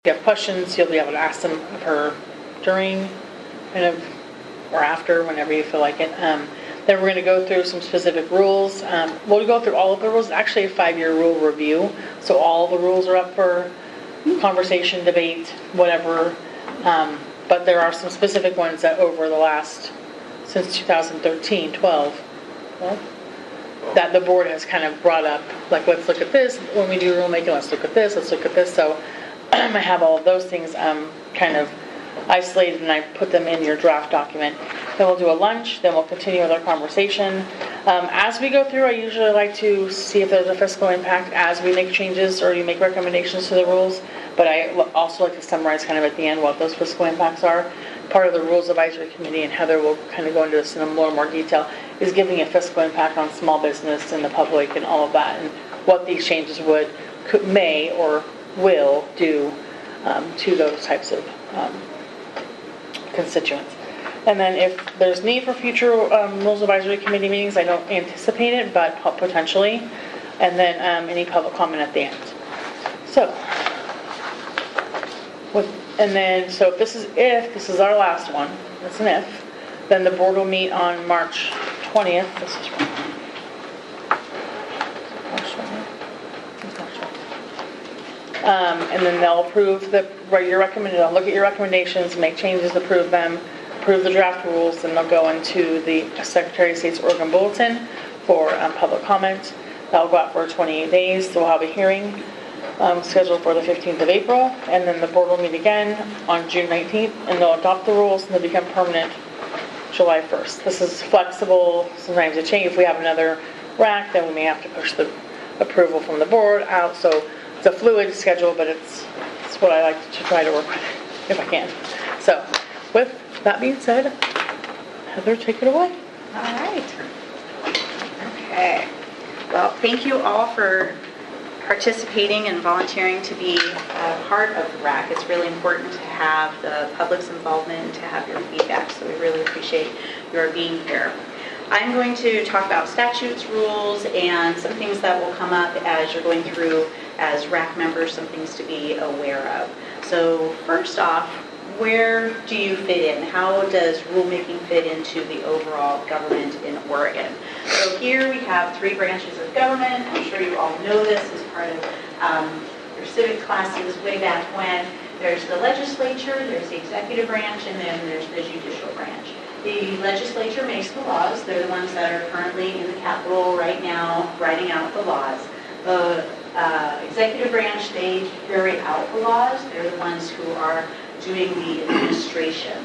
you have questions, you'll be able to ask them of her during kind of or after, whenever you feel like it. Then we're going to go through some specific rules. We'll go through all of the rules. It's actually a 5-year rule review, so all the rules are up for conversation, debate, whatever. But there are some specific ones that over the last, since 2013, 12, that the board has kind of brought up, like, let's look at this. When we do rulemaking, let's look at this, let's look at this. So I have all of those things kind of isolated, and I put them in your draft document. Then we'll do a lunch, then we'll continue with our conversation. As we go through, I usually like to see if there's a fiscal impact as we make changes or you make recommendations to the rules, but I also like to summarize kind of at the end what those fiscal impacts are. Part of the Rules Advisory Committee, and Heather will kind of go into this in a little more detail, is giving a fiscal impact on small business and the public and all of that, and what these changes may or will do to those types of constituents. And then if there's need for future Rules Advisory Committee meetings, I don't anticipate it, but potentially. And then any public comment at the end. So if this is our last one, that's an if, then the board will meet on March 20th. This is March 20th. And then they'll approve they'll look at your recommendations, make changes, approve them, approve the draft rules, and they'll go into the Secretary of State's Oregon Bulletin for public comment. That'll go out for 28 days, so we'll have a hearing scheduled for the 15th of April, and then the board will meet again on June 19th, and they'll adopt the rules, and they'll become permanent July 1st. This is flexible. Sometimes it changes. If we have another RAC, then we may have to push the approval from the board out, so it's a fluid schedule, but it's what I like to try to work with if I can. So with that being said, Heather, take it away. All right. Okay. Well, thank you all for participating and volunteering to be a part of the RAC. It's really important to have the public's involvement and to have your feedback, so we really appreciate your being here. I'm going to talk about statutes, rules, and some things that will come up as you're going through as RAC members, some things to be aware of. So first off, where do you fit in? How does rulemaking fit into the overall government in Oregon? So here we have 3 branches of government. I'm sure you all know this as part of your civic classes way back when. There's the legislature, there's the executive branch, and then there's the judicial branch. The legislature makes the laws. They're the ones that are currently in the Capitol right now writing out the laws. The executive branch, they carry out the laws. They're the ones who are doing the administration.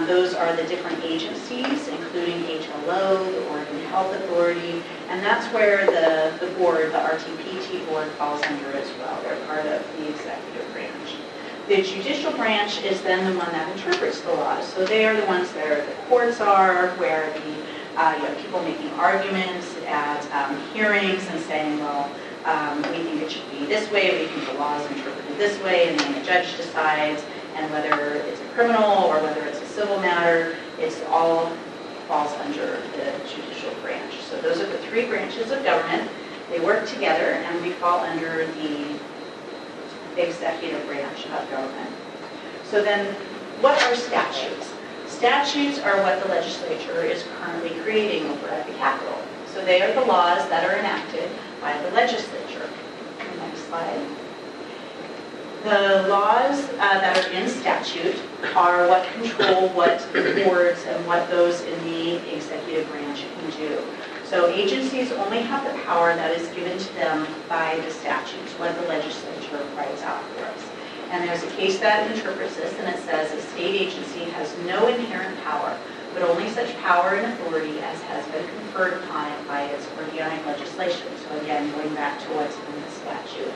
Those are the different agencies, including HLO, the Oregon Health Authority, and that's where the board, the RTPT board, falls under as well. They're part of the executive branch. The judicial branch is then the one that interprets the laws. So they are the ones where the courts are, where the people making arguments at hearings and saying, well, we think it should be this way, we think the law is interpreted this way, and then the judge decides. And whether it's a criminal or whether it's a civil matter, it's all falls under the judicial branch. So those are the 3 branches of government. They work together, and we fall under the executive branch of government. So then, what are statutes? Statutes are what the legislature is currently creating over at the Capitol. So they are the laws that are enacted by the legislature. Next slide. The laws that are in statute are what control what the boards and what those in the executive branch can do. So agencies only have the power that is given to them by the statutes, what the legislature writes out for us. And there's a case that interprets this, and it says a state agency has no inherent power, but only such power and authority as has been conferred upon it by its organic legislation. So again, going back to what's in the statute.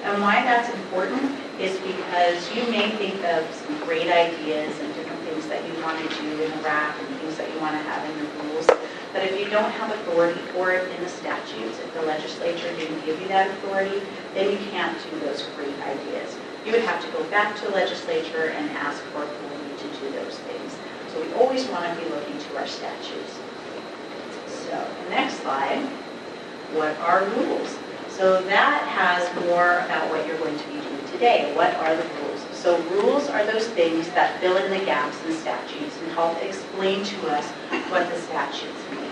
And why that's important is because you may think of some great ideas and different things that you want to do in the RAC and things that you want to have in your rules. But if you don't have authority for it in the statutes, if the legislature didn't give you that authority, then you can't do those great ideas. You would have to go back to the legislature and ask for authority to do those things. So we always want to be looking to our statutes. So the next slide, what are rules? So that has more about what you're going to be doing today. What are the rules? So rules are those things that fill in the gaps in statutes and help explain to us what the statutes mean.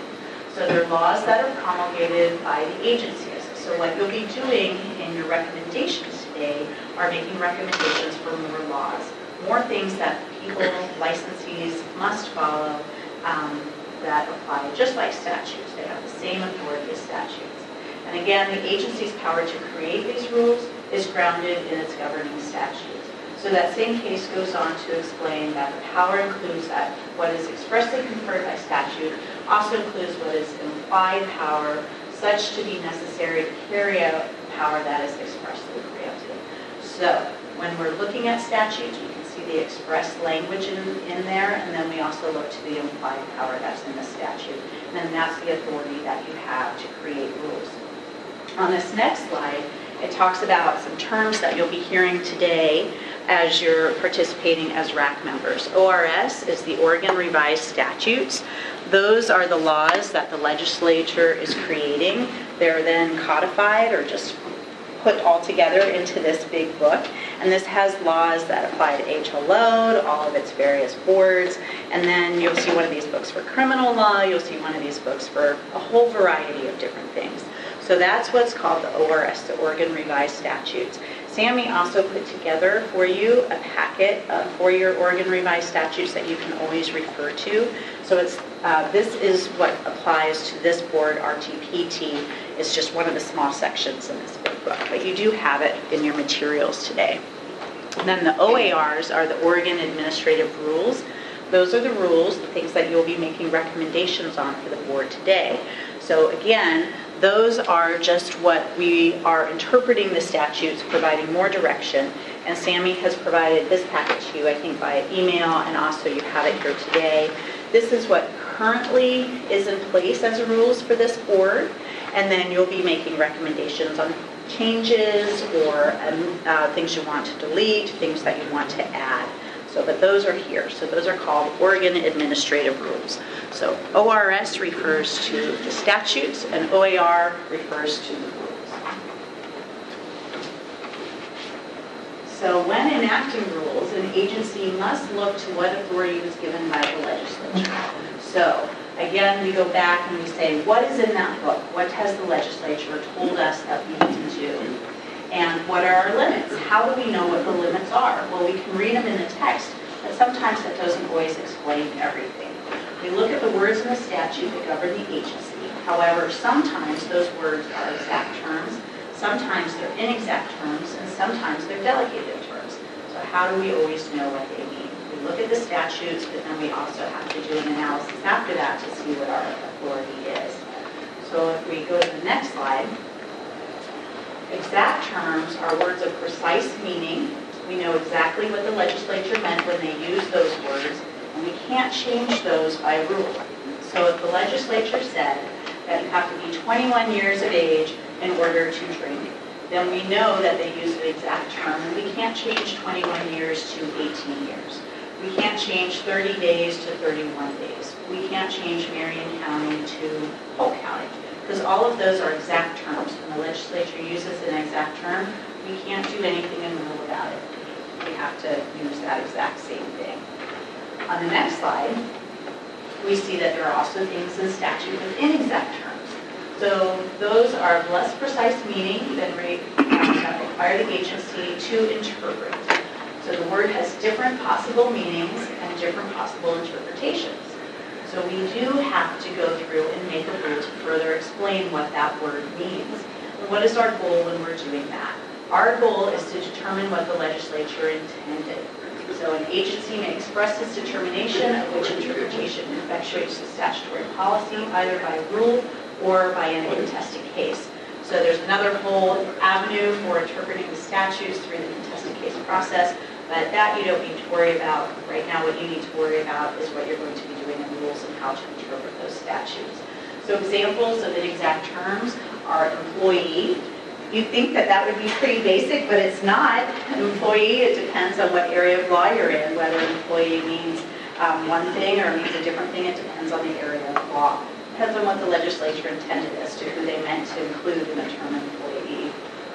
So they're laws that are promulgated by the agencies. So what you'll be doing in your recommendations today are making recommendations for more laws, more things that people, licensees must follow that apply just like statutes. They have the same authority as statutes. And again, the agency's power to create these rules is grounded in its governing statutes. So that same case goes on to explain that the power includes that what is expressly conferred by statute also includes what is implied power, such to be necessary to carry out power that is expressly granted. So when we're looking at statutes, we can see the express language in there, and then we also look to the implied power that's in the statute. And then that's the authority that you have to create rules. On this next slide, it talks about some terms that you'll be hearing today as you're participating as RAC members. ORS is the Oregon Revised Statutes. Those are the laws that the legislature is creating. They're then codified or just put all together into this big book. And this has laws that apply to HLO, all of its various boards. And then you'll see one of these books for criminal law. You'll see one of these books for a whole variety of different things. So that's what's called the ORS, the Oregon Revised Statutes. Sammy also put together for you a packet for your Oregon Revised Statutes that you can always refer to. So this is what applies to this board, RTPT. It's just one of the small sections in this big book, but you do have it in your materials today. And then the OARs are the Oregon Administrative Rules. Those are the rules, the things that you'll be making recommendations on for the board today. So again, those are just what we are interpreting the statutes, providing more direction. And Sammy has provided this packet to you, I think, by email, and also you have it here today. This is what currently is in place as rules for this board. And then you'll be making recommendations on changes or things you want to delete, things that you want to add. So, but those are here. So those are called Oregon Administrative Rules. So ORS refers to the statutes and OAR refers to the rules. So when enacting rules, an agency must look to what authority was given by the legislature. So again, we go back and we say, what is in that book? What has the legislature told us that we need to do? And what are our limits? How do we know what the limits are? Well, we can read them in the text, but sometimes that doesn't always explain everything. We look at the words in the statute that govern the agency. However, sometimes those words are exact terms, sometimes they're inexact terms, and sometimes they're delegated terms. So how do we always know what they mean? We look at the statutes, but then we also have to do an analysis after that to see what our authority is. So if we go to the next slide, exact terms are words of precise meaning. We know exactly what the legislature meant when they used those words, and we can't change those by rule. So if the legislature said that you have to be 21 years of age in order to drink, then we know that they used the exact term, and we can't change 21 years to 18 years. We can't change 30 days to 31 days. We can't change Marion County to Polk County, because all of those are exact terms. When the legislature uses an exact term, we can't do anything in rule about it. We have to use that exact same thing. On the next slide, we see that there are also things in statute with inexact terms. So those are less precise meaning that require the agency to interpret. So the word has different possible meanings and different possible interpretations. So we do have to go through and make a rule to further explain what that word means. And what is our goal when we're doing that? Our goal is to determine what the legislature intended. So an agency may express its determination of which interpretation effectuates the statutory policy, either by rule or by an contested case. So there's another whole avenue for interpreting the statutes through the contested case process, but that you don't need to worry about. Right now what you need to worry about is what you're going to be doing in rules and how to interpret those statutes. So examples of inexact terms are employee. You'd think that that would be pretty basic, but it's not. An employee, it depends on what area of law you're in, whether employee means one thing or means a different thing. It depends on the area of law. Depends on what the legislature intended as to who they meant to include in the term employee.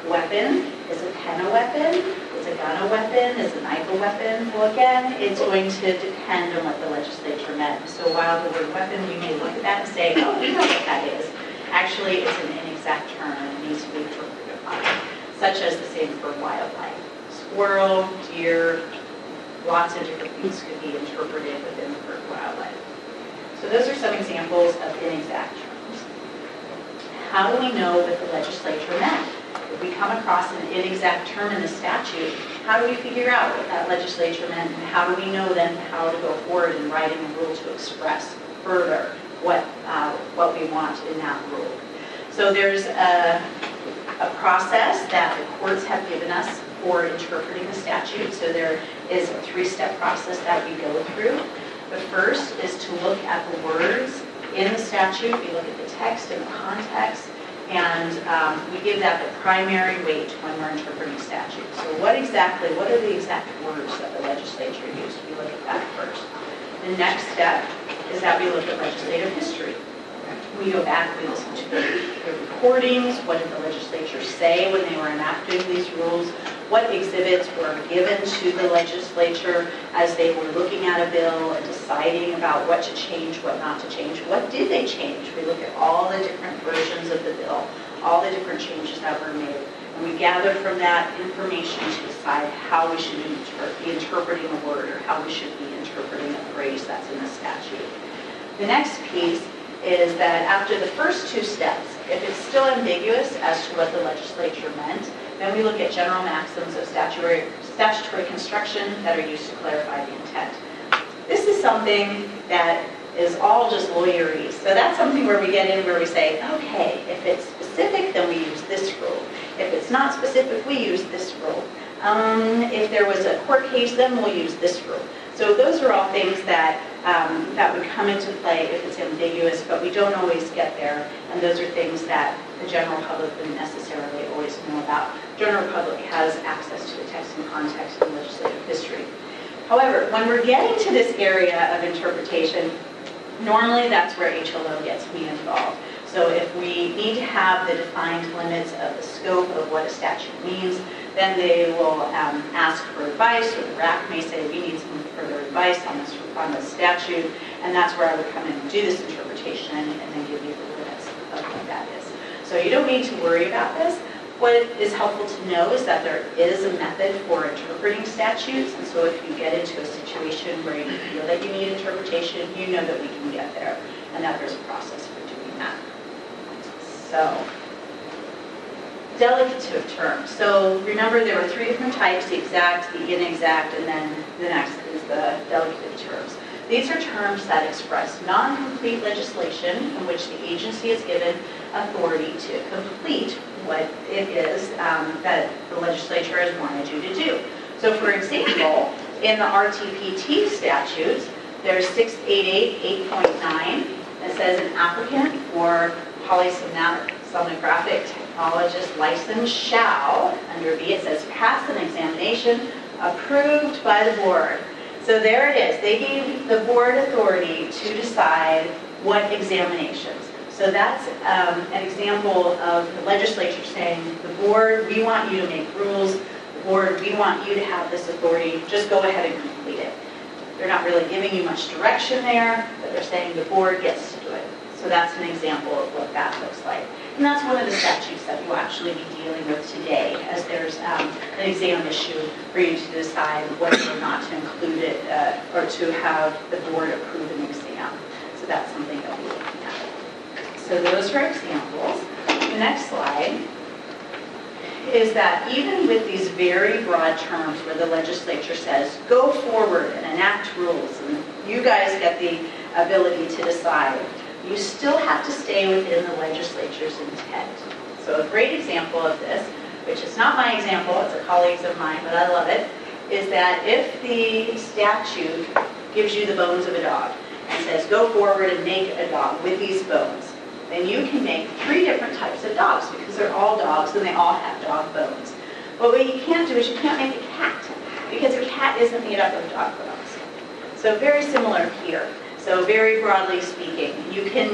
Weapon, is a pen a weapon? Is a gun a weapon? Is a knife a weapon? Well, again, it's going to depend on what the legislature meant. So while the word weapon, we may look at that and say, oh, we know what that is. Actually, it's an inexact term and it needs to be interpreted upon, such as the same for wildlife. Squirrel, deer, lots of different things could be interpreted within the word wildlife. So those are some examples of inexact terms. How do we know what the legislature meant? If we come across an inexact term in the statute, how do we figure out what that legislature meant, and how do we know then how to go forward in writing a rule to express further what we want in that rule? So there's a process that the courts have given us for interpreting the statute. So there is a 3-step process that we go through. The first is to look at the words in the statute. We look at the text and the context, and we give that the primary weight when we're interpreting statute. So what are the exact words that the legislature used? We look at that first. The next step is that we look at legislative history. We go back, we listen to the recordings. What did the legislature say when they were enacting these rules? What exhibits were given to the legislature as they were looking at a bill and deciding about what to change, what not to change? What did they change? We look at all the different versions of the bill, all the different changes that were made. And we gather from that information to decide how we should be interpreting a word or how we should be interpreting a phrase that's in the statute. The next piece is that after the first 2 steps, if it's still ambiguous as to what the legislature meant, then we look at general maxims of statutory construction that are used to clarify the intent. This is something that is all just lawyery. So that's something where we get in where we say, okay, if it's specific, then we use this rule. If it's not specific, we use this rule. If there was a court case, then we'll use this rule. So those are all things that would come into play if it's ambiguous, but we don't always get there. And those are things that the general public wouldn't necessarily always know about. The general public has access to the text and context and legislative history. However, when we're getting to this area of interpretation, normally that's where HLO gets me involved. So if we need to have the defined limits of the scope of what a statute means, then they will ask for advice, or the RAC may say we need some further advice on this statute, and that's where I would come in and do this interpretation and then give you the limits of what that is. So you don't need to worry about this. What is helpful to know is that there is a method for interpreting statutes, and so if you get into a situation where you feel that you need interpretation, you know that we can get there, and that there's a process for doing that. So, delegative terms. So remember there were 3 different types, the exact, the inexact, and then the next is the delegative terms. These are terms that express non-complete legislation in which the agency is given authority to complete what it is that the legislature has wanted you to do. So for example, in the RTPT statutes, there's 688.8.9 that says an applicant for polysomnographic technologist license shall, under B it says, pass an examination approved by the board. So there it is. They gave the board authority to decide what examinations. So that's an example of the legislature saying, the board, we want you to make rules. The board, we want you to have this authority. Just go ahead and complete it. They're not really giving you much direction there, but they're saying the board gets to do it. So that's an example of what that looks like. And that's one of the statutes that you'll actually be dealing with today, as there's an exam issue for you to decide whether or not to include it or to have the board approve an exam. So that's something that we're looking at. So those are examples. The next slide is that even with these very broad terms where the legislature says, go forward and enact rules, and you guys get the ability to decide, you still have to stay within the legislature's intent. So a great example of this, which is not my example, it's a colleague's of mine, but I love it, is that if the statute gives you the bones of a dog and says, go forward and make a dog with these bones, then you can make 3 different types of dogs because they're all dogs and they all have dog bones. But what you can't do is you can't make a cat because a cat isn't made up of dog bones. So very similar here. So very broadly speaking, you can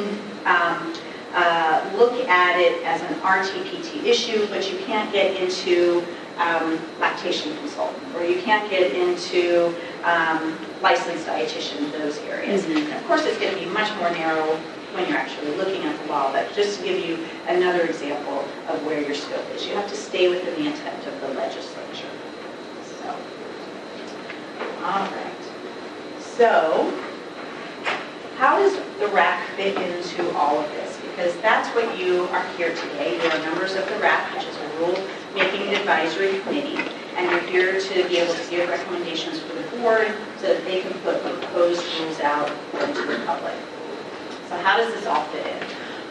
look at it as an RTPT issue, but you can't get into lactation consultant, or you can't get into licensed dietitian, those areas. And of course, it's going to be much more narrow when you're actually looking at the law, but just to give you another example of where your scope is, you have to stay within the intent of the legislature. So, all right. So, how does the RAC fit into all of this? Because that's what you are here today. You are members of the RAC, which is a rule-making advisory committee, and you're here to be able to give recommendations for the board so that they can put proposed rules out into the public. So how does this all fit in?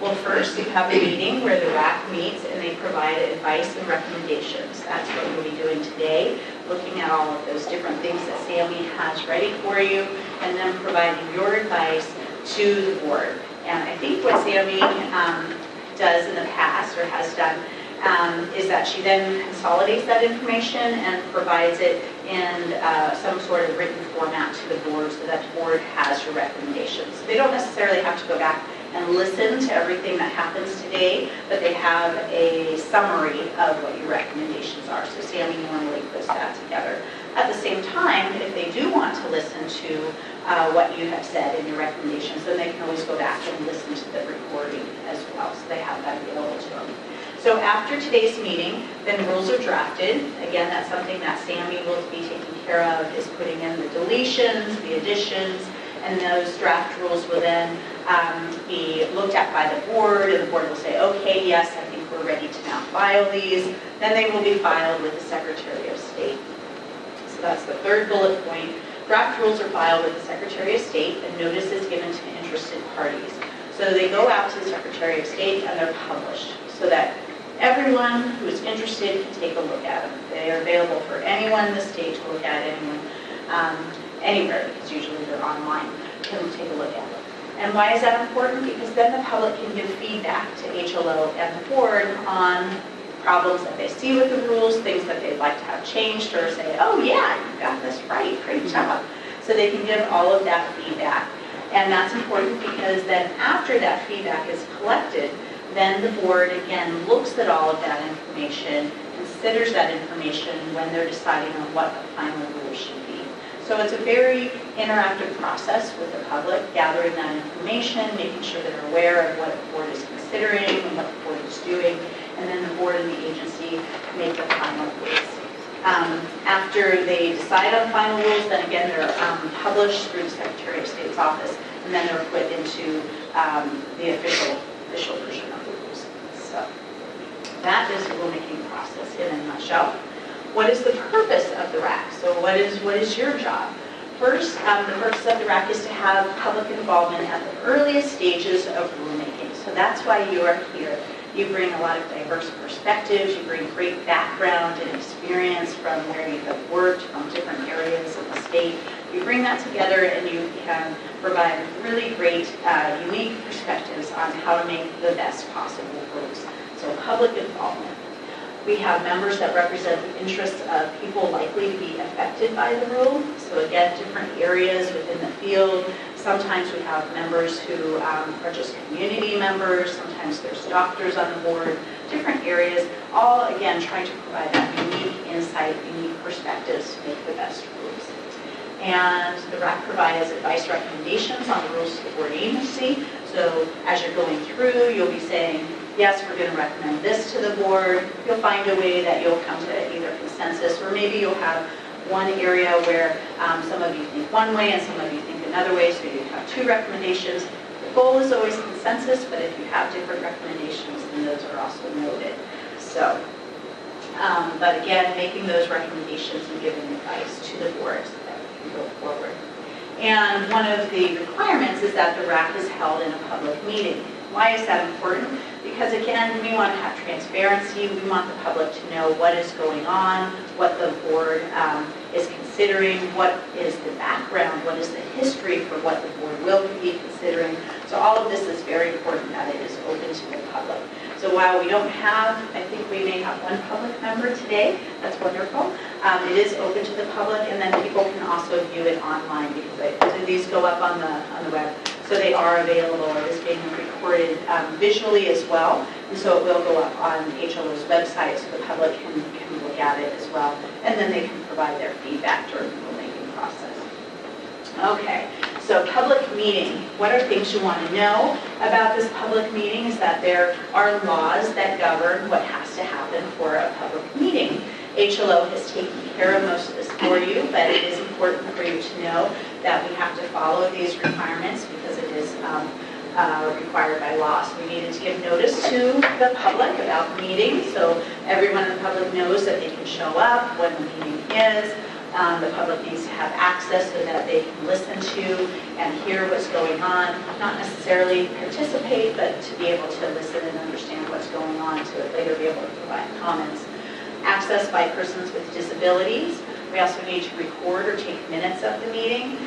Well, first, you have a meeting where the RAC meets and they provide advice and recommendations. That's what we'll be doing today, looking at all of those different things that Sammy has ready for you, and then providing your advice to the board. And I think what Sammy does in the past, or has done, is that she then consolidates that information and provides it in some sort of written format to the board so that the board has your recommendations. They don't necessarily have to go back and listen to everything that happens today, but they have a summary of what your recommendations are. So Sammy normally puts that together. At the same time, if they do want to listen to what you have said in your recommendations, then they can always go back and listen to the recording as well. So they have that available to them. So after today's meeting, then rules are drafted. Again, that's something that Sammy will be taking care of, is putting in the deletions, the additions, and those draft rules will then be looked at by the board, and the board will say, okay, yes, I think we're ready to now file these. Then they will be filed with the Secretary of State. So that's the third bullet point. Draft rules are filed with the Secretary of State, and notice is given to interested parties. So they go out to the Secretary of State and they're published so that everyone who is interested can take a look at them. They are available for anyone in the state to look at, anyone anywhere, because usually they're online, can take a look at them. And why is that important? Because then the public can give feedback to HLO and the board on problems that they see with the rules, things that they'd like to have changed, or say, oh yeah, you got this right, great job. So they can give all of that feedback. And that's important because then after that feedback is collected, then the board again looks at all of that information, considers that information when they're deciding on what the final rule should be. So it's a very interactive process with the public, gathering that information, making sure they're aware of what the board is considering and what the board is doing, and then the board and the agency make the final rules. After they decide on final rules, then again they're published through the Secretary of State's office, and then they're put into the official version of the rules. So that is the rulemaking process in a nutshell. What is the purpose of the RAC? So what is your job? First, the purpose of the RAC is to have public involvement at the earliest stages of rulemaking. So that's why you are here. You bring a lot of diverse perspectives, you bring great background and experience from where you have worked, from different areas of the state. You bring that together and you can provide really great, unique perspectives on how to make the best possible rules. So public involvement. We have members that represent the interests of people likely to be affected by the rule. So again, different areas within the field. Sometimes we have members who are just community members. Sometimes there's doctors on the board. Different areas, all again trying to provide that unique insight, unique perspectives to make the best rules. And the RAC provides advice recommendations on the rules to the board agency. So as you're going through, you'll be saying, yes, we're going to recommend this to the board. You'll find a way that you'll come to either consensus, or maybe you'll have one area where some of you think one way and some of you think another way, so you have two recommendations. The goal is always consensus, but if you have different recommendations, then those are also noted. So, but again, making those recommendations and giving advice to the board so that we can go forward. And one of the requirements is that the RAC is held in a public meeting. Why is that important? Because again, we want to have transparency. We want the public to know what is going on, what the board is considering, what is the background, what is the history for what the board will be considering. So all of this is very important that it is open to the public. So while we don't have, I think we may have one public member today, that's wonderful. It is open to the public, and then people can also view it online because these go up on the web. So they are available. It is being recorded visually as well, and so it will go up on HLO's website so the public can go look at it as well, and then they can provide their feedback during the rulemaking process. Okay, so public meeting. What are things you want to know about this public meeting is that there are laws that govern what has to happen for a public meeting. HLO has taken care of most of this for you, but it is important for you to know that we have to follow these requirements because it is required by law. So we needed to give notice to the public about the meeting, so everyone in the public knows that they can show up when the meeting is. The public needs to have access so that they can listen to and hear what's going on, not necessarily participate, but to be able to listen and understand what's going on to later be able to provide comments. Access by persons with disabilities. We also need to record or take minutes of the meeting.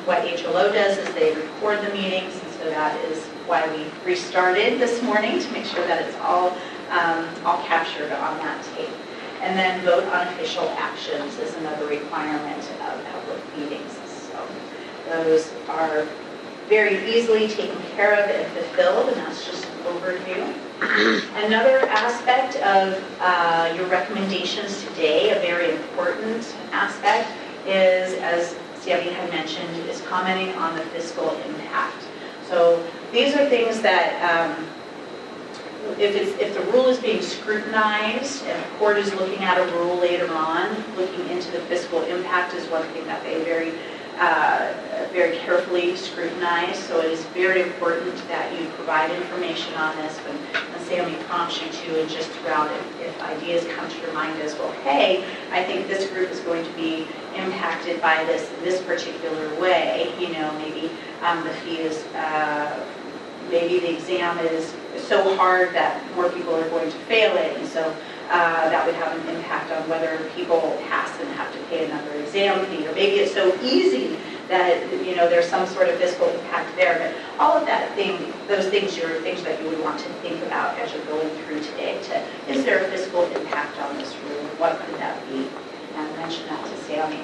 What HLO does is they record the meetings, and so that is why we restarted this morning to make sure that it's all captured on that tape. And then vote on official actions is another requirement of public meetings. So those are very easily taken care of and fulfilled, and that's just an overview. Another aspect of your recommendations today, a very important aspect, is, as Sammy had mentioned, is commenting on the fiscal impact. So these are things that if the rule is being scrutinized and the court is looking at a rule later on, looking into the fiscal impact is one thing that they very carefully scrutinize. So it is very important that you provide information on this when Sammy prompts you to, and just throughout if ideas come to your mind as well, hey, I think this group is going to be impacted by this in this particular way. You know, maybe the fee is, maybe the exam is so hard that more people are going to fail it, and so that would have an impact on whether people pass and have to pay another exam fee, or maybe it's so easy that there's some sort of fiscal impact there. But all of those things are things that you would want to think about as you're going through today. Is there a fiscal impact on this rule? What could that be? And I mentioned that to Sammy.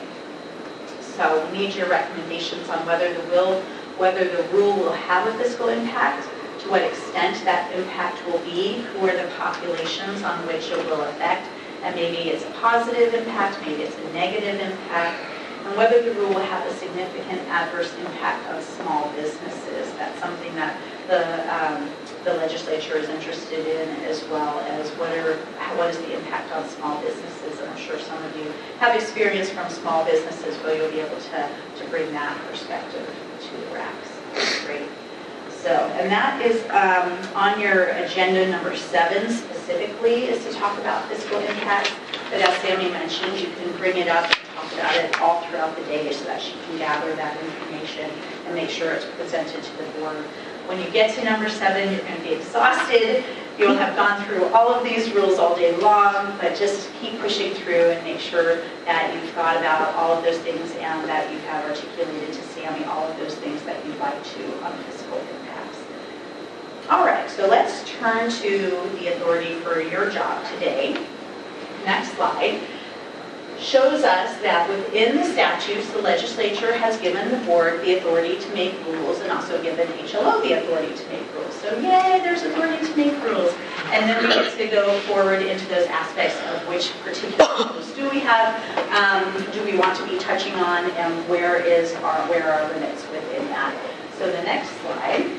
So we need your recommendations on whether the rule will have a fiscal impact, to what extent that impact will be, who are the populations on which it will affect, and maybe it's a positive impact, maybe it's a negative impact, and whether the rule will have a significant adverse impact on small businesses. That's something that the legislature is interested in, as well as what is the impact on small businesses. And I'm sure some of you have experience from small businesses where you'll be able to bring that perspective to the RACs. Great. So, and that is on your agenda number 7 specifically, is to talk about fiscal impact. But as Sammy mentioned, you can bring it up and talk about it all throughout the day so that she can gather that information and make sure it's presented to the board. When you get to number 7, you're going to be exhausted. You'll have gone through all of these rules all day long, but just keep pushing through and make sure that you've thought about all of those things and that you have articulated to Sammy all of those things that you'd like to on fiscal impacts. All right, so let's turn to the authority for your job today. Next slide shows us that within the statutes, the legislature has given the board the authority to make rules and also given HLO the authority to make rules. So yay, there's authority to make rules. And then we get to go forward into those aspects of which particular rules do we have, do we want to be touching on, and where are our limits within that. So the next slide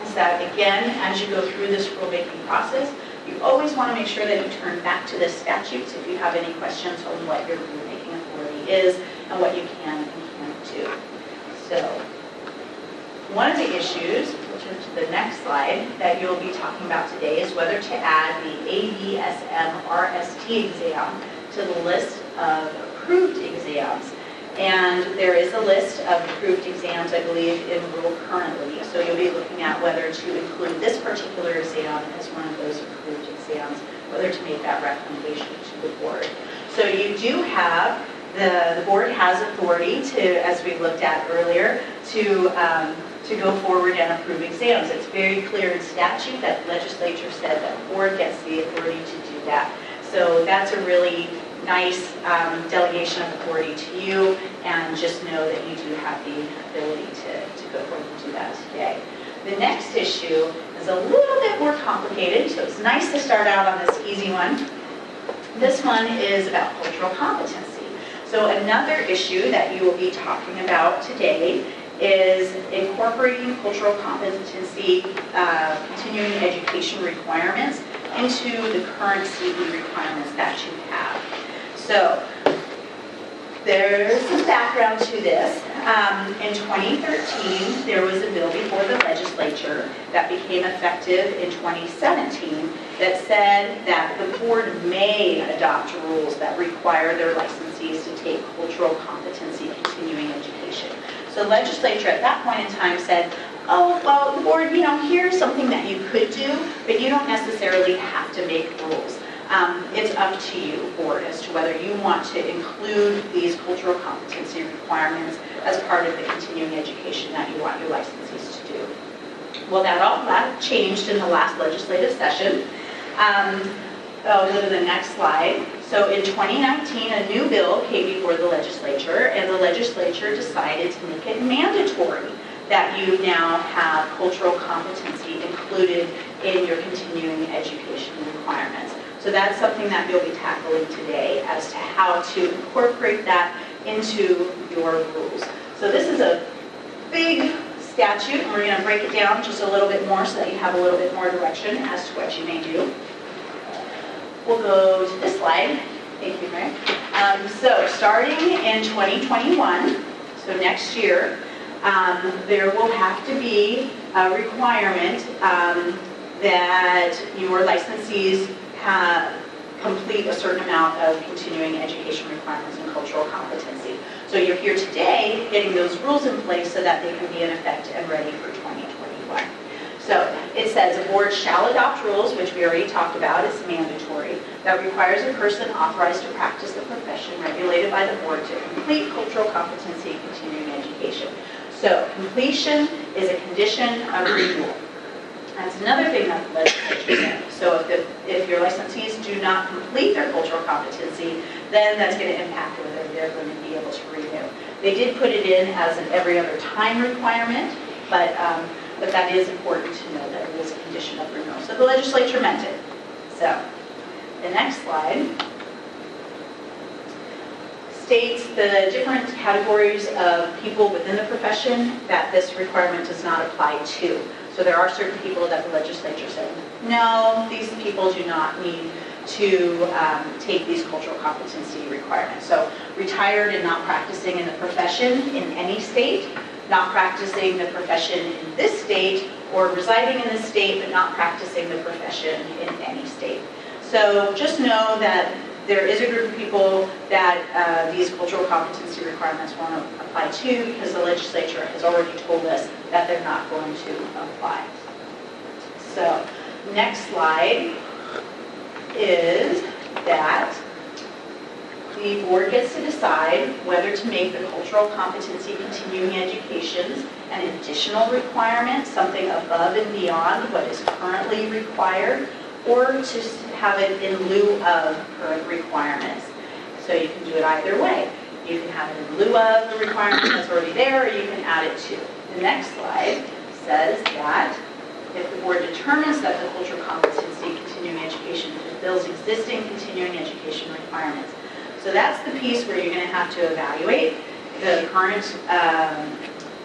is that, again, as you go through this rulemaking process, you always want to make sure that you turn back to the statutes if you have any questions on what your rulemaking authority is and what you can and can't do. So one of the issues, we'll turn to the next slide, that you'll be talking about today is whether to add the ABSM RST exam to the list of approved exams. And there is a list of approved exams, I believe, in rule currently. So you'll be looking at whether to include this particular exam as one of those approved exams, whether to make that recommendation to the board. So you do have, the board has authority to, as we looked at earlier, to go forward and approve exams. It's very clear in statute that the legislature said that the board gets the authority to do that. So that's a really nice delegation of authority to you, and just know that you do have the ability to go forward and do that today. The next issue is a little bit more complicated, so it's nice to start out on this easy one. This one is about cultural competency. So another issue that you will be talking about today is incorporating cultural competency continuing education requirements into the current CE requirements that you have. So there's some background to this. In 2013, there was a bill before the legislature that became effective in 2017 that said that the board may adopt rules that require their licensees to take cultural competency continuing education. So the legislature at that point in time said, oh, well, the board, here's something that you could do, but you don't necessarily have to make rules. It's up to you, board, as to whether you want to include these cultural competency requirements as part of the continuing education that you want your licensees to do. Well, that changed in the last legislative session. I'll go to the next slide. So in 2019, a new bill came before the legislature, and the legislature decided to make it mandatory that you now have cultural competency included in your continuing education requirements. So that's something that you'll be tackling today as to how to incorporate that into your rules. So this is a big statute, and we're going to break it down just a little bit more so that you have a little bit more direction as to what you may do. We'll go to this slide. Thank you, Mary. So starting in 2021, so next year, there will have to be a requirement that your licensees complete a certain amount of continuing education requirements and cultural competency. So you're here today getting those rules in place so that they can be in effect and ready for 2021. So it says a board shall adopt rules, which we already talked about, it's mandatory, that requires a person authorized to practice the profession regulated by the board to complete cultural competency and continuing education. So completion is a condition of renewal. That's another thing that the legislature said. So if your licensees do not complete their cultural competency, then that's going to impact whether they're going to be able to renew. They did put it in as an every other time requirement, but that is important to know that it is a condition of renewal. So the legislature meant it. So the next slide states the different categories of people within the profession that this requirement does not apply to. So there are certain people that the legislature said, no, these people do not need to take these cultural competency requirements. So retired and not practicing in the profession in any state, not practicing the profession in this state, or residing in this state but not practicing the profession in any state. So just know that there is a group of people that these cultural competency requirements won't apply to because the legislature has already told us that they're not going to apply. So next slide is that the board gets to decide whether to make the cultural competency continuing education an additional requirement, something above and beyond what is currently required, or to have it in lieu of current requirements. So you can do it either way. You can have it in lieu of the requirement that's already there, or you can add it to. The next slide says that if the board determines that the cultural competency continuing education fulfills existing continuing education requirements. So that's the piece where you're going to have to evaluate the current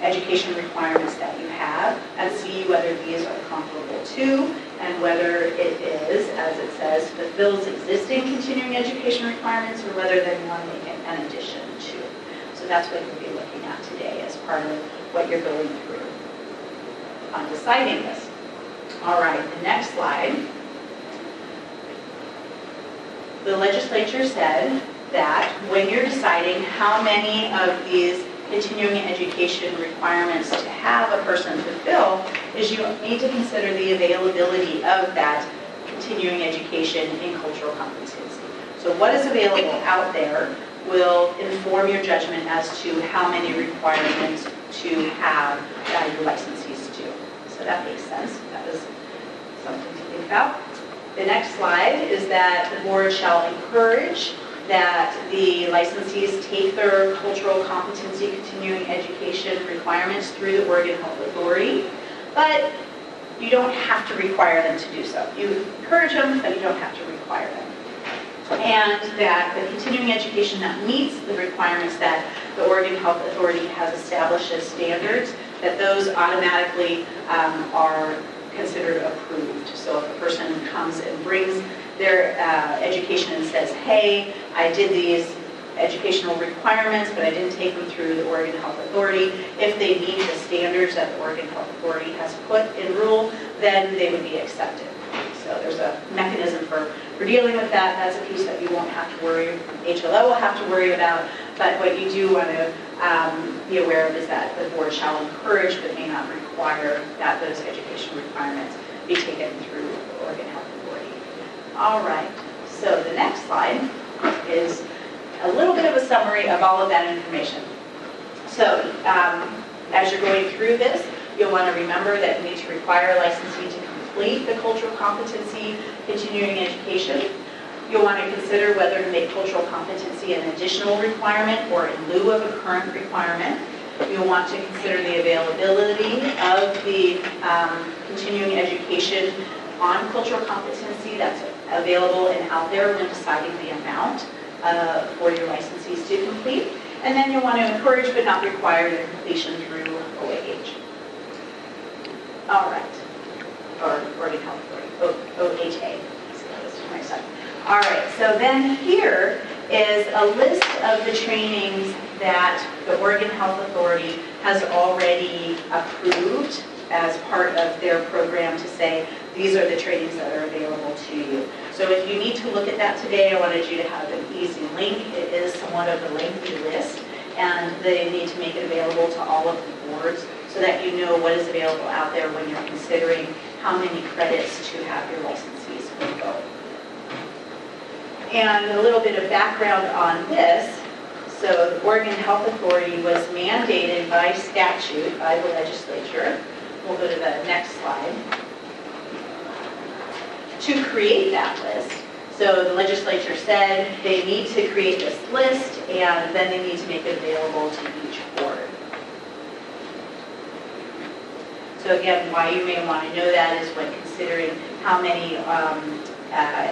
education requirements that you have and see whether these are comparable to and whether it is, as it says, fulfills existing continuing education requirements or whether they want to make an addition to. So that's what you'll be looking at today as part of what you're going through on deciding this. All right, the next slide. The legislature said that when you're deciding how many of these continuing education requirements to have a person fulfill, is you need to consider the availability of that continuing education in cultural competency. So what is available out there will inform your judgment as to how many requirements to have that your licensees do. So that makes sense. That was something to think about. The next slide is that the board shall encourage that the licensees take their cultural competency continuing education requirements through the Oregon Health Authority, but you don't have to require them to do so. You encourage them, but you don't have to require them. and that the continuing education that meets the requirements that the Oregon Health Authority has established as standards, that those automatically are considered approved. So if a person comes and brings their education and says, hey, I did these educational requirements, but I didn't take them through the Oregon Health Authority, if they meet the standards that the Oregon Health Authority has put in rule, then they would be accepted. So there's a mechanism for dealing with that. That's a piece that you won't have to worry, HLO will have to worry about, but what you do want to be aware of is that the board shall encourage but may not require that those education requirements be taken through the Oregon Health Authority. All right, so the next slide is a little bit of a summary of all of that information. So as you're going through this, you'll want to remember that you need to require a licensee to complete the cultural competency continuing education. You'll want to consider whether to make cultural competency an additional requirement or in lieu of a current requirement. You'll want to consider the availability of the continuing education on cultural competency that's available and out there when deciding the amount for your licensees to complete. And then you'll want to encourage but not require their completion through OAH. All right. Or Oregon Health Authority, OHA. All right, so then here is a list of the trainings that the Oregon Health Authority has already approved as part of their program to say, these are the trainings that are available to you. So if you need to look at that today, I wanted you to have an easy link. It is somewhat of a lengthy list, and they need to make it available to all of the boards so that you know what is available out there when you're considering how many credits to have your licensees go. And a little bit of background on this. So the Oregon Health Authority was mandated by statute by the legislature. We'll go to the next slide. To create that list. So the legislature said they need to create this list and then they need to make it available to each board. So again, why you may want to know that is when considering how many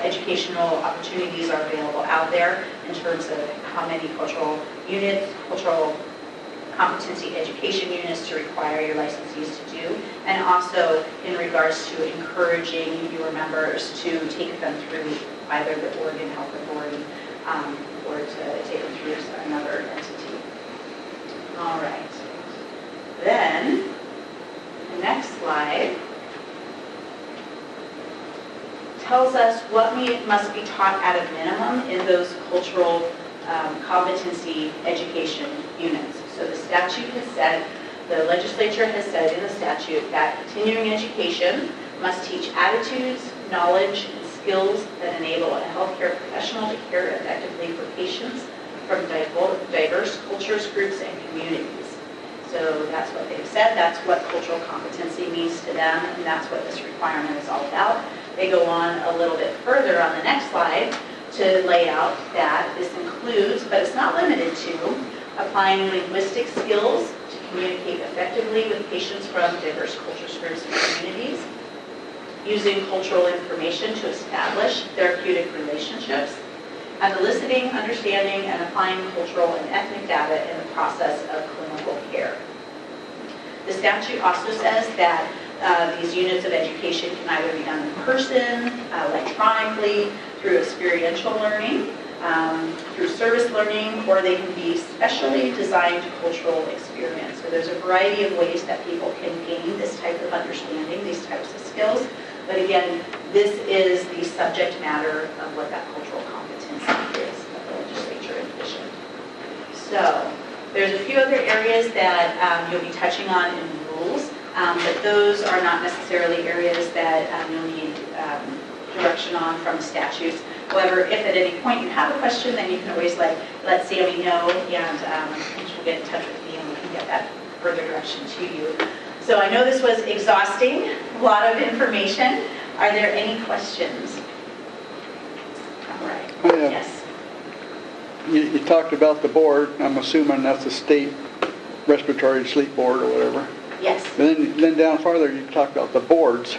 educational opportunities are available out there in terms of how many cultural units, cultural competency education units to require your licensees to do, and also in regards to encouraging your members to take them through either the Oregon Health Authority or to take them through another entity. All right. Then, the next slide tells us what must be taught at a minimum in those cultural competency education units. So the statute has said, the legislature has said in the statute that continuing education must teach attitudes, knowledge, and skills that enable a healthcare professional to care effectively for patients from diverse cultures, groups, and communities. So that's what they've said. That's what cultural competency means to them, and that's what this requirement is all about. They go on a little bit further on the next slide to lay out that this includes, but it's not limited to, applying linguistic skills to communicate effectively with patients from diverse cultures, groups, and communities, using cultural information to establish therapeutic relationships, and eliciting, understanding, and applying cultural and ethnic data in the process of clinical care. The statute also says that these units of education can either be done in person, electronically, through experiential learning, through service learning, or they can be specially designed cultural experience. So there's a variety of ways that people can gain this type of understanding, these types of skills. But again, this is the subject matter of what that cultural competency is that the legislature envisioned. So there's a few other areas that you'll be touching on in rules, but those are not necessarily areas that you'll need direction on from the statutes. However, if at any point you have a question, then you can always let Sammy know, and she'll get in touch with me and we can get that further direction to you. So I know this was exhausting, a lot of information. Are there any questions? All right. Yes. You talked about the board. I'm assuming that's the state respiratory sleep board or whatever. Yes. And then down farther you talked about the boards.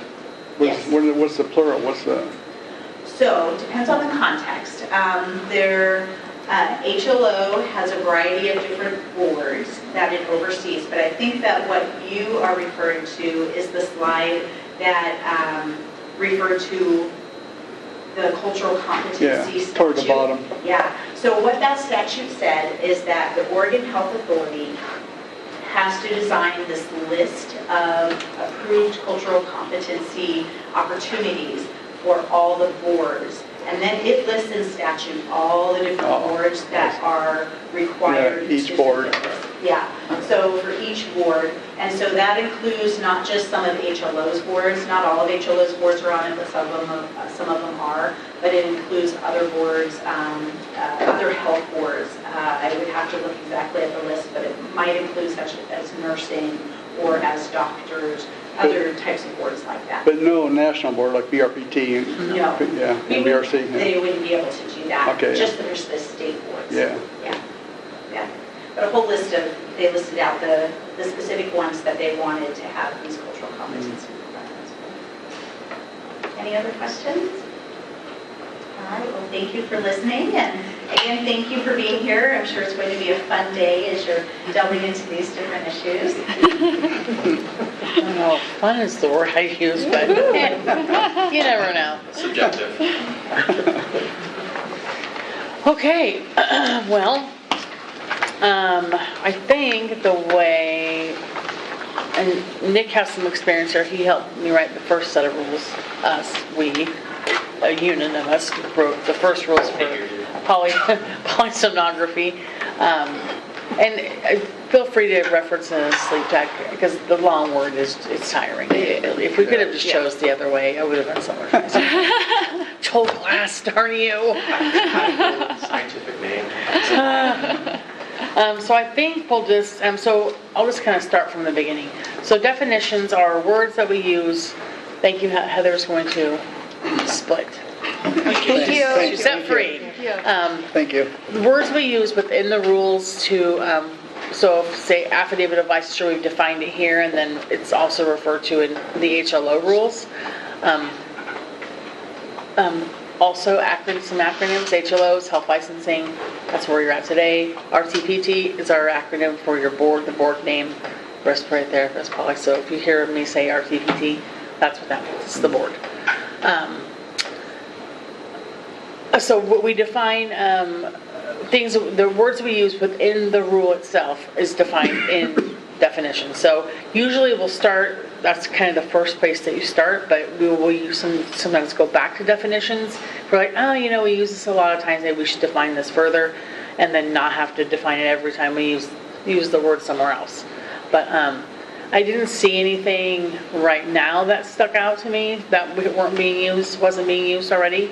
Yes. What's the plural? What's the? So, depends on the context. Their HLO has a variety of different boards that it oversees, but I think that what you are referring to is the slide that referred to the cultural competency statute. Toward the bottom. Yeah. So what that statute said is that the Oregon Health Authority has to design this list of approved cultural competency opportunities for all the boards. And then it lists in statute all the different boards that are required. Yeah, each board. Yeah, so for each board. And so that includes not just some of HLO's boards, not all of HLO's boards are on it, but some of them are. But it includes other boards, other health boards. I would have to look exactly at the list, but it might include such as nursing or as doctors, other types of boards like that. But no national board like BRPT? No. Yeah, and BRC? They wouldn't be able to do that. Okay. Just the state boards. Yeah. Yeah. But a whole list they listed out the specific ones that they wanted to have these cultural competency requirements for. Any other questions? All right, well, thank you for listening, and again, thank you for being here. I'm sure it's going to be a fun day as you're delving into these different issues. I don't know, fun is the word I use, but you never know. Subjective. Okay, well, I think the way, and Nick has some experience here, he helped me write the first set of rules. A unit of us wrote the first rules for polysomnography. And feel free to reference in Sleep Tech, because the long word it's tiring. If we could have just chose the other way, I would have been so much nicer. Told class, darn you. Scientific name. So I think we'll just, so I'll just kind of start from the beginning. So definitions are words that we use. Thank you, Heather's going to split. Thank you. She's set free. Thank you. The words we use within the rules to, so if, say, affidavit of licensure, we've defined it here, and then it's also referred to in the HLO rules. Also, some acronyms, HLOs, health licensing, that's where you're at today. RTPT is our acronym for your board, the board name, respiratory therapist, poly. So if you hear me say RTPT, that's what that means, it's the board. So what we define things, the words we use within the rule itself is defined in definitions. So usually we'll start, that's kind of the first place that you start, but we will use sometimes go back to definitions. We're like, oh, we use this a lot of times, maybe we should define this further, and then not have to define it every time we use the word somewhere else. But I didn't see anything right now that stuck out to me that wasn't being used already.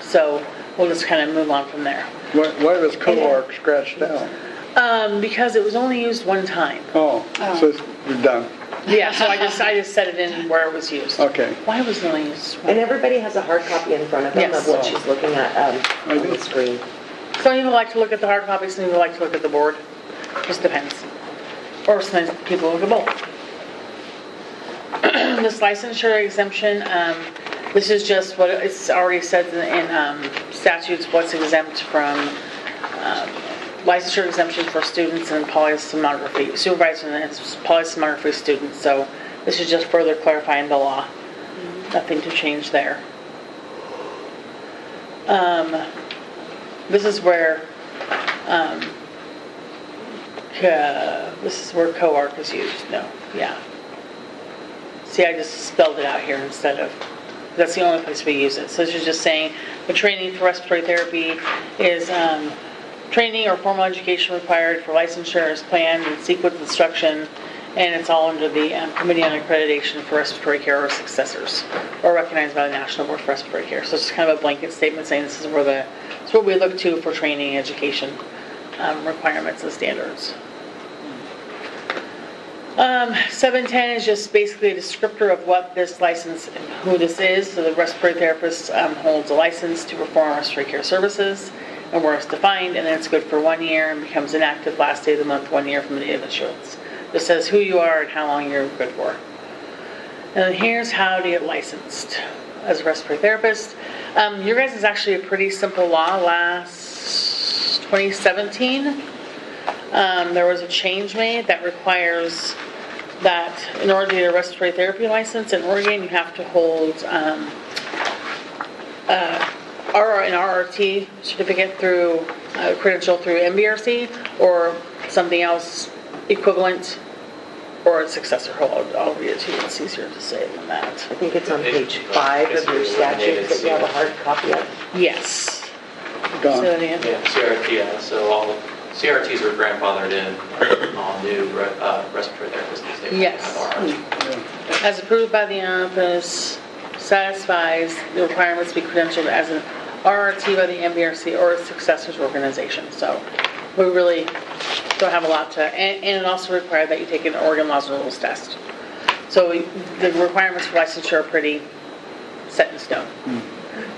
So we'll just kind of move on from there. Why was co-arc scratched out? Because it was only used one time. So you're done. Yeah, so I just set it in where it was used. Okay. Why was it only used one? And everybody has a hard copy in front of them Yes. of what she's looking at on the screen. Some people like to look at the hard copy, some people like to look at the board. Just depends. Or sometimes people look at both. This licensure exemption, this is just what it's already said in statutes, what's exempt from licensure exemption for students in polysomnography, supervisors and polysomnography students. So this is just further clarifying the law. Nothing to change there. This is where co-arc is used. No, yeah. See, I just spelled it out here instead of, that's the only place we use it. So this is just saying the training for respiratory therapy is training or formal education required for licensure is planned and sequence instruction, and it's all under the Committee on Accreditation for Respiratory Care or successors, or recognized by the National Board for Respiratory Care. So it's just kind of a blanket statement saying this is where it's what we look to for training and education requirements and standards. 710 is just basically a descriptor of what this license and who this is. So the respiratory therapist holds a license to perform respiratory care services, and where it's defined, and then it's good for 1 year and becomes inactive last day of the month 1 year from the date of issuance. It says who you are and how long you're good for. And then here's how to get licensed as a respiratory therapist. Your guys is actually a pretty simple law. Last 2017, there was a change made that requires that in order to get a respiratory therapy license in Oregon, you have to hold an RRT certificate through credential through MBRC or something else equivalent or a successor hold. I'll read it to you. It's easier to say than that. I think it's on page 5 of your statute that you have a hard copy of. Yes. Gone. Say that again. Yeah, CRT, so all CRTs are grandfathered in, all new respiratory therapists these days. Yes. Have RRT. As approved by the office, satisfies the requirements to be credentialed as an RRT by the MBRC or its successors organization. So we really don't have a lot to, and it also required that you take an Oregon Laws and Rules test. So the requirements for licensure are pretty set in stone.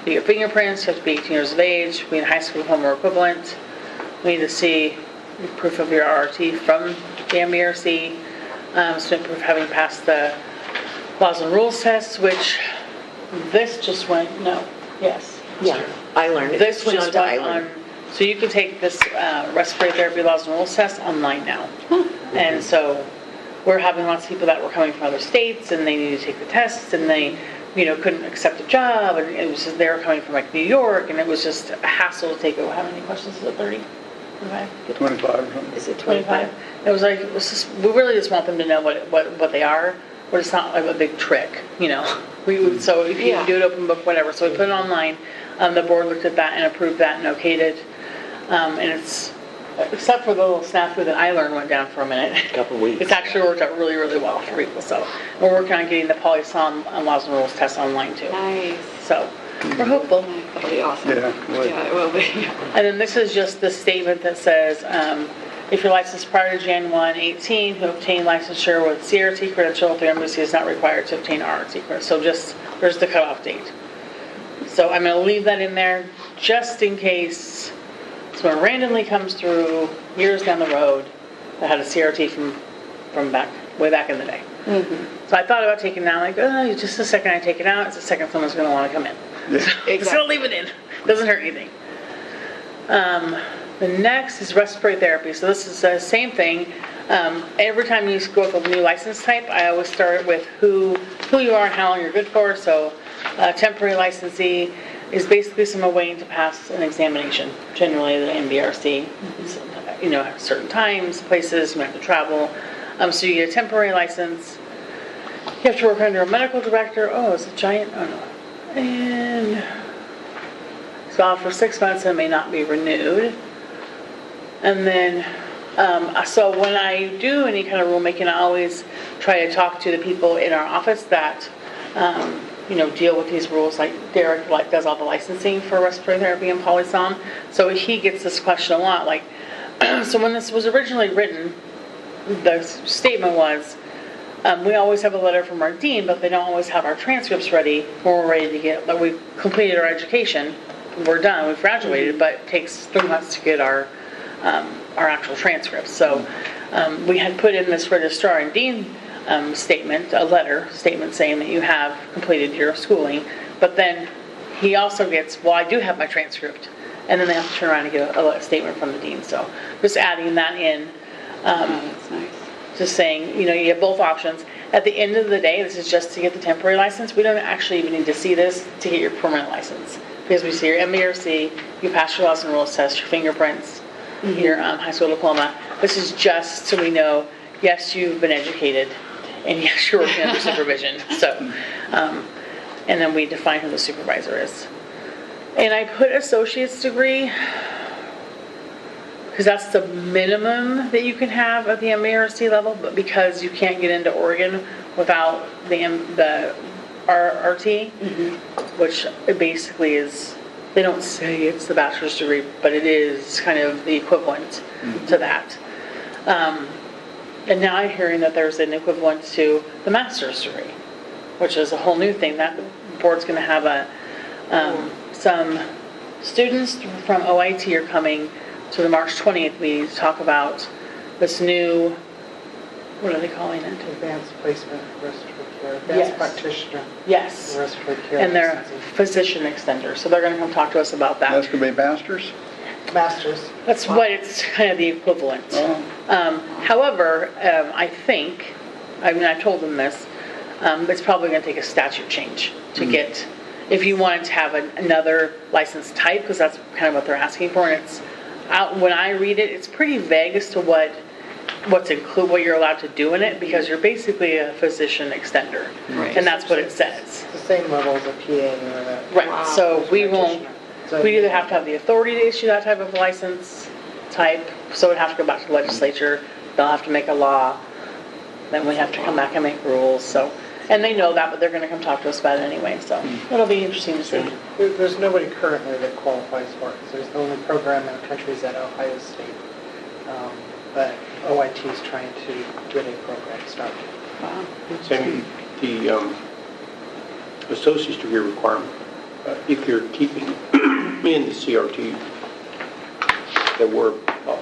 You get fingerprints, you have to be 18 years of age, be in high school diploma or equivalent. We need to see proof of your RRT from the MBRC, student proof having passed the Laws and Rules test, which this just went, yes. Yeah, I learned it. This went just on to went Island. on, so you can take this respiratory therapy Laws and Rules test online now. And so we're having lots of people that were coming from other states and they needed to take the tests and they, couldn't accept a job and it was just, they were coming from like New York and it was just a hassle to take it. How many questions is it? 30? 25 or something. Is it 25? 25? It was like, we really just want them to know what they are, but it's not like a big trick, So if you can do it open book, whatever. So we put it online. The board looked at that and approved that and okayed it. And it's, except for the little snafu that I learned went down for a minute. A couple weeks. It's actually worked out really, really well for people. So we're working on getting the Poly-SOM Laws and Rules test online too. Nice. So we're hopeful. That'll be awesome. Yeah, well, Yeah, it will be. And then this is just the statement that says, if you're licensed prior to Jan 1, 18, who obtain licensure with CRT credential, the embassy is not required to obtain RRT credential. So just, there's the cutoff date. So I'm going to leave that in there just in case someone randomly comes through years down the road that had a CRT from way back in the day. So I thought about taking it out, just the second I take it out, it's the second someone's going to want to come in. Yeah. So just going to leave it in. Doesn't hurt anything. The next is respiratory therapy. So this is the same thing. Every time you go with a new license type, I always start with who you are and how long you're good for. So temporary licensee is basically someone waiting to pass an examination, generally the MBRC. Certain times, places, you have to travel. So you get a temporary license. You have to work under a medical director. Oh, it's a giant, oh no. And so for 6 months it may not be renewed. And then, so when I do any kind of rulemaking, I always try to talk to the people in our office that, deal with these rules. Like Derek, does all the licensing for respiratory therapy and Poly-SOM. So he gets this question a lot. So when this was originally written, the statement was, we always have a letter from our dean, but they don't always have our transcripts ready when we're ready to get, we've completed our education, we're done, we've graduated, but it takes 3 months to get our actual transcripts. So we had put in this registrar and dean statement, a letter statement saying that you have completed your schooling, but then he also gets, I do have my transcript, and then they have to turn around and get a statement from the dean. So just adding that in. That's nice. Just saying, you have both options. At the end of the day, this is just to get the temporary license. We don't actually even need to see this to get your permanent license. Because we see your MBRC, you pass your Laws and Rules test, your fingerprints, your high school diploma. This is just so we know, yes, you've been educated, and yes, you're working under supervision. So, and then we define who the supervisor is. And I put associate's degree because that's the minimum that you can have at the MBRC level, but because you can't get into Oregon without the RRT, which it basically is, they don't say it's the bachelor's degree, but it is kind of the equivalent to that. And now I'm hearing that there's an equivalent to the master's degree, which is a whole new thing. That the board's going to have some students from OIT are coming to the March 20th meeting to talk about this new what are they calling it? Advanced placement respiratory care, Yes. advanced practitioner Yes. respiratory care. And they're licensing. physician extender, so they're going to come talk to us about that. That's going to be masters? Masters. That's what it's kind of the equivalent. However, I think, I mean, I told them this, it's probably going to take a statute change to get, if you wanted to have another license type, because that's kind of what they're asking for, and it's out, when I read it, it's pretty vague as to what you're allowed to do in it, because you're basically a physician extender, Right. and that's what it says. It's the same level as a PA or a. Right, Wow. so we won't, So- we either have to have the authority to issue that type of license type, so it'd have to go back to the legislature, they'll have to make a law, then we have to come back and make rules, so, and they know that, but they're gonna come talk to us about it anyway, so it'll be interesting to see. There's nobody currently that qualifies for it. There's the only program in the country is at Ohio State. But OIT is trying to get a program started. Wow. Sammy, the associate's degree requirement, if you're keeping in the CRT, there were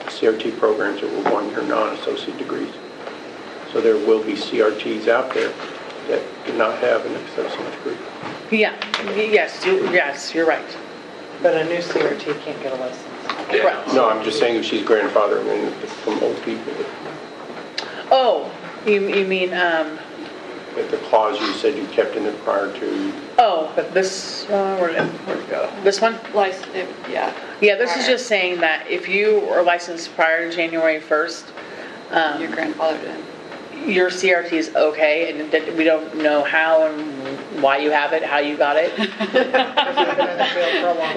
CRT programs that were one-year non-associate degrees. So there will be CRTs out there that do not have an associate degree. Yeah, yes, you're right. But a new CRT can't get a license. Yeah. No, I'm just saying if she's grandfathering in from old people, Oh, you mean, that the clause you said you kept in it prior to, this, where'd it go? This one? Yeah. Yeah, this is just saying that if you are licensed prior to January 1st, Your grandfather did. your CRT is okay, and that we don't know how and why you have it, how you got it.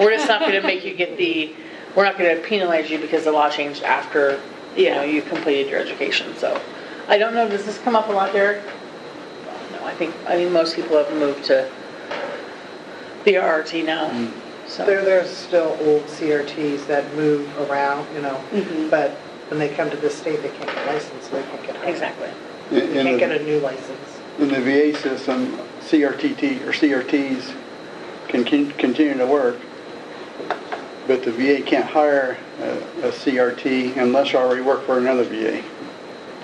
We're just not going to make you get we're not going to penalize you because the law changed after, you completed your education. So, I don't know, does this come up a lot, Derek? No, I think most people have moved to BRPT now. So. There's still old CRTs that move around, but when they come to this state, they can't get licensed, so they can't get hired. Exactly. They can't get a new license. In the VA system, CRTT or CRTs can continue to work, but the VA can't hire a CRT unless you already work for another VA.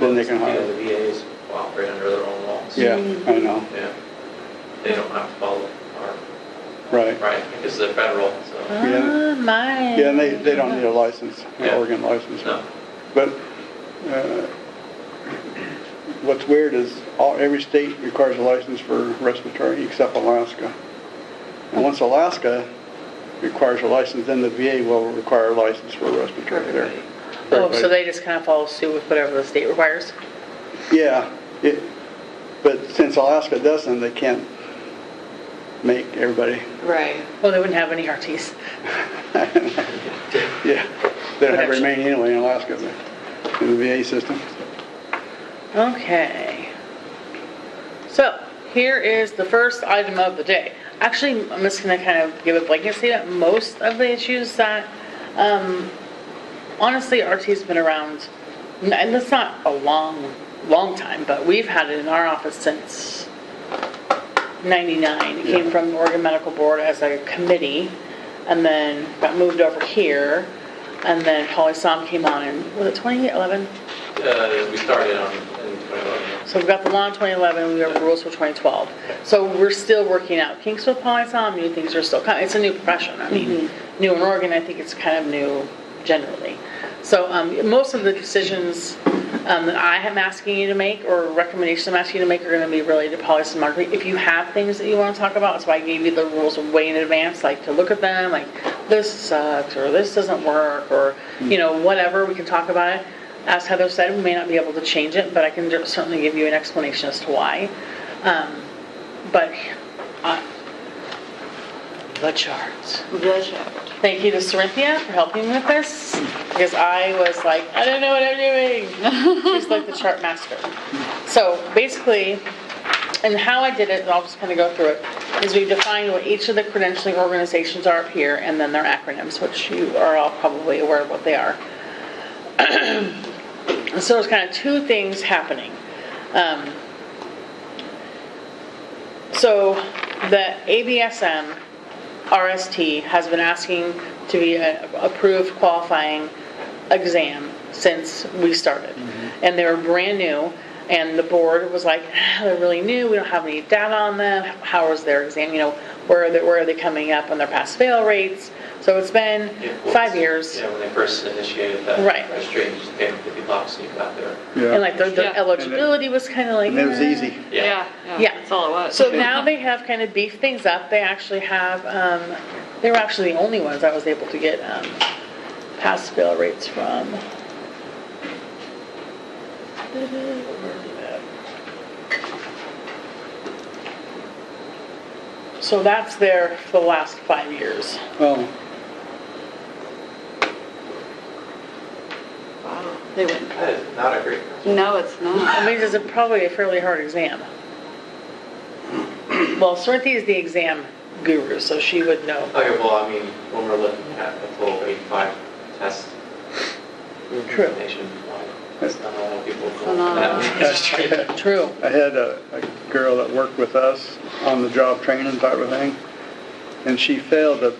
Then they can hire. The VAs operate under their own laws. Yeah, I know. Yeah. They don't have to follow our, Right. because they're federal, so. Yeah. My. Yeah, and they don't need a license, an Yeah. Oregon license. No. But what's weird is every state requires a license for respiratory except Alaska. And once Alaska requires a license, then the VA will require a license for respiratory there. Oh, so they just kind of follow suit with whatever the state requires? Yeah, but since Alaska doesn't, they can't make everybody. Right. Well, they wouldn't have any RTs. Yeah, they don't have remaining anyway in Alaska, but in the VA system. Okay. So, here is the first item of the day. Actually, I'm just going to kind of give a blanket statement. Most of the issues that, honestly, RT's been around, and it's not a long time, but we've had it in our office since 99. It came from the Oregon Medical Board as a committee, and then got moved over here, and then Polly Som came on in, was it 2011? We started in 2011. So we've got the law in 2011, we have rules for 2012. So we're still working out kinks with Polly Som, new things are still coming. It's a new profession. I mean, new in Oregon, I think it's kind of new generally. So most of the decisions that I am asking you to make, or recommendations I'm asking you to make, are going to be related to policy and marketing. If you have things that you want to talk about, that's why I gave you the rules way in advance, like to look at them, like this sucks, or this doesn't work, or whatever, we can talk about it. As Heather said, we may not be able to change it, but I can certainly give you an explanation as to why. The chart. Thank you to Cerinthia for helping me with this, because I was like, I don't know what I'm doing. She's like the chart master. So basically, and how I did it, and I'll just kind of go through it, is we defined what each of the credentialing organizations are up here, and then their acronyms, which you are all probably aware of what they are. So there's kind of two things happening. So the ABSM RST has been asking to be an approved qualifying exam since we started. And they were brand new. And the board was like, they're really new, we don't have any data on them, how is their exam, where are they coming up on their pass-fail rates? So it's been 5 years. Yeah, when they first initiated that Right. registration, you just paid them $50 and you got there. Yeah. And like the Yeah. eligibility was kind of like. And it was easy. Yeah, Yeah. that's all it was. So now they have kind of beefed things up. They actually have, they were actually the only ones I was able to get pass-fail rates from. Where is it at? So that's there for the last 5 years. Oh, Wow, they went. That is not a great. No, it's not. I mean, it's probably a fairly hard exam. Well, Srinthi is the exam guru, so she would know. Okay, well, I mean, when we're looking at a total of 85 tests True. nationwide, that's not a lot of people So going not for a lot. that industry. True. I had a girl that worked with us on the job training type of thing, and she failed the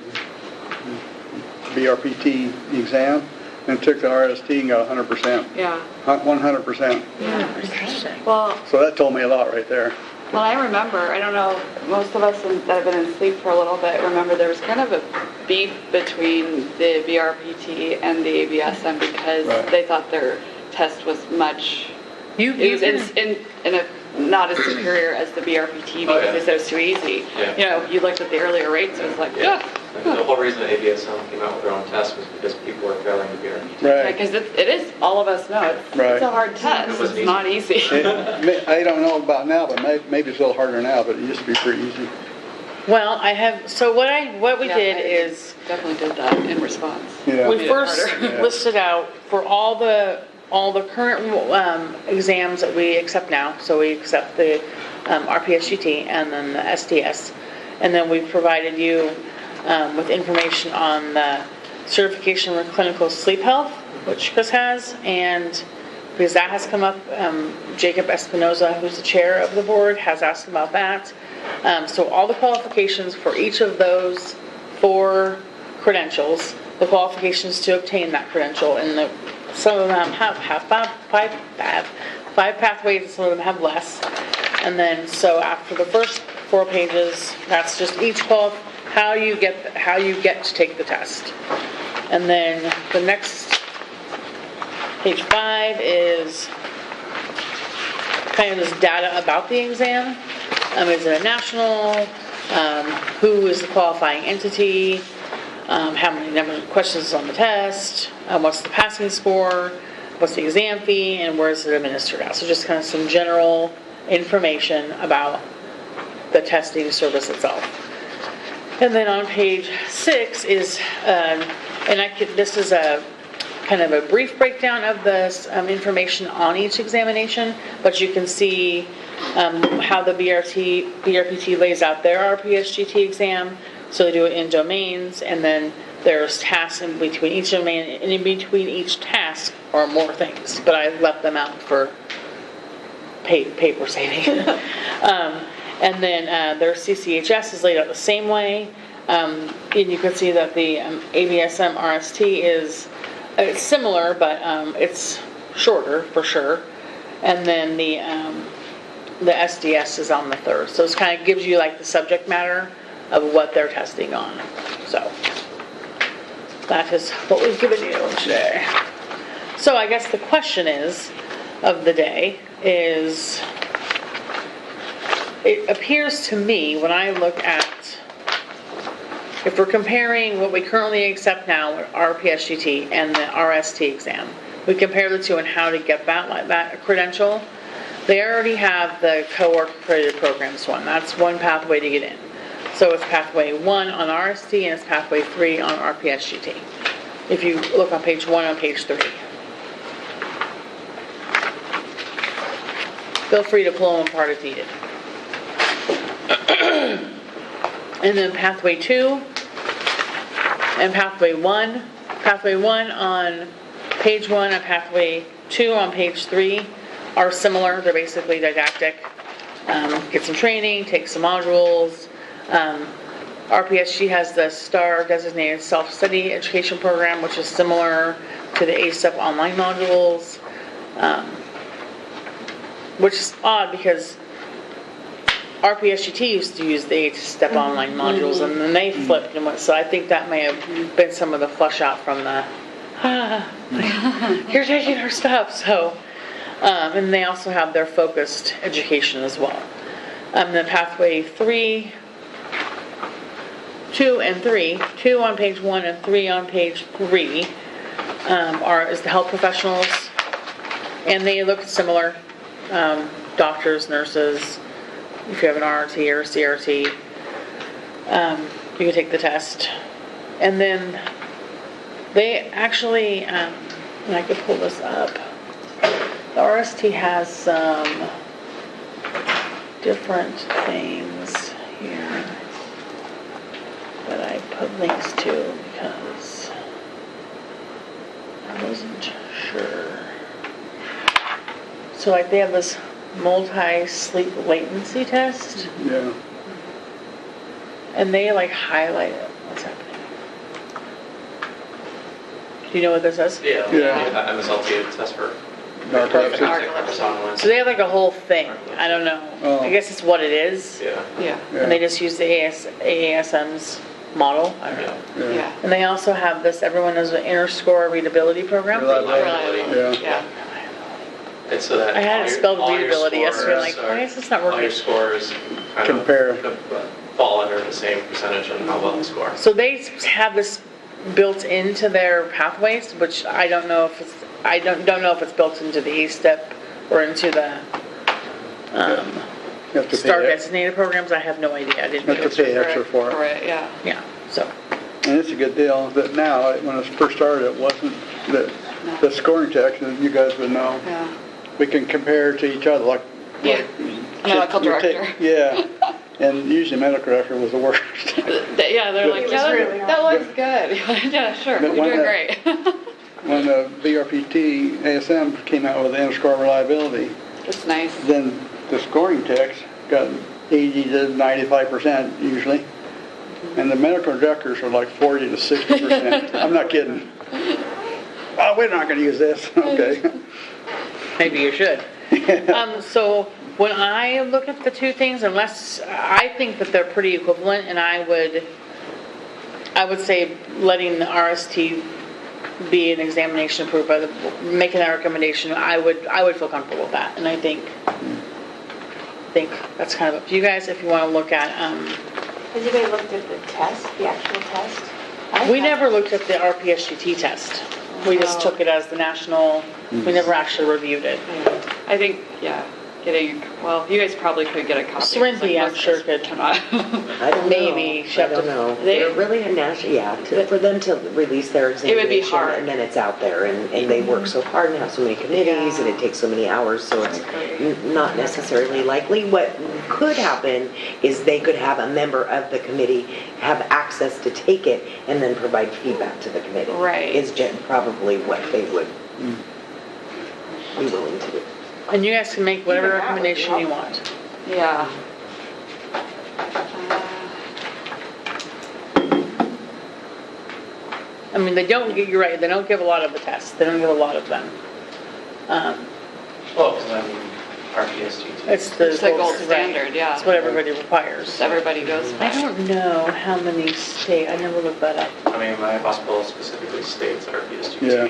BRPT exam and took the RST and got 100%. Yeah. 100%. Yeah. Interesting. Well, So that told me a lot right there. well, I remember, I don't know, most of us that have been in sleep for a little bit remember there was kind of a beef between the BRPT and the ABSM because Right. they thought their test was much, You it was can- in a, not as superior as the BRPT Oh, because yeah. they said it was too easy. Yeah. You looked at the earlier rates, it was like, Yeah. yeah. And the whole reason that ABSM came out with their own test was because people were failing the BRPT. Right. Because it is, all of us know, it's Right. a hard test, It wasn't it's not easy. I don't know about now, but maybe it's a little harder now, but it used to be pretty easy. Well, I have, so what we Yeah, did I is, Definitely did that in response. Yeah. we Made it first harder. Yeah. listed out for all the current exams that we accept now. So we accept the RPSGT and then the SDS. And then we provided you with information on the certification for clinical sleep health, which Chris has, and because that has come up, Jacob Espinoza, who's the chair of the board, has asked about that. So all the qualifications for each of those 4 credentials, the qualifications to obtain that credential, and some of them have five pathways, and some of them have less. And then, so after the first 4 pages, that's just each how you get to take the test. And then the next, page 5 is kind of this data about the exam. Is it a national? Who is the qualifying entity? How many number of questions is on the test? What's the passing score? What's the exam fee? And where is it administered at? So just kind of some general information about the testing service itself. And then on page 6 is, this is a kind of a brief breakdown of this information on each examination, but you can see how the BRPT lays out their RPSGT exam. So they do it in domains, and then there's tasks in between each domain, and in between each task are more things, but I left them out for paper saving. And then their CCHS is laid out the same way, and you can see that the ABSM RST is it's similar, but it's shorter for sure. And then the SDS is on the 3rd, so it kind of gives you like the subject matter of what they're testing on. So that is what we've given you today. So I guess the question of the day is, it appears to me when I look at, if we're comparing what we currently accept now, RPSGT and the RST exam, we compare the two and how to get that credential. They already have the cohort accredited programs one. That's one pathway to get in. So it's pathway 1 on RST and it's pathway 3 on RPSGT. If you look on page 1 on page 3. Feel free to pull them apart if needed. And then pathway 2 and pathway 1. Pathway 1 on page 1 and pathway 2 on page 3 are similar. They're basically didactic. Get some training, take some modules. RPSG has the STAR designated self-study education program, which is similar to the ACEP online modules. which is odd because RPSGT used to use the 8-step online modules, and then they flipped and went, so I think that may have been some of the flush out from the, you're taking our stuff, so, and they also have their focused education as well. The pathway 2 and 3, 2 on page 1 and 3 on page 3, is the health professionals, and they look similar, doctors, nurses. If you have an RRT or a CRT, you can take the test. And then they actually, and I could pull this up, the RST has some different things here that I put links to because I wasn't sure. So like they have this multi-sleep latency test, Yeah. and they like highlight it. What's happening? Do you know what this is? Yeah. Yeah. MSLT test for Narcolepsy. So they have like a whole thing. I don't know. Oh. I guess it's what it is. Yeah. Yeah, And they just use the AASM's model. I don't know. yeah, And they also have this, everyone knows the inner score readability program. Reliability. yeah. It's so that I had it spelled all your readability yesterday, scores like, why is this not all your working? scores kind Compare. of fall under the same percentage on how well you score. So they have this built into their pathways, which I don't know if it's, I don't know if it's built into the A-step or into the You have to STAR pay, designated programs. I have no idea. I didn't have know. to pay extra for it. Right, yeah. Yeah, so, And it's a good deal, that now, when it first started, it wasn't, the scoring text, and you guys would know. Yeah. We can compare to each other, like. Yeah. Medical you take- director. Yeah, and usually medical director was the worst. Yeah, they're like, It was yeah, really that looks good. Yeah, sure, But you're when doing that- great. When the BRPT ASM came out with the inter-score reliability, That's nice. then the scoring text got 80 to 95% usually, and the medical directors are like 40 to 60%. I'm not kidding. Oh, we're not going to use this. Okay. maybe you should. So when I look at the two things, unless, I think that they're pretty equivalent, and I would say letting the RST be an examination approved by the, making that recommendation, I would feel comfortable with that. And I think that's kind of up to you guys if you want to look at, Has anybody looked at the test, the actual test? we never looked at the RPSGT test. We just took it as the national, we never actually reviewed it. I think, yeah, well, you guys probably could get a copy. Serenity, I'm sure could. I don't know. Maybe. I don't know. They're really a national, for them to release their It would be examination hard. and then it's out there and they work so hard and have so many committees and it takes so many hours, so it's not necessarily likely. What could happen is they could have a member of the committee have access to take it and then provide feedback to the committee. Right. Is probably what they would be willing to do. And you guys can make whatever recommendation you want. Yeah. I mean, you're right, they don't give a lot of the tests. They don't give a lot of them. Well, because I mean, RPSGT. It's the gold right. standard, yeah. It's what everybody requires. Everybody goes I by. don't know how many state, I never looked that up. I mean, my hospital specifically states RPSGT. Yeah.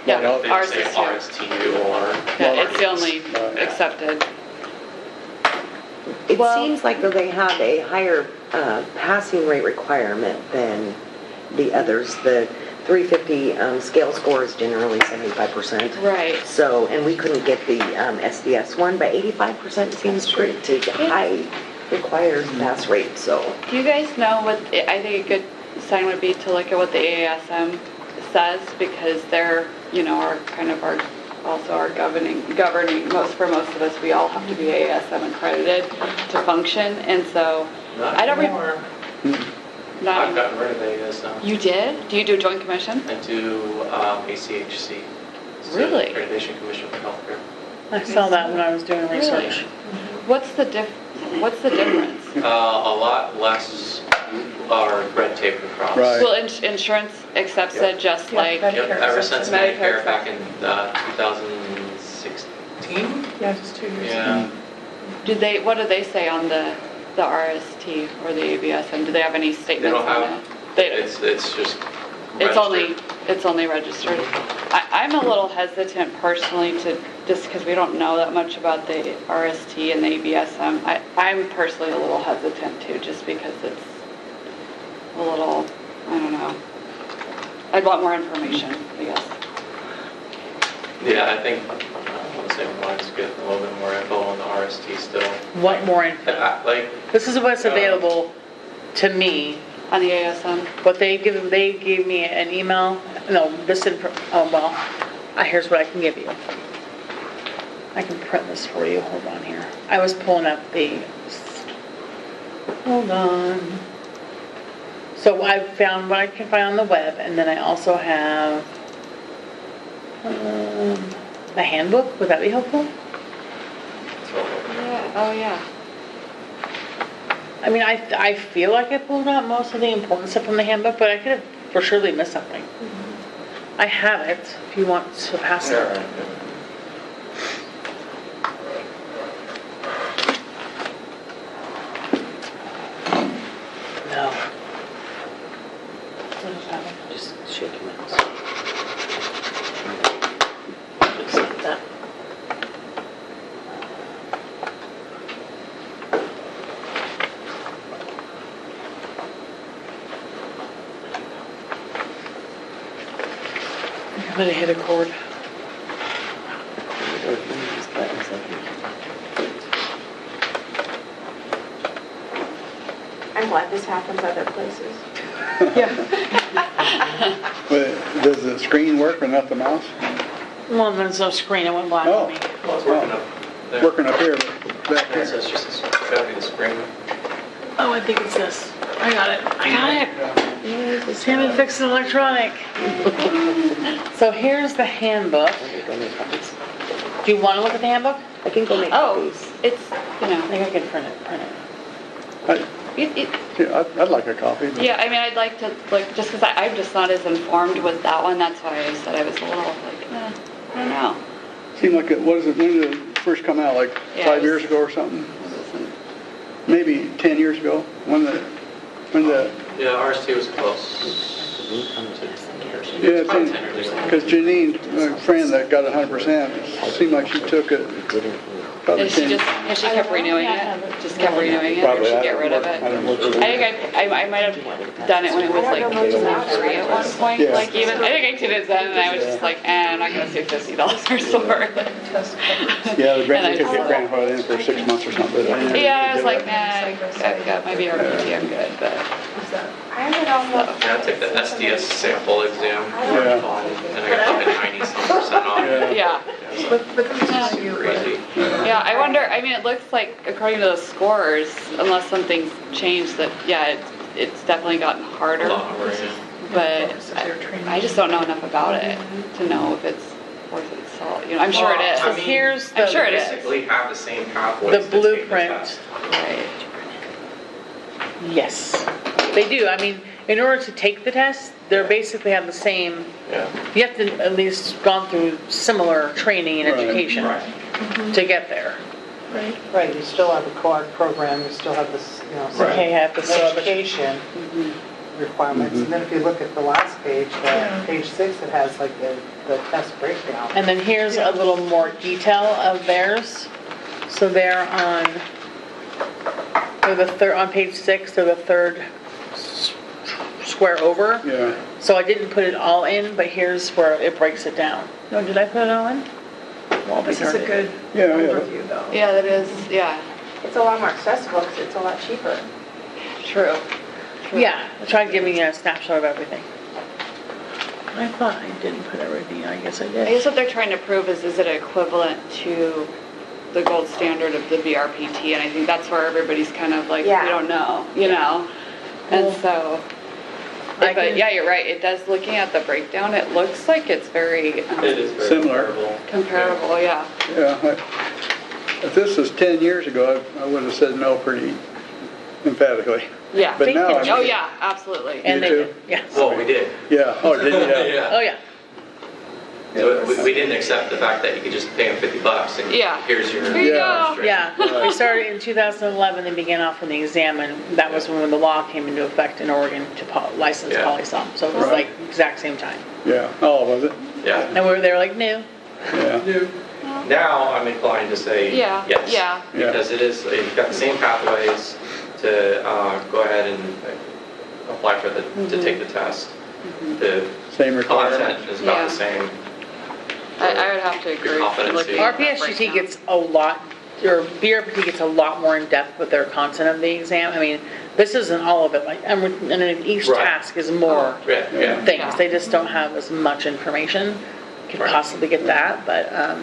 Yeah, I don't think ours they is say too. RSTU or. Yeah, it's the only accepted. It Well- seems like though they have a higher passing rate requirement than the others. The 350 scale score is generally 75%. Right. So, and we couldn't get the SDS one, but 85% seems pretty high required pass rate, so. Do you guys know what, I think a good sign would be to look at what the AASM says, because they're, are kind of also our governing, for most of us, we all have to be AASM accredited to function, and so, I don't Not I've gotten rid of AAS now. You did? Do you do a joint commission? I do ACHC. It's the Really? Accreditation Commission for Healthcare. I saw that when I was doing research. What's the difference? A lot less red tape across. Right. Well, insurance accepts it just like, Yep, ever since Medicare Medicare back in 2016, 2015? Yeah, just 2 years. Yeah. What do they say on the RST or the ABSM? Do they have any They statements don't on have, it? They- it's just It's registered. only registered. I'm a little hesitant personally to, just because we don't know that much about the RST and the ABSM. I'm personally a little hesitant too, just because it's a little, I don't know. I'd want more information, I guess. Yeah, I think, I want to say we wanted to get a little bit more info on the RST still. What more info? Like, This is what's available to me. On the ASM? What they gave me an email, no, here's what I can give you. I can print this for you, hold on here. I was pulling up hold on. So I found what I can find on the web, and then I also have the handbook. Would that be helpful? Yeah, oh yeah. I mean, I feel like I pulled out most of the important stuff from the handbook, but I could have for surely missed something. I have it, if you want to pass it. No. What is that? Just shake your mouse. Just like that. I'm gonna hit a chord. I'm glad this happens other places. But does the screen work or not the mouse? Well, there's no screen, it went black on me. well, it's working up there. Working up here, back Yeah, so here. it's just, gotta be the screen. Oh, I think it's this. I got it. Tammy fixed an electronic. So here's the handbook. Do you want to look at the handbook? I can go make Oh, copies. it's, I think I can print it. I'd like a copy. but- yeah, I mean, I'd like to, like, just because I'm just not as informed with that one, that's why I said I was a little like, I don't know. Seemed like when did it first come out, like Yeah, 5 it years was- ago or something? Maybe 10 years ago, when the, Yeah, RST was close. yeah, Probably 10 years ago. because Janine, my friend that got 100%, seemed like she took it probably And she 10. just, and she kept renewing it, just kept renewing it, or Probably, she I get don't rid of work- it. I don't work with I think I might have done it when it was like free at one point, Yeah. like even, I think I did it then, and I was just like, I'm not gonna save $50 for it. Yeah, the grant, And I could get just- grandfathered in for 6 months or something. but I never Yeah, I did was like, it. I've got my BRPT, I'm good, but. I would almost. Yeah, I took the SDS sample exam. Yeah. And I got like a 90-some% on it. Yeah, Crazy. yeah, I wonder, I mean, it looks like, according to the scores, unless something's changed, that, yeah, it's definitely gotten harder. A lot more, yeah. But I just don't know enough about it to know if it's worth its salt. You know, I'm sure it is. I mean, Here's I'm sure the, it is. Basically have the same pathways the to take the blueprint. test. Right. Yes, they do. I mean, in order to take the test, they're basically have the same, Yeah. you have to at least gone through similar training and Right. education Right. to get there. Right, you still have a co-op program, you still have this, Okay, have the syllabus. education requirements. And then if you look at the last page, page 6, it has like the test breakdown. And then here's a little more detail of theirs. So they're on page 6, they're the third square over. Yeah, So I didn't put it all in, but here's where it breaks it down. No, did I put it all in? Well, This is a good yeah, yeah. overview, though. Yeah, that is, yeah, It's a lot more accessible because it's a lot cheaper. true. Yeah, I tried giving you a snapshot of everything. I thought I didn't put everything, I guess I I did. guess what they're trying to prove is it equivalent to the gold standard of the BRPT? And I think that's where everybody's kind of like, we Yeah. don't know, you know? And Well, so, I but can- yeah, you're right, it does, looking at the breakdown, it looks like it's very It is very Similar. comparable. comparable, yeah. Yeah, if this was 10 years ago, I would have said no pretty emphatically. Yeah. But now, I Oh, mean- yeah, absolutely. And You they too? did, yes. Well, we did. Yeah, oh, did you? Yeah. Oh, yeah. So we didn't accept the fact that you could just pay them $50 and Yeah. here's your. Here you go. Yeah, we started in 2011, they began off from the exam, and that was when the law came into effect in Oregon to license Yeah. poly-som. So it was Right. like exact same time. Yeah, oh, was it? Yeah. And they were like, no. Yeah. Now I'm inclined to say Yeah, yes. yeah. Because you've got the same pathways to go ahead and apply for to take the test. The Same requirement. content is about Yeah. the same. I would have to agree. competency. looking at that RPSGT breakdown. gets a lot, or BRPT gets a lot more in depth with their content of the exam. I mean, this isn't all of it, like, and each Right. task is more Yeah. things. Yeah. They just don't have as much information. Could Right. possibly get that, but, Yeah.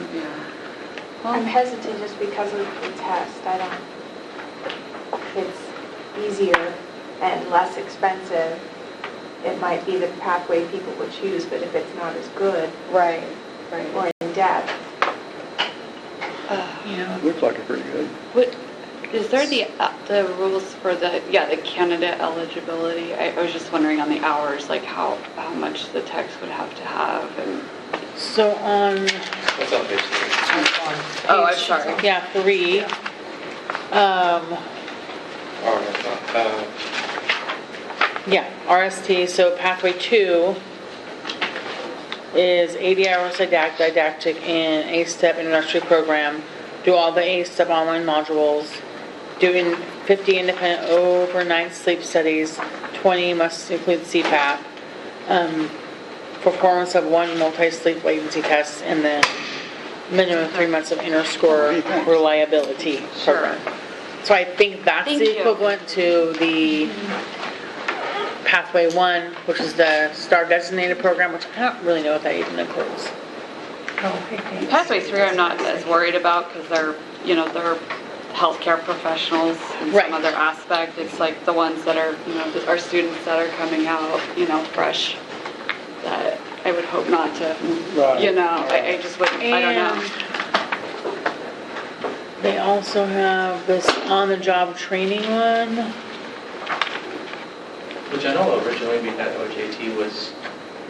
I'm hesitant just because of the test. I don't, it's easier and less expensive. It might be the pathway people would choose, but if it's not as good right. or in depth, You know, Looks like it's pretty good. What, is there the rules for the candidate eligibility? I was just wondering on the hours, like how much the text would have to have and. so on, What's on page 3? Oh, I'm sorry. yeah, 3, yeah, RST, so pathway 2 is 80 hours didactic in A-STEP introductory program, do all the A-STEP online modules, doing 50 independent overnight sleep studies, 20 must include CPAP, performance of 1 multi-sleep latency test, and then minimum 3 months of inner score reliability program. So I think that's Thank the you. equivalent to the pathway 1, which is the STAR designated program, which I don't really know what that even includes. Pathway 3 I'm not as worried about because they're healthcare professionals in Right. some other aspect. It's like the ones that are, our students that are coming out, fresh, that I would hope not to, Right. I just wouldn't, I don't know. They also have this on-the-job training one. Which I know originally we had OJT was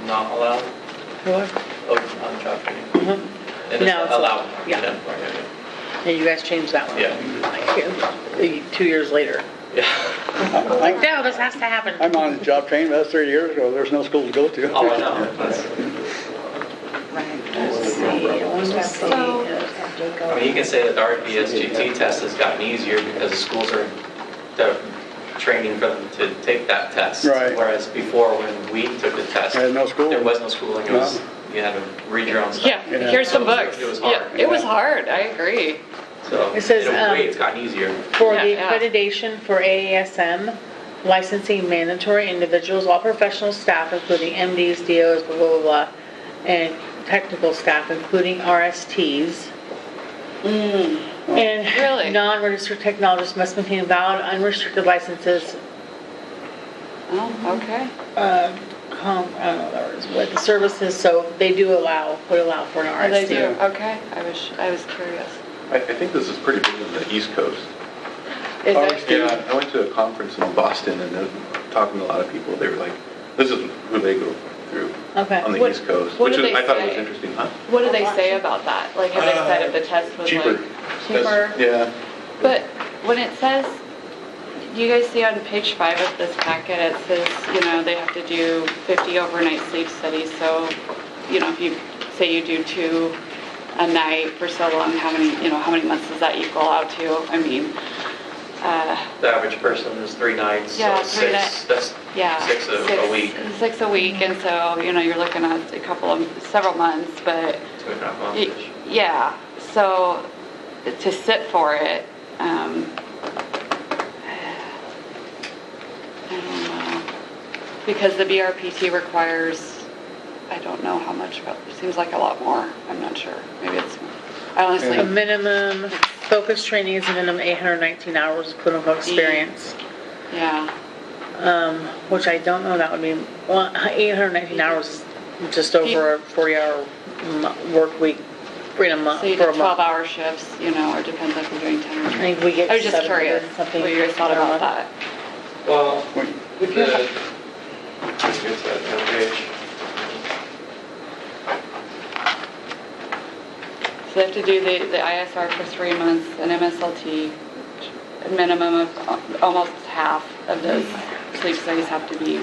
not allowed, What? on-job training. Mhm. And Now it's it's allowed. yeah. Yeah, you guys changed that one. Yeah. Like 2 years later. Yeah. Like, no, this has to happen. I'm on the job training, that's 30 years ago, there's no school to go to. Oh, I know. That's- Let's see, I want to see. I mean, you can say that the RPSGT test has gotten easier because the schools are training for them to take that test. Right. Whereas before, when we took the test, Had no schooling. there was no schooling. It was, you had to read your own stuff. Yeah, Yeah. here's some So books. it was hard. Yeah, it was hard, I agree. So It says, in a way, it's gotten easier. For Yeah, the yeah. accreditation for AASM, licensing mandatory individuals, all professional staff, including MDs, DOs, blah, blah, blah, blah, and technical staff, including RSTs. And Really? non-registered technologists must maintain valid, unrestricted licenses. Oh, okay. I don't know the words, what the services, so they would allow for an Oh, they do, RST. okay. I was curious. I think this is pretty big on the East Coast. Is Oh, it? Yeah, I went to a conference in Boston and talking to a lot of people, they were like, this is who they go through Okay. on the What- East Coast, what which do is, they I thought it was say? interesting, huh? What do they say about that? Like, have they said if the test was Cheaper. like cheaper? Yeah. But when it says, you guys see on page 5 of this packet, it says, they have to do 50 overnight sleep studies. So, if you say you do 2 a night for so long, how many months does that equal out to? I mean, The average person is 3 nights, so Yeah, 6, 3 nights. that's yeah. 6 a week, 6 a week, and so, you're looking at several months, but 2.5 months-ish. yeah, so to sit for it, I don't know. Because the BRPT requires, I don't know how much, but it seems like a lot more. I'm not sure. Maybe it's, I honestly, A minimum, focus training is a minimum 819 hours of clinical experience. yeah. Which I don't know, that would be, 819 hours is just over a 40-hour work week in a month, So you for do a month. 12-hour shifts, or it depends if you're doing 10 or I think we get I was just 700 curious something what you guys thought per about month. that. Well, We- the, let's get to that page. So they have to do the ISR for 3 months, and MSLT, a minimum of almost half of those sleep studies have to be.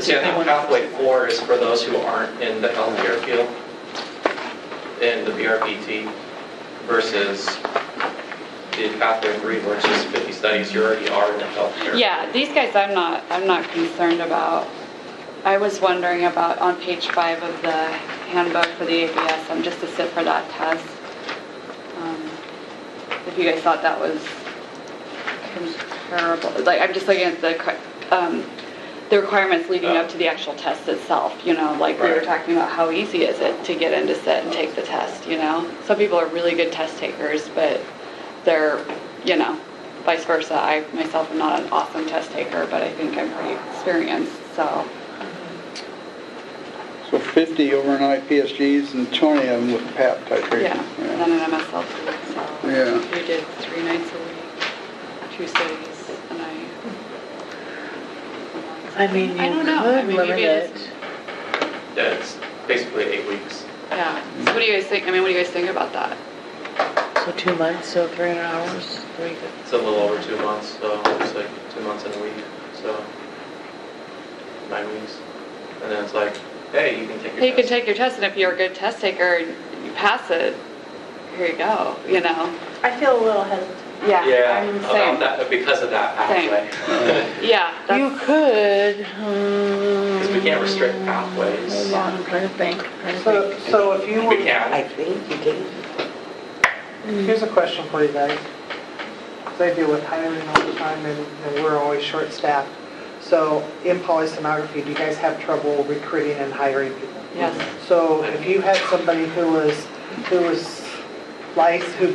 See, I think pathway 4 is for those who aren't in the healthcare field, in the BRPT, versus the pathway 3, which is 50 studies, you already are in the healthcare. Yeah, these guys I'm not concerned about. I was wondering about on page 5 of the handbook for the ABSM, just to sit for that test. If you guys thought that was comparable, like I'm just looking at the requirements leading up to the actual test itself, you know, like we were talking about how easy is it to get in to sit and take the test, you know? Some people are really good test takers, but they're, you know, vice versa. I myself am not an awesome test taker, but I think I'm pretty experienced, so. So 50 overnight PSGs and 20 of them with PAP titration. Yeah, and then an MSLT, so. Yeah. We did 3 nights a week, 2 studies a night. I mean, I you don't know. could I mean, limit maybe it. it's- Yeah, it's basically 8 weeks. Yeah, so what do you guys think? I mean, what do you guys think about that? So 2 months, so 300 hours, 3 good. It's a little over 2 months, so it's like 2 months and a week, so 9 weeks. And then it's like, hey, you can take your Hey, you can test. take your test, and if you're a good test taker and you pass it, here you go, you know? I feel a little hesitant. Yeah, I'm about same. that, because of that Same. pathway. Yeah, You that's, could. Because we can't restrict pathways. Hold on, I'm trying to think. So if you We were, I can. think you can. here's a question for you guys. 'Cause I deal with hiring all the time and we're always short-staffed. So in polysomnography, do you guys have trouble recruiting and hiring people? yes. So if you had somebody who'd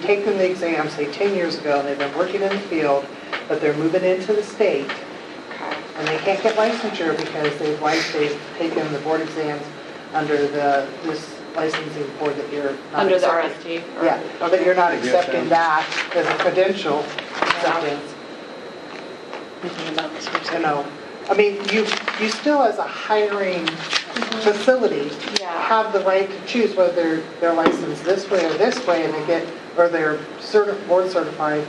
taken the exam, say 10 years ago, and they've been working in the field, but they're moving into the state, Okay. and they can't get licensure because they've taken the board exams under this licensing board that you're not Under the accepting. RST? or- Yeah, but okay. you're not accepting that as a credential acceptance, Thinking about this for a you second. know. I mean, you still as a hiring facility Yeah. have the right to choose whether they're licensed this way or this way, and they get, or they're board certified,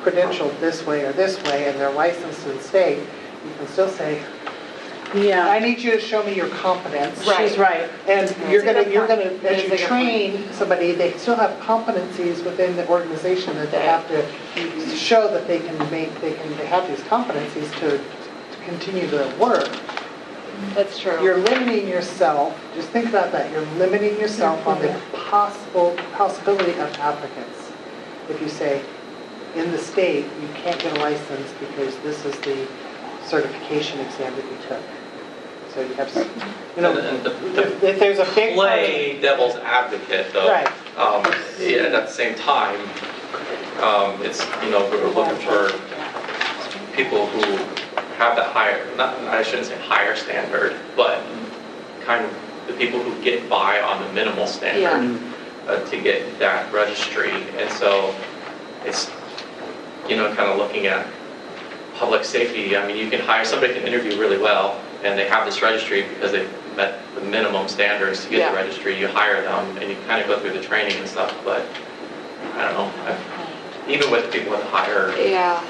credentialed this way or this way, and they're licensed in the state. You can still say, I Yeah, need you to show me your competence. she's right. And you're gonna, as That's a you good train somebody, they still have competencies within the organization that they have to show that they have these competencies to continue the work. That's true. You're limiting yourself, just think about that, you're limiting yourself on the possibility of applicants. If you say, in the state, you can't get a license because this is the certification exam that you took. So you have, you know, And if there's a big. Play devil's advocate, though. Right. Yeah, and at the same time, it's, you know, we're looking for people who have that higher, I shouldn't say higher standard, but kind of the people who get by on the minimal standard to get that registry. And so it's, you know, kind of looking at public safety. I mean, you can hire, somebody can interview really well, and they have this registry because they met the minimum standards to get the registry. You hire them, and you kind of go through the training and stuff, but I don't know. Even with people with higher Yeah.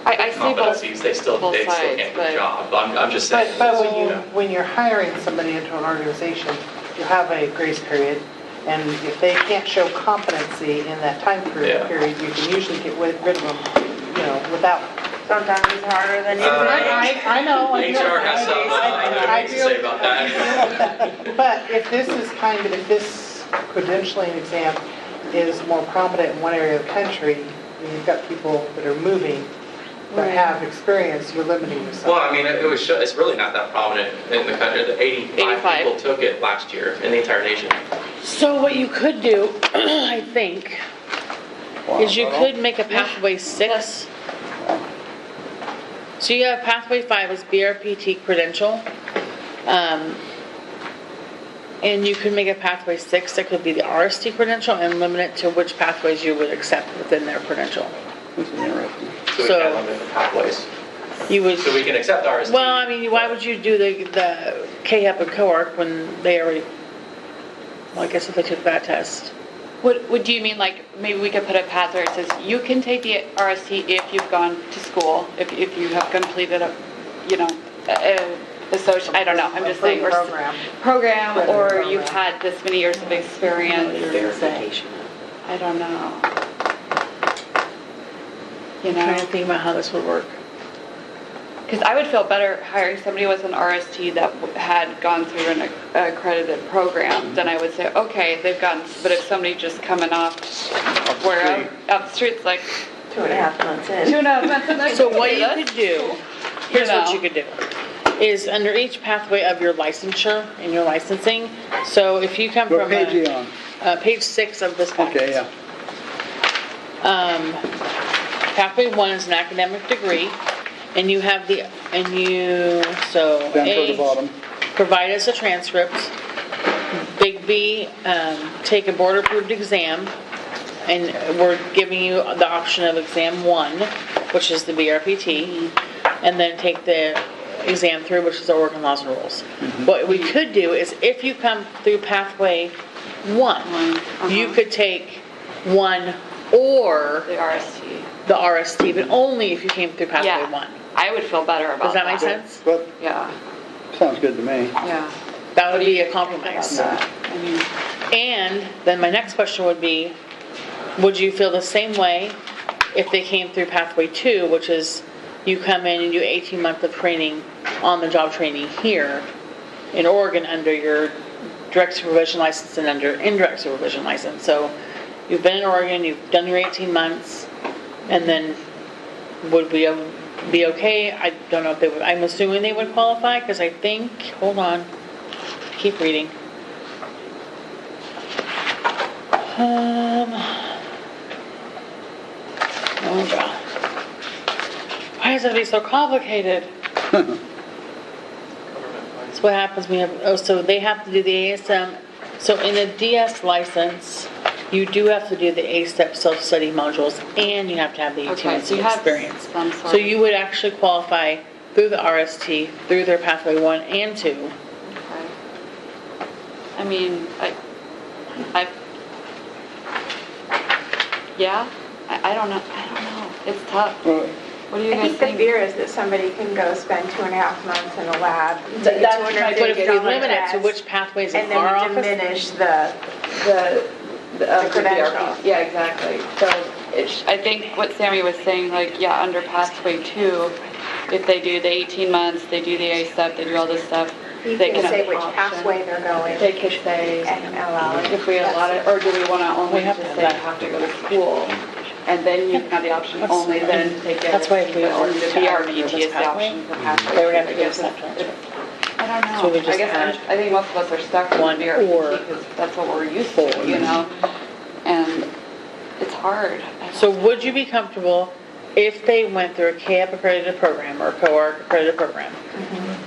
I see both competencies, they still sides, can't do the job. I'm just saying. But you when you're hiring somebody into an organization, you have a grace period, and if they can't show competency in that time period, you can usually get rid of them, you know, without. Sometimes it's harder than you think. I know. HR has something to say about that. But if this credentialing exam is more prominent in one area of the country, and you've got people that are moving that have experience, you're limiting yourself. Well, I mean, it's really not that prominent in the country. The 85 people took it last year in the entire nation. So what you could do, I think, is you could make a pathway 6. So you have pathway 5 is BRPT credential. And you could make a pathway 6 that could be the RST credential and limit it to which pathways you would accept within their credential. This is interesting. So we can limit the pathways. You would. So we can accept RST. Well, I mean, why would you do the KHEP and COARC when they already, well, I guess if they took that test. Do you mean like, maybe we could put a path where it says, you can take the RST if you've gone to school, if you have completed a, I don't know, I'm just saying. Program, or you've had this many years of experience. Verification. I don't know. I'm trying to think about how this would work. Because I would feel better hiring somebody with an RST that had gone through an accredited program than I would say, okay, they've gotten, but if somebody just coming off the street, it's like 2.5 months in. 2.5 months in. So what you could do, here's what you could do, is under each pathway of your licensure and your licensing, so if you come What from page are you on? Page 6 of this packet. Okay, yeah. Pathway 1 is an academic degree, and you have Down toward the bottom. provide us a transcript. Big B, take a board-approved exam, and we're giving you the option of exam 1, which is the BRPT, and then take the exam 3, which is the Oregon Laws and Rules. What we could do is, if you come through pathway 1, you could take 1 or The RST. the RST, but only if you came through pathway Yeah. 1. I would feel better about that. Does that make sense? But, Yeah, sounds good to me. yeah. That would What do be you a think compromise. about that? I mean, And then my next question would be, would you feel the same way if they came through pathway 2, which is you come in and do 18 months of training, on the job training here in Oregon under your direct supervision license and under indirect supervision license. So you've been in Oregon, you've done your 18 months, and then would we be okay? I don't know if they would, I'm assuming they would qualify, because I think, hold on, keep reading. Oh God. Why does it be so complicated? That's what happens when you have, so they have to do the ASM. So in a DS license, you do have to do the A-step self-study modules, and you have to have the 18 Okay, months so of you have experience. some sort So of- you would actually qualify through the RST, through their pathway 1 and 2. okay. I mean, I don't know. It's tough. Well, What do you I guys think the think? fear is that somebody can go spend 2.5 months in a lab, That's take a my But if we $250 limit it to test, which pathways and in our then we office, diminish the The credentials. BRPT. Yeah, exactly. So I think what Sammy was saying, like, yeah, under pathway 2, if they do the 18 months, they do the A-step, they do all this stuff, you they can can say have the which option. pathway they're going They could say, and allow it. if we allow it, or do we want to only We have just to say have you that. have to go to school? And then you can have the option That's only fine. then take the That's why if we but only were the to add BRPT this is the pathway, option for pathway. they would have to I do a guess step it's- transfer. I don't know. So we just I guess add I think most of us are stuck with one or BRPT because that's what we're used to, you know? And it's hard. So would you be comfortable if they went through a CAP accredited program or a COARC accredited program,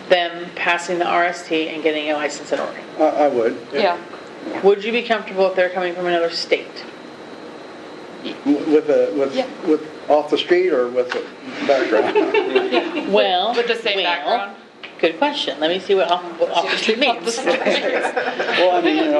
them passing the RST and getting a license in Oregon? I would. Yeah. Would you be comfortable if they're coming from another state? With off the street or with a background? Well, With the same background? Good question. Let me see what off the street means. Well, I mean,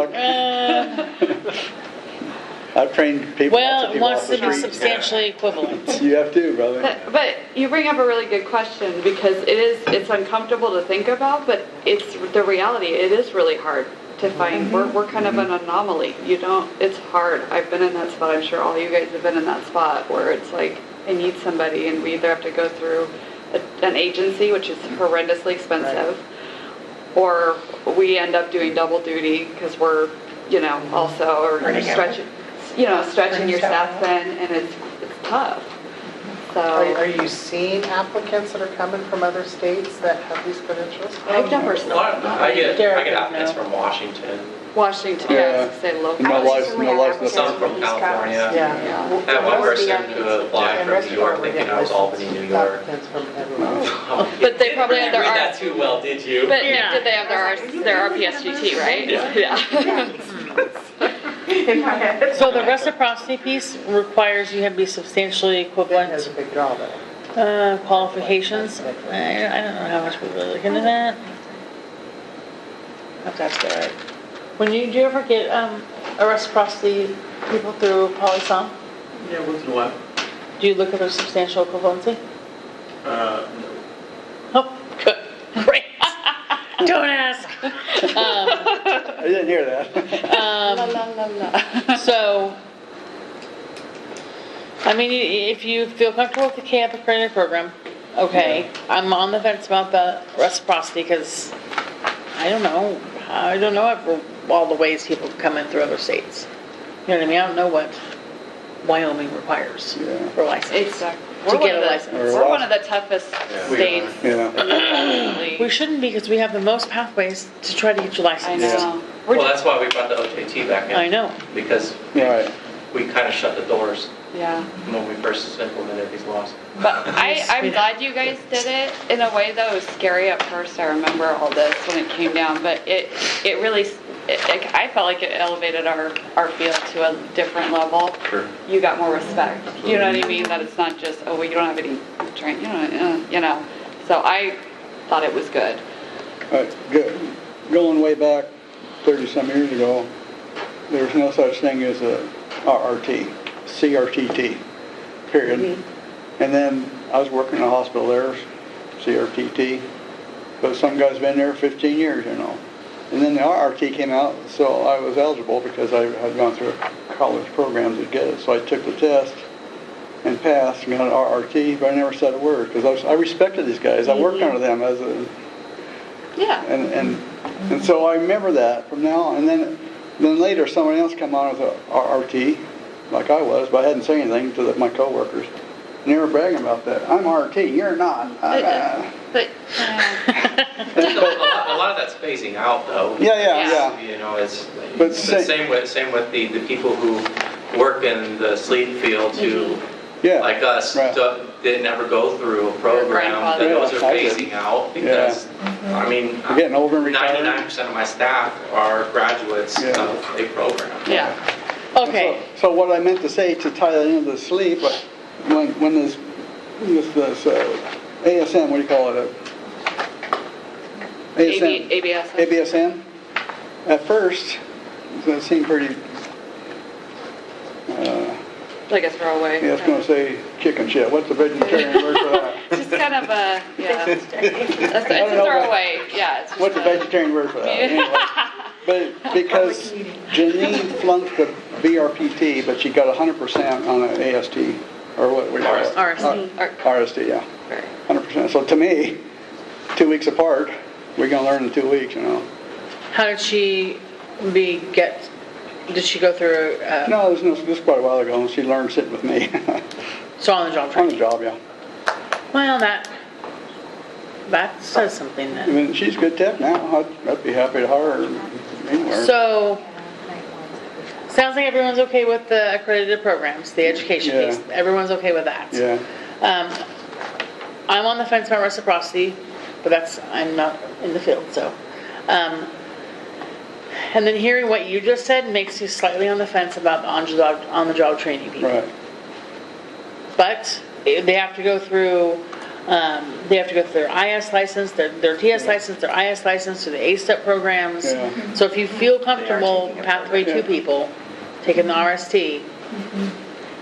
I've trained people Well, lots it of people wants off to the be street. substantially equivalent. You have to, brother. But you bring up a really good question because it's uncomfortable to think about, but it's the reality. It is really hard to find. We're kind of an anomaly. It's hard. I've been in that spot. I'm sure all you guys have been in that spot where it's like, I need somebody, and we either have to go through an agency, which is horrendously expensive, or we end up doing double duty because we're, also, or stretching your staff thin, and it's tough. So Are you seeing applicants that are coming from other states that have these credentials? I've never I get applicants from Washington, Washington, Yeah. say local. No license, no license. some from California. Yeah. I had one person who applied from New York thinking I was Albany, New York. Applicants from everywhere. But they probably have their Read that too well, did you? But Yeah. did they have their RPSGT, right? Yeah. In my head. So the reciprocity piece requires you have to be substantially That has equivalent a big drawback. qualifications. I don't know how much we really look into that. I have to ask Derek. Do you ever get reciprocity people through poli-sci? Yeah, once in a while. Do you look at their substantial equivalency? No. Oh, good, great. Don't ask. I didn't hear that. La, la, la, la. So, I mean, if you feel comfortable with the camp accredited program, okay. I'm on the fence about the reciprocity because I don't know all the ways people come in through other states. You know what I mean? I don't know what Wyoming requires Yeah. for a license. Exactly. To get a license. We're one of the toughest states. Yeah. We shouldn't be because we have the most pathways to try to get your license. I know. Well, that's why we brought the OJT back in. I know. Because Right. we kind of shut the doors Yeah. when we first implemented these laws. But I'm glad you guys did it. In a way, though, it was scary at first. I remember all this when it came down, but it really, I felt like it elevated our field to a different level. Sure. You got more respect. You know what I mean? That it's not just, oh, well, you don't have any training, you know. So I thought it was good. Going way back 30-some years ago, there was no such thing as a RRT, CRTT, period. Mm-hmm. And then I was working in a hospital there, CRTT, but some guy's been there 15 years, you know. And then the RRT came out, so I was eligible because I had gone through a college program to get it. So I took the test and passed and got an RRT, but I never said a word because I respected these guys. I worked under them as a... Yeah. And so I remember that from now on. And then later somebody else came on with a RRT, like I was, but I hadn't said anything to my coworkers. And they were bragging about that. I'm RT, you're not. But A lot of that's phasing out, though. Yeah. You know, it's But the same with the people who work in the sleep field who, like us, right. didn't ever go through a program. That those are phasing out because, I mean, We're getting older and retired. 99% of my staff are graduates of a program. Yeah. Okay. So what I meant to say to tie that into the sleep, when this ASM, what do you call it? ABSM. ABSM. At first, it seemed pretty. Like a throwaway. Yeah, I was going to say chicken shit. What's the vegetarian word for that? Just kind of a, yeah. It's a know, throwaway, yeah. It's just What's the vegetarian word for that? Anyway. But because Janine flunked the BRPT, but she got 100% on an AST, or what we call it? RST. RST, yeah. 100%. So to me, 2 weeks apart, we're going to learn in 2 weeks, you know. How did she did she go through? No, this was quite a while ago, and she learned sitting with me. So on the job On training. the job, yeah. Well, that says something I then. mean, she's a good tech now. I'd be happy to hire her anywhere. So, sounds like everyone's okay with the accredited programs, the education Yeah. piece. Everyone's okay with that. Yeah. I'm on the fence about reciprocity, but I'm not in the field, so. And then hearing what you just said makes you slightly on the fence about on-the-job training people. Right. But they have to go through their IS license, their TS license, their IS license, through the A-STEP programs. Yeah. So if you feel comfortable, Pathway 2 people, taking the RST,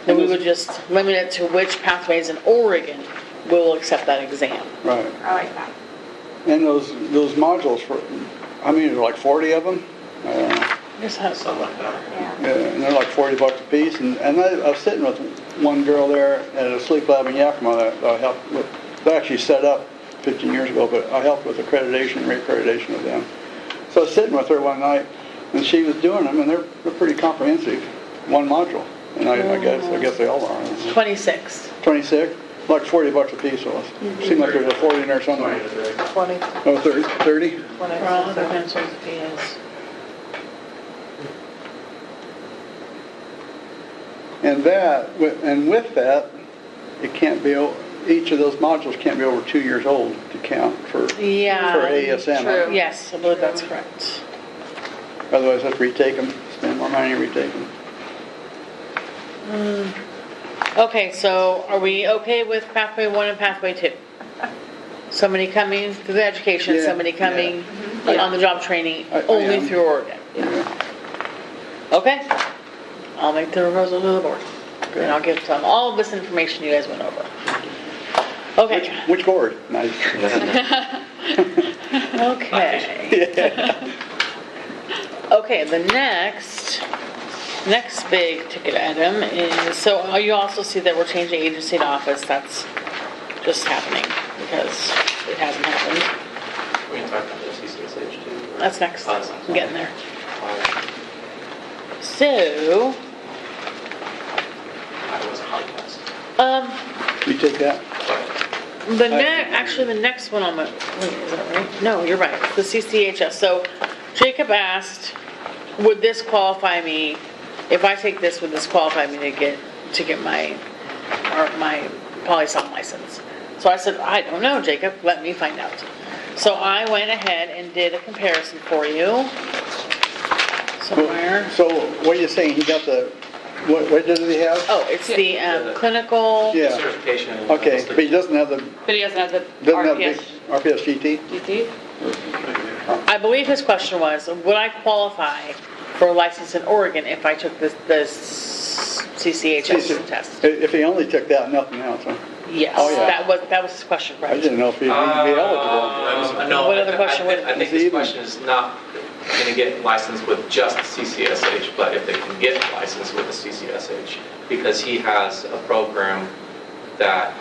then we would just limit it to which pathways in Oregon will accept that exam. Right. I like that. And those modules, I mean, there's like 40 of them. I don't know. Something like that. Yeah. Yeah, and they're like $40 a piece. And I was sitting with one girl there at a sleep lab in Yakima that I helped with. They actually set up 15 years ago, but I helped with accreditation, reaccreditation with them. So I was sitting with her one night, and she was doing them, and they're pretty comprehensive, one module. And I guess they all are. 26. 26, like $40 a piece. So it seemed like there's a 40 in there somewhere. 20, Oh, 30? 30? 20. For all other pencils, yes. And with that, it can't be, each of those modules can't be over 2 years old to count for ASM. True. Yes, I believe that's correct. Otherwise, I have to retake them, spend more money and retake them. Okay, so are we okay with Pathway 1 and Pathway 2? Somebody coming through the education, Yeah, somebody coming yeah. on the job training, I only am. through Oregon. Okay, I'll make the proposal to the board. And I'll give them all this information you guys went over. Okay. Which board? Nice. Okay. Okay, the next big ticket item is, so you also see that we're changing agency to office. That's just happening because it hasn't happened. We can talk about the CCSH too. That's next. Oh, that's next. I'm getting there. So, That was a hard test. You take that? actually the next one on the, wait, is that right? No, you're right, the CCHS. So Jacob asked, would this qualify me, if I take this, would this qualify me to get my poly-som license? So I said, I don't know, Jacob, let me find out. So I went ahead and did a comparison for you. Somewhere. So what are you saying? He got the, what does he have? Oh, it's the clinical. Yeah. Certification. Okay, but he doesn't have the, But he doesn't have the RPS GT? GT? I believe his question was, would I qualify for a license in Oregon if I took this CCHS test? If he only took that, nothing else, huh? Yes, Oh, yeah. that was his question, I right? didn't know if he'd be eligible. No, What other question would it I think this question is not going to get licensed with just CCSH, but if they can get licensed with the CCSH, because he has a program that,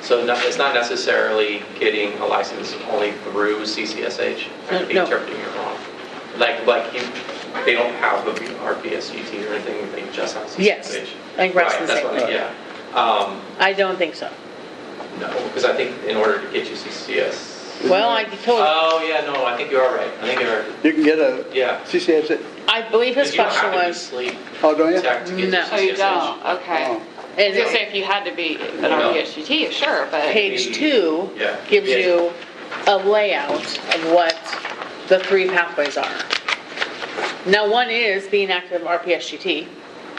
so it's not necessarily getting a license only through CCSH. I could be No. interpreting it wrong. They don't have a RPSGT or anything, they just have CCSH. Yes, I think Rex Right, is that's saying. what, yeah. I don't think so. No, because I think in order to get you CCS. Well, I told, Oh, yeah, no, I think you are right. I think you are. You can get a Yeah. CCS, I believe his Because you question don't have to be was, sleep oh, don't you? tech to get No. your Oh, you CCSH. don't? Okay. Oh. I was and gonna say, if you had to be an RPSGT, sure, but. page 2 Yeah. gives Yeah. you a layout of what the 3 pathways are. Now, one is being active RPSGT,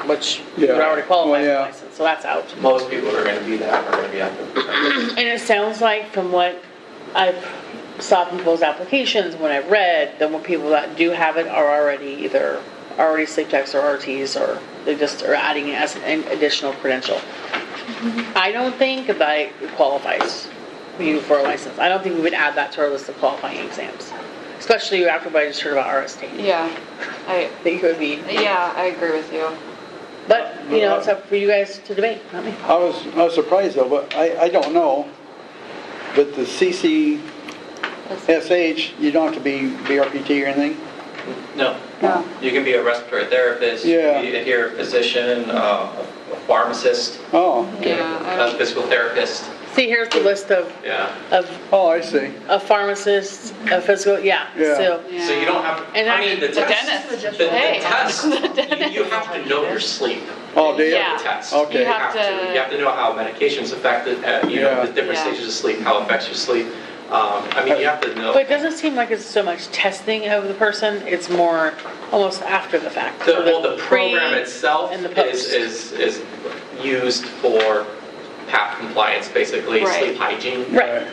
which Yeah. would already qualify Well, for yeah. license, so that's out. Most people who are going to be that are going to be active. And it sounds like from what I've saw people's applications, when I've read, the more people that do have it are already sleep techs or RTs, or they just are adding it as an additional credential. I don't think that it qualifies you for a license. I don't think we would add that to our list of qualifying exams, especially after everybody just heard about RST. Yeah, I think it would be, I agree with you. but it's up for you guys to debate, not me. I was surprised though, but I don't know. But the CCSH, you don't have to be BRPT or anything? No. No. You can be a respiratory therapist, you Yeah. can be a here physician, a pharmacist, Oh, okay. Yeah, a physical therapist. See, here's the list of Yeah. Oh, I see. a pharmacist, a physical, Yeah. so. So you don't have, And I mean, the The test. dentist. The Hey. test, you have to know your sleep. Oh, do you? Yeah. The test. Okay. You have to- You have to know how medications affect it, Yeah. the different Yeah. stages of sleep, how it affects your sleep. I mean, you have to know. But it doesn't seem like it's so much testing of the person, it's more almost after the fact. So The pre program itself and the post. is used for PAP compliance, basically, Right. sleep hygiene. Right.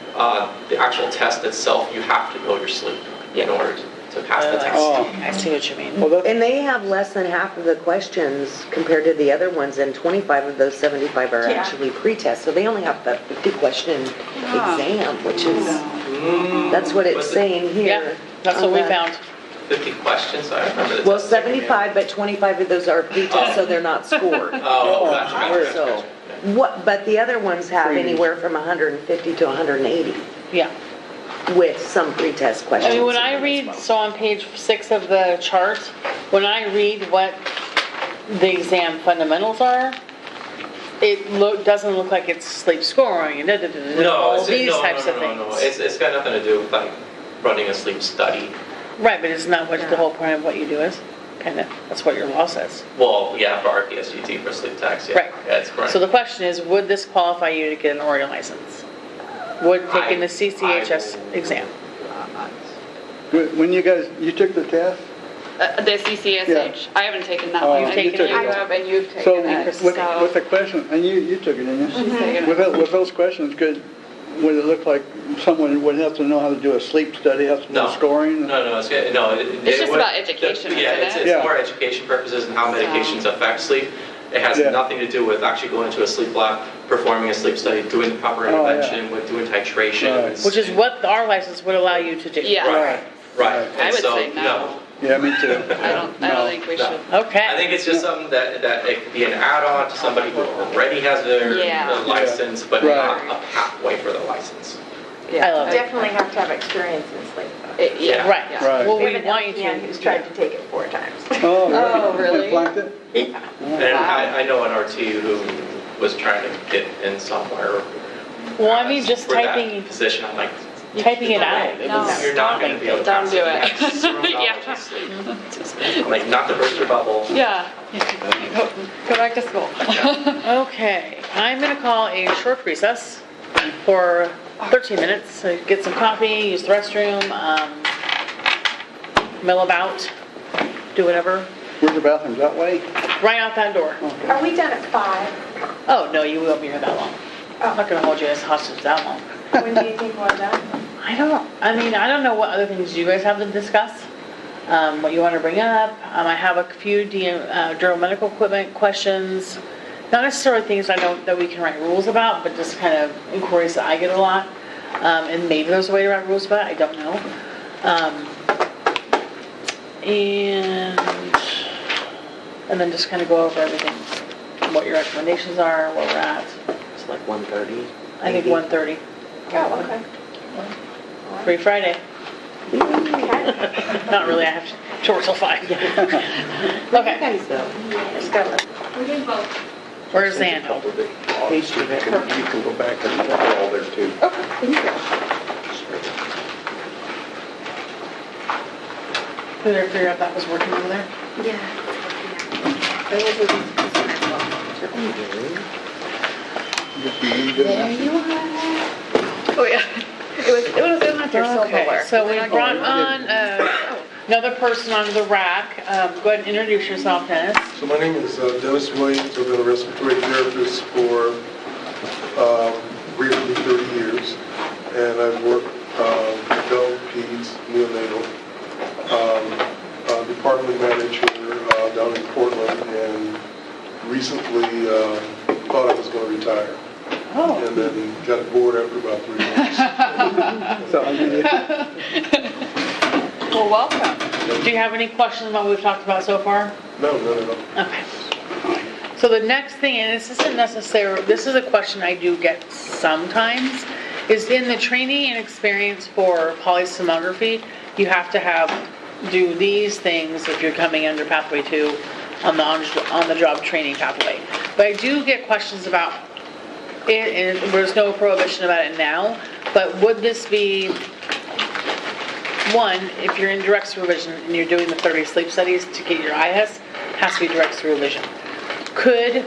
The actual test itself, you have to know your sleep in order to pass the test. Oh. I see what you mean. Well, that's, And they have less than half of the questions compared to the other ones, and 25 of those 75 are Yeah. actually pre-test. So they only have the 50-question exam, which is, that's what it's Was it- saying here. Yeah, that's what we on the- found. 50 questions, I remember the Well, test taken, yeah. 75, but 25 of those are pre-test, so they're not scored. Oh, gotcha. So, but the other ones have Freebies. anywhere from 150 to 180 Yeah. with some pre-test I questions. mean, when in I there as read, well. so on page 6 of the chart, when I read what the exam fundamentals are, it doesn't look like it's sleep scoring and No, all it's, these no, types no, of no, things. no, no. It's got nothing to do with like running a sleep study. Right, but isn't that what the whole point of what you do is? Kind of, that's what your law says. Well, yeah, for RPSGT, for sleep techs, yeah. Right. Yeah, that's correct. So the question is, would this qualify you to get an Oregon license? Would taking the CCHS exam? when you took the test? The CCSH, I haven't taken that Oh, one. you've And taken it. You have, and you've So taken it, with so. the question, and you took it, didn't you? She's taken it. With those questions, would it look like someone would have to know how to do a sleep study, have to do No. scoring? No, it's good. No, It's just about education, Yeah, isn't it? Yeah. it's more education purposes and how medications affect sleep. It has Yeah. nothing to do with actually going to a sleep lab, performing a sleep study, doing the proper Oh, yeah. intervention, with doing titrations. Which is what our license would allow you to do. Yeah. Right, right. I And would so, say no. Yeah, me too. I don't think we No. should. Okay. I think it's just something that it could be an add-on to somebody who already has their Yeah. license, but Right. not a pathway for the license. Yeah. I love it. Definitely have to have experience in sleep. Yeah. Right. Yeah. Right. Well, We we have an want you LPN to. who's tried to take it 4 times. Oh, Oh, really? Implanted? And I know an RT who was trying to get in somewhere. Well, I mean, just for that typing- Position, I'm like. Typing it no out. way. It No. was You're not gonna be able to. Don't do it. Yeah. I'm like, not to burst your bubble. Yeah. Go back to school. Okay, I'm gonna call a short recess for 13 minutes. So get some coffee, use the restroom, mill about, do whatever. Where's the bathrooms, that way? Right out that door. Are we done at 5? Oh, no, you won't be here that long. I'm not gonna hold you as hostage that long. When do you think we're done? I don't know what other things you guys have to discuss, what you want to bring up. I have a few durable medical equipment questions, not necessarily things I know that we can write rules about, but just kind of inquiries that I get a lot. And maybe there's a way to write rules about it, I don't know. And then just kind of go over everything, what your recommendations are, where we're at. It's like 1:30. I think 1:30. Oh, okay. Free Friday. Okay. Not really, I have to work till 5. Okay, Guys, though. Just gotta where's the handle? Page 2 there. You can go back and put it all there too. Did I figure out that was working over there? Oh, yeah. It was in with your Okay, silverware. so we brought on another person onto the rack. Go ahead and introduce yourself, Dennis. So my name is Dennis Williams. I've been a respiratory therapist for briefly 30 years, and I've worked adult, peds, neonatal, department manager down in Portland, and recently thought I was going to retire. Oh. And then got bored after about 3 months. Well, welcome. Do you have any questions about what we've talked about so far? No, none at all. Okay. So the next thing, and this isn't necessary, this is a question I do get sometimes, is in the training and experience for polysomnography, you have to do these things if you're coming under pathway 2 on the job training pathway. But I do get questions about it, and there's no prohibition about it now, but would this be, one, if you're in direct supervision and you're doing the 30 sleep studies to get your IS, has to be direct supervision. Could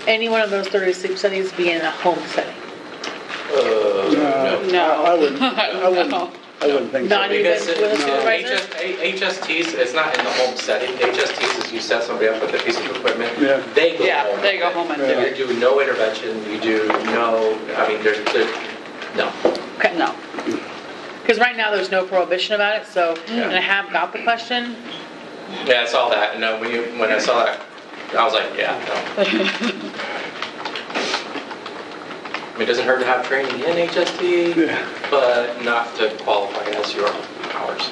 any one of those 30 sleep studies be in a home setting? No. I wouldn't think so. Not even Because with a supervisor? HSTs, it's not in the home setting. HSTs is you set somebody up with a piece of equipment. Yeah. They go Yeah, home. they go home and do Yeah. it. You do no intervention, you do no, I mean, there's no. Okay. No. Because right now, there's no prohibition about it, so, Yeah. and I have got the question. Yeah, I saw that, and when I saw that, I was like, yeah, no. I mean, it doesn't hurt to have training in HST, Yeah. but not to qualify as your hours.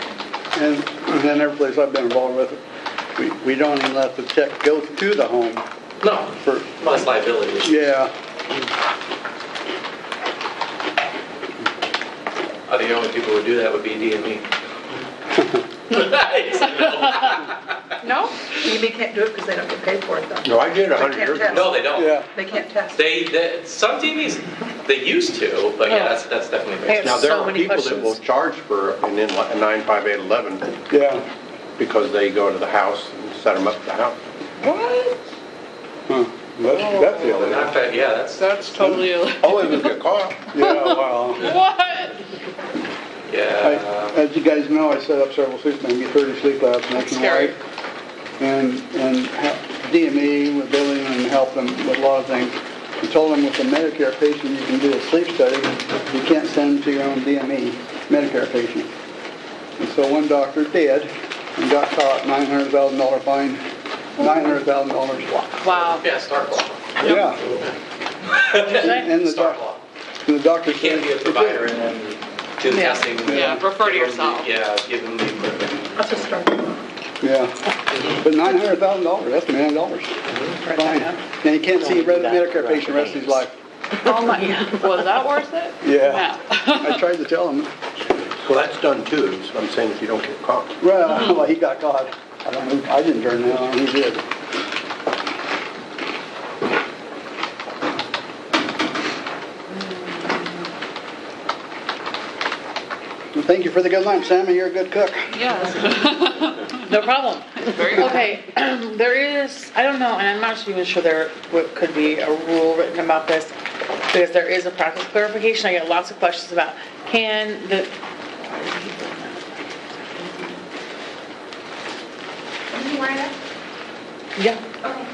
And then every place I've been involved with, we don't even let the tech go to the home No, for, well, it's liability issue. yeah. I think the only people who do that would be DME. No, DME can't do it because they don't get paid for it though. No, I did 100 years ago. No, they don't. Yeah. They can't test. Some TVs, they used to, but yeah, that's definitely Yeah. based. Now, there So are many people that questions. will charge for a 95811 Yeah. because they go to the house and set them up at the house. Huh. That's the But only. not that, yeah, that's Totally. Oh, it was get caught. Yeah, well. What? yeah. As you guys know, I set up several sleep, maybe 30 sleep labs Scary. nationwide. And DME with billing and help them with a lot of things. I told them with a Medicare patient, you can do a sleep study. You can't send them to your own DME Medicare patient. And so one doctor did and got caught, $900,000 fine, $900,000. Wow. Yeah, start law. Yeah. And the Start law. doctor You can't said, be a provider and then do the Yeah. testing. Yeah, refer to give them the- yourself. Yeah, give them the equipment. That's a start. yeah. But $900,000, that's $1 million. Fine. And he can't see a Medicare patient the rest of his life. Oh my, was that worth it? Yeah. I tried to tell him. Well, that's done too, so I'm saying if you don't get caught. Well, he got caught. I didn't turn that on, he did. Well, thank you for the good lunch, Sammy. You're a good cook. Yeah. No problem. Very good. Okay, there is, I don't know, and I'm not even sure there could be a rule written about this, because there is a practice clarification. I get lots of questions about, can the, Did you write it? yeah, Okay.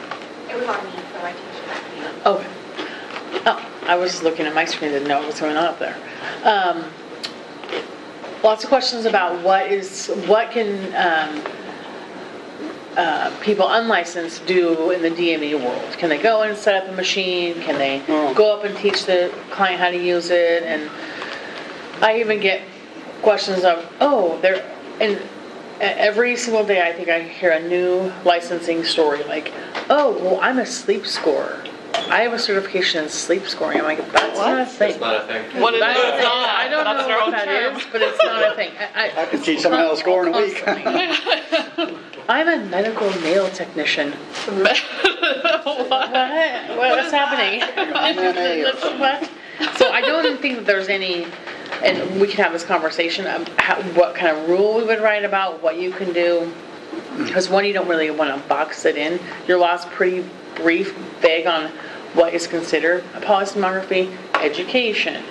It was on me, so I changed it back to you. okay. Oh, I was just looking at my screen, didn't know what was going on up there. Lots of questions about what can people unlicensed do in the DME world. Can they go and set up a machine? Can they go up and teach the client how to use it? And I even get questions of, and every single day I think I hear a new licensing story, like, oh, well, I'm a sleep scorer. I have a certification in sleep scoring. I'm like, that's not a thing. It's not a thing. What is it? I don't That's know their what own that term. is, but it's not a thing. I could teach someone how to score in a week. I'm a medical nail technician. What's happening? What? So I don't think that there's any, and we can have this conversation of what kind of rule we would write about what you can do. Because one, you don't really want to box it in. Your law's pretty brief, vague on what is considered a polysomnography, education,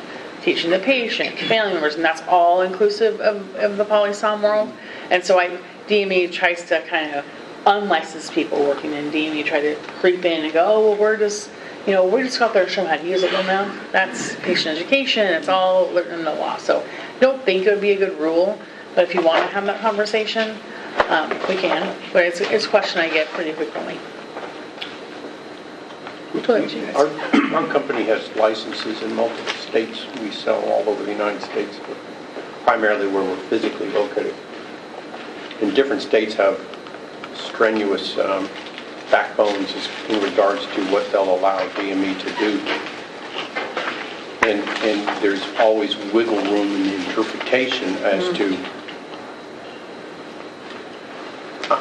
teaching the patient, family members, and that's all inclusive of the polysom world. And so DME tries to kind of unlicense people working in DME, try to creep in and go, oh, well, we're just out there to show them how to use it. Well, no, that's patient education. It's all in the law. So I don't think it would be a good rule, but if you want to have that conversation, we can. But it's a question I get pretty frequently. Our company has licenses in multiple states. We sell all over the United States, but primarily where we're physically located. And different states have strenuous backbones in regards to what they'll allow DME to do. And there's always wiggle room in the interpretation as to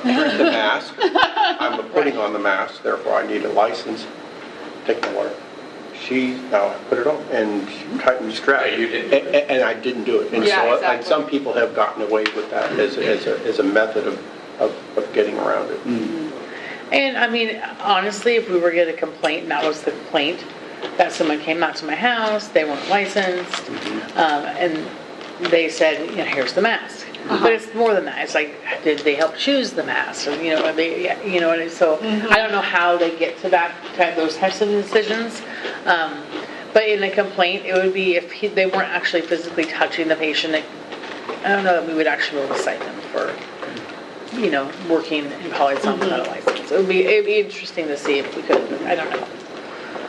here's the mask. I'm putting on the mask, therefore I need a license. Take my water. Now put it on, and she tightened the strap. Yeah, you didn't. And I didn't do it. And Yeah, so, exactly. and some people have gotten away with that as a method of getting around it. And I mean, honestly, if we were to get a complaint, and that was the complaint, that someone came out to my house, they weren't licensed, and they said, here's the mask. But it's more than that. It's like, did they help choose the mask? Or, so I don't know how they get to those types of decisions. But in a complaint, it would be if they weren't actually physically touching the patient. I don't know that we would actually be able to cite them for, working in polysom without a license. It'd be interesting to see if we could. I don't know.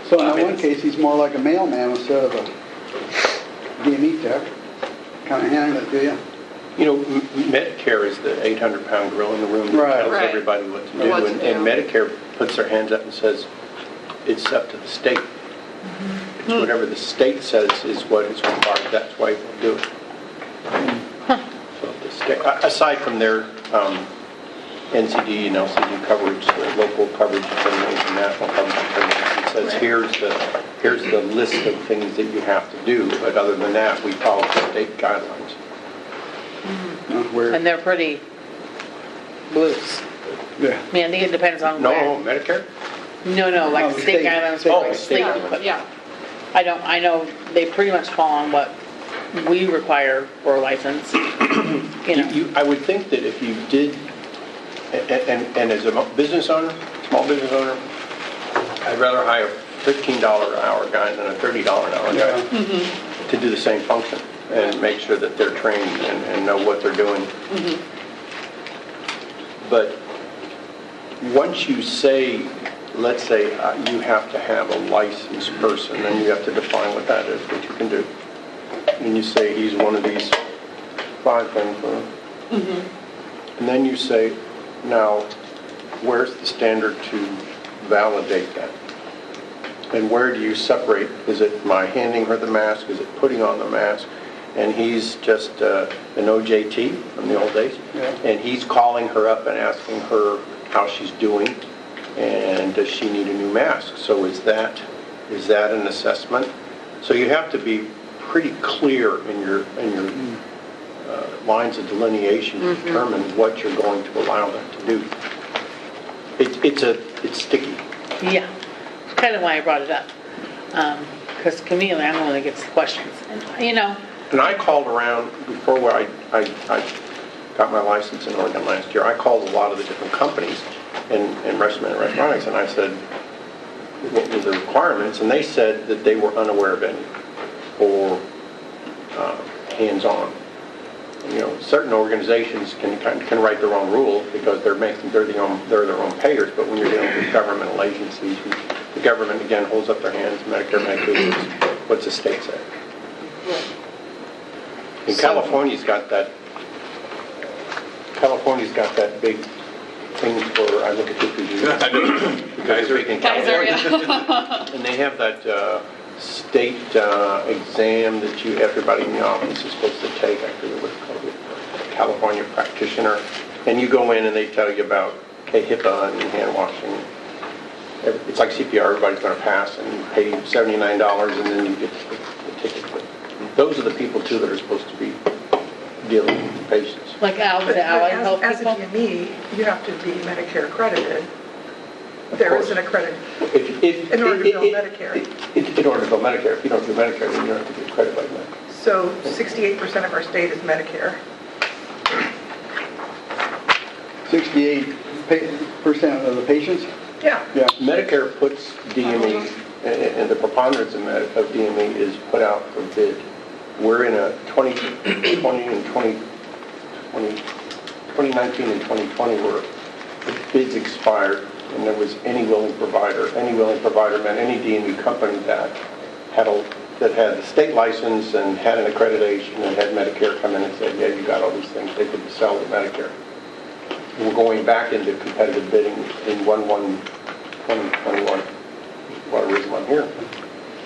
So in that one case, he's more like a mailman instead of a DME tech. Kind of handing it to you. Medicare is the 800-pound gorilla in the room that tells Right. everybody what to do. What to And do. Medicare puts their hands up and says, it's up to the state. It's whatever the state says is what is required. That's why we'll do it. So the state, aside from their NCD and LCD coverage, the local coverage determination, national coverage determination, it says here's the list of things that you have to do. But other than that, we follow the state guidelines. And they're pretty loose. Yeah. I mean, I think it depends on where. Medicare? No, like No, state state- guidelines state for guidelines. sleep Yeah, equipment. yeah. I know they pretty much fall on what we require for a license. I would think that if you did, and as a business owner, small business owner, I'd rather hire $15 an hour guy than a $30 an hour guy to do the same function and make sure that they're trained and know what they're doing. But once you say, let's say you have to have a licensed person, then you have to define what that is, what you can do. And you say he's one of these 5 things. And then you say, now, where's the standard to validate that? And where do you separate? Is it my handing her the mask? Is it putting on the mask? And he's just an OJT from the old days. And he's calling her up and asking her how she's doing. And does she need a new mask? So is that an assessment? So you have to be pretty clear in your lines of delineation to determine what you're going to allow them to do. It's sticky. Yeah, it's kind of why I brought it up. Because Camille, I'm the one that gets the questions. And, you know. And I called around before I got my license in Oregon last year. I called a lot of the different companies in restaurant and electronics, and I said, what were the requirements? And they said that they were unaware of any, or hands-on. You know, certain organizations can write their own rules because they're their own payers. But when you're dealing with governmental agencies, the government again holds up their hands. Medicare, Medicaid. What's the state say? And California's got that. California's got that big thing for. I look at you because you're in California, and they have that. State exam that everybody in the office is supposed to take. I forget what it's called, a California practitioner. And you go in and they tell you about HIPAA and hand washing. It's like CPR, everybody's going to pass and pay $79 and then you get the ticket. But those are the people too that are supposed to be dealing with the patients. Like the allied health as people? As a DME, you have to be Medicare accredited. There is an accredited, in order to bill Medicare. In order to bill Medicare. If you don't do Medicare, then you don't have to get credit like that. So 68% of our state is Medicare. 68% of the patients? Yeah. Medicare puts DME, and the preponderance of DME is put out for bid. We're in a 2019 and 2020 where the bids expired. And there was any willing provider meant any DME company that had the state license and had an accreditation and had Medicare come in and said, yeah, you got all these things, they could sell to Medicare. And we're going back into competitive bidding in 1/1/2021. One reason I'm here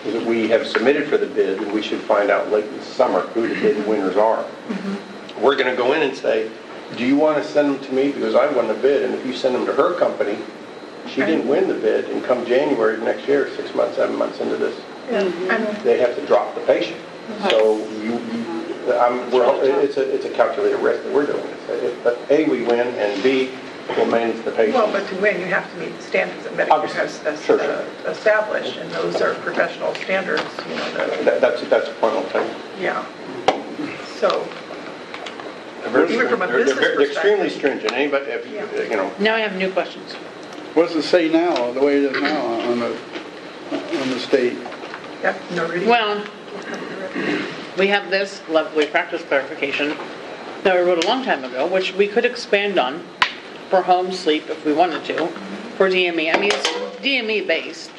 is that we have submitted for the bid and we should find out late in the summer who the bid winners are. We're going to go in and say, do you want to send them to me because I won the bid, and if you send them to her company, she didn't win the bid, and come January of next year, 6 months, 7 months into this, they have to drop the patient. So it's a calculated risk that we're doing. But A, we win, and B, we'll manage the patient. Well, but to win, you have to meet the standards that Medicare has established, and those are professional standards. You know, that's a final thing. Yeah. So. Even from a business perspective. They're extremely stringent. Anybody, you know. Now I have new questions. What does it say now, the way it is now on the state? Yep, no reading. Well, we have this lovely practice clarification that we wrote a long time ago, which we could expand on for home sleep if we wanted to, for DME. I mean, it's DME based,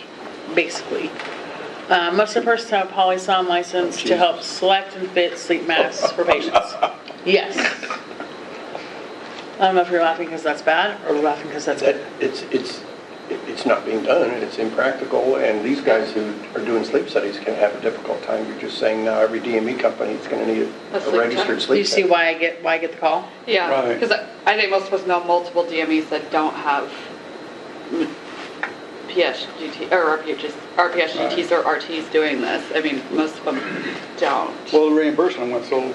basically. Must the person have a polysom license to help select and fit sleep masks for patients? Yes. I don't know if you're laughing because that's bad or laughing because that's good. It's not being done, and it's impractical, and these guys who are doing sleep studies can have a difficult time. You're just saying now every DME company is going to need a registered sleep. Do you see why I get the call? Yeah, because I think most of us know multiple DMEs that don't have PSGT or RPSGTs or RTs doing this. I mean, most of them don't. Well, the reimbursement went so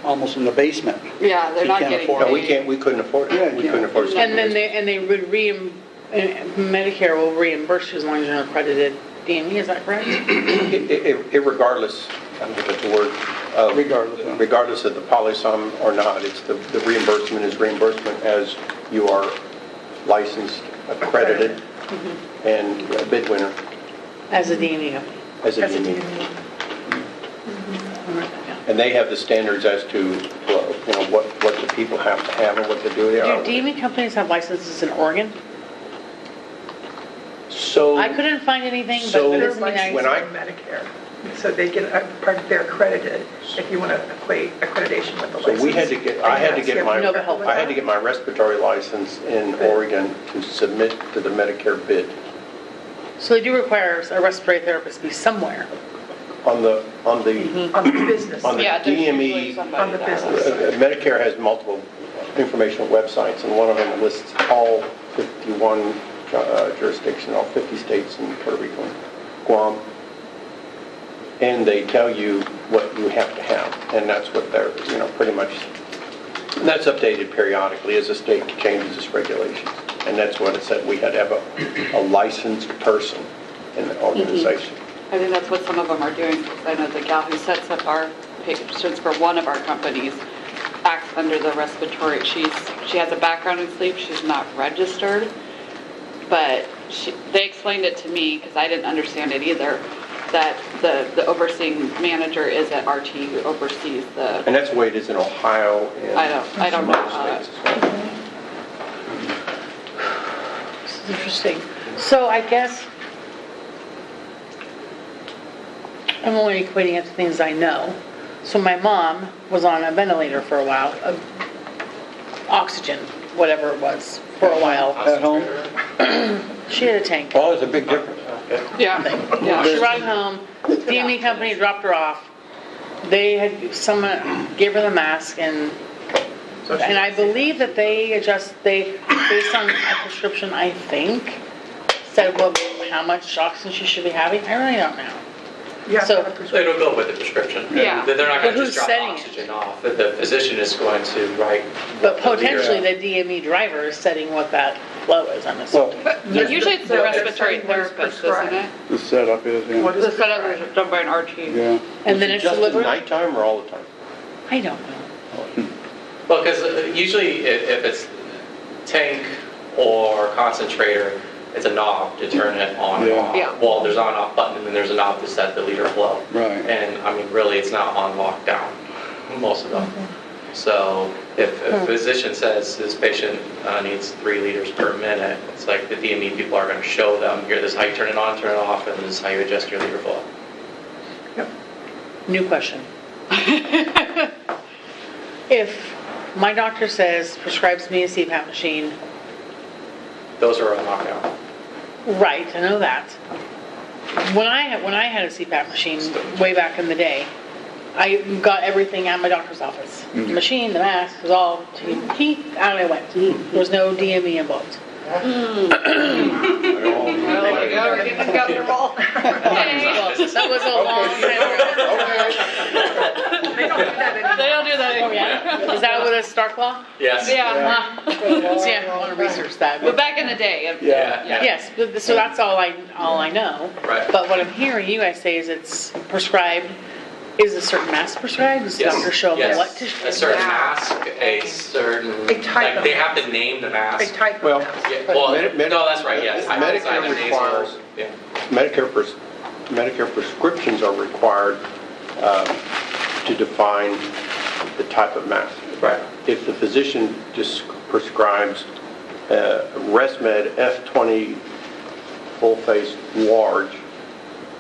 almost in the basement. Yeah, they're not getting paid. No, we couldn't afford it. Yeah, we couldn't afford it. And then they would Medicare will reimburse you as long as you're an accredited DME. Is that correct? Irregardless, I don't know if that's the word. Regardless of the polysum or not, it's the reimbursement is reimbursement as you are licensed, accredited, and a bid winner. As a DME company. as a As a DME. DME. And they have the standards as to, what the people have to have and what they do. Do DME companies have licenses in Oregon? So. I couldn't find anything, but So- it They're doesn't mean I... licensed by Medicare, so they get, they're accredited, if you want to equate accreditation with the So license. I had to get my, No, but help. I had to get my respiratory license in Oregon to submit to the Medicare bid. So they do require a respiratory therapist to be somewhere. On the On the business, On the Yeah, there's usually DME, somebody on the that- business side. Medicare has multiple informational websites, and one of them lists all 51 jurisdictions, all 50 states in Puerto Rico and Guam. And they tell you what you have to have, and that's what they're, pretty much, and that's updated periodically as the state changes its regulations. And that's what it said, we had to have a licensed person in the organization. I think that's what some of them are doing, because I know the gal who sets up our patients for one of our companies acts under the respiratory, she has a background in sleep, she's not registered, but they explained it to me, because I didn't understand it either, that the overseeing manager is at RT who oversees the, And that's the way it is in Ohio and I don't know some how other states as well. This is interesting. So I guess I'm only equating it to things I know. So my mom was on a ventilator for a while, oxygen, whatever it was, for a while. At home? She had a tank. Well, there's a big difference. yeah. She brought it home, DME company dropped her off. Someone gave her the mask, and I believe that they based on a prescription, I think, said how much oxygen she should be having. I really don't know. Yeah, So- It'll go with the prescription. Yeah. They're not going But to who's just drop setting it? oxygen off. The physician is going to write. But what the leader- potentially the DME driver is setting what that flow is, I'm assuming. But usually it's the respiratory therapist, isn't it? The setup is, What yeah. is The setup is done by an RT. Yeah. And then it's Just at delivered? nighttime or all the time? I don't know. Well, because usually if it's tank or concentrator, it's a knob to turn it on and Yeah. off. Yeah. Well, there's on off button, and then there's a knob to set the liter flow. Right. And I mean, really, it's not on lockdown, most of them. So if a physician says this patient needs 3 liters per minute, it's like the DME people are going to show them, here, this is how you turn it on, turn it off, and this is how you adjust your liter flow. New question. If my doctor prescribes me a CPAP machine, Those are on lockdown. right, I know that. When I had a CPAP machine way back in the day, I got everything at my doctor's office. The machine, the mask, it was all, out I went. There was no DME involved. Well, there you go, we're getting comfortable. Well, that was a long time ago. They don't do that anymore. They don't do that Oh, anymore. yeah? Is that with a Stark Law? Yes. Yeah. So, yeah, I want to research that. But back in the day. Yeah. Yes, so that's all I know. Right. But what I'm hearing you guys say is it's prescribed. Is a certain mask prescribed? Does the Yes. doctor show them Yes. what to? A certain mask, a certain, A type of they have to name the A mask. type Well, of mask. Yeah, well, Medi- no, that's right, yes. Medicare requires, Yeah. Medicare prescriptions are required to define the type of mask. Right. If the physician just prescribes ResMed F20 full face large,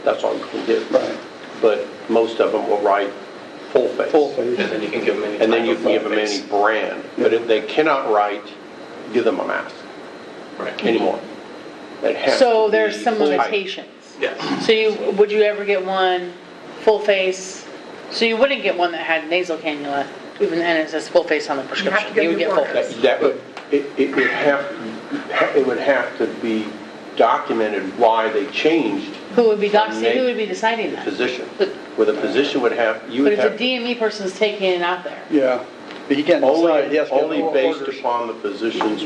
that's all you can give. Right. But most of them will write full face. Full face. And then you can give them any And then type you of can give them face. any brand. But if they cannot write, give them a mask Right. anymore. It has So to there's be some tight. limitations. Yes. So would you ever get one full face? So you wouldn't get one that had nasal cannula, even and it says full face on the prescription. get You would new get full organs. face. That would, it would have to be documented why they changed Who would be deciding the that? physician. Where the physician would have, you But would if the have DME person's taking it out there, Yeah. But he can't decide. He has to get only more based orders. upon the physician's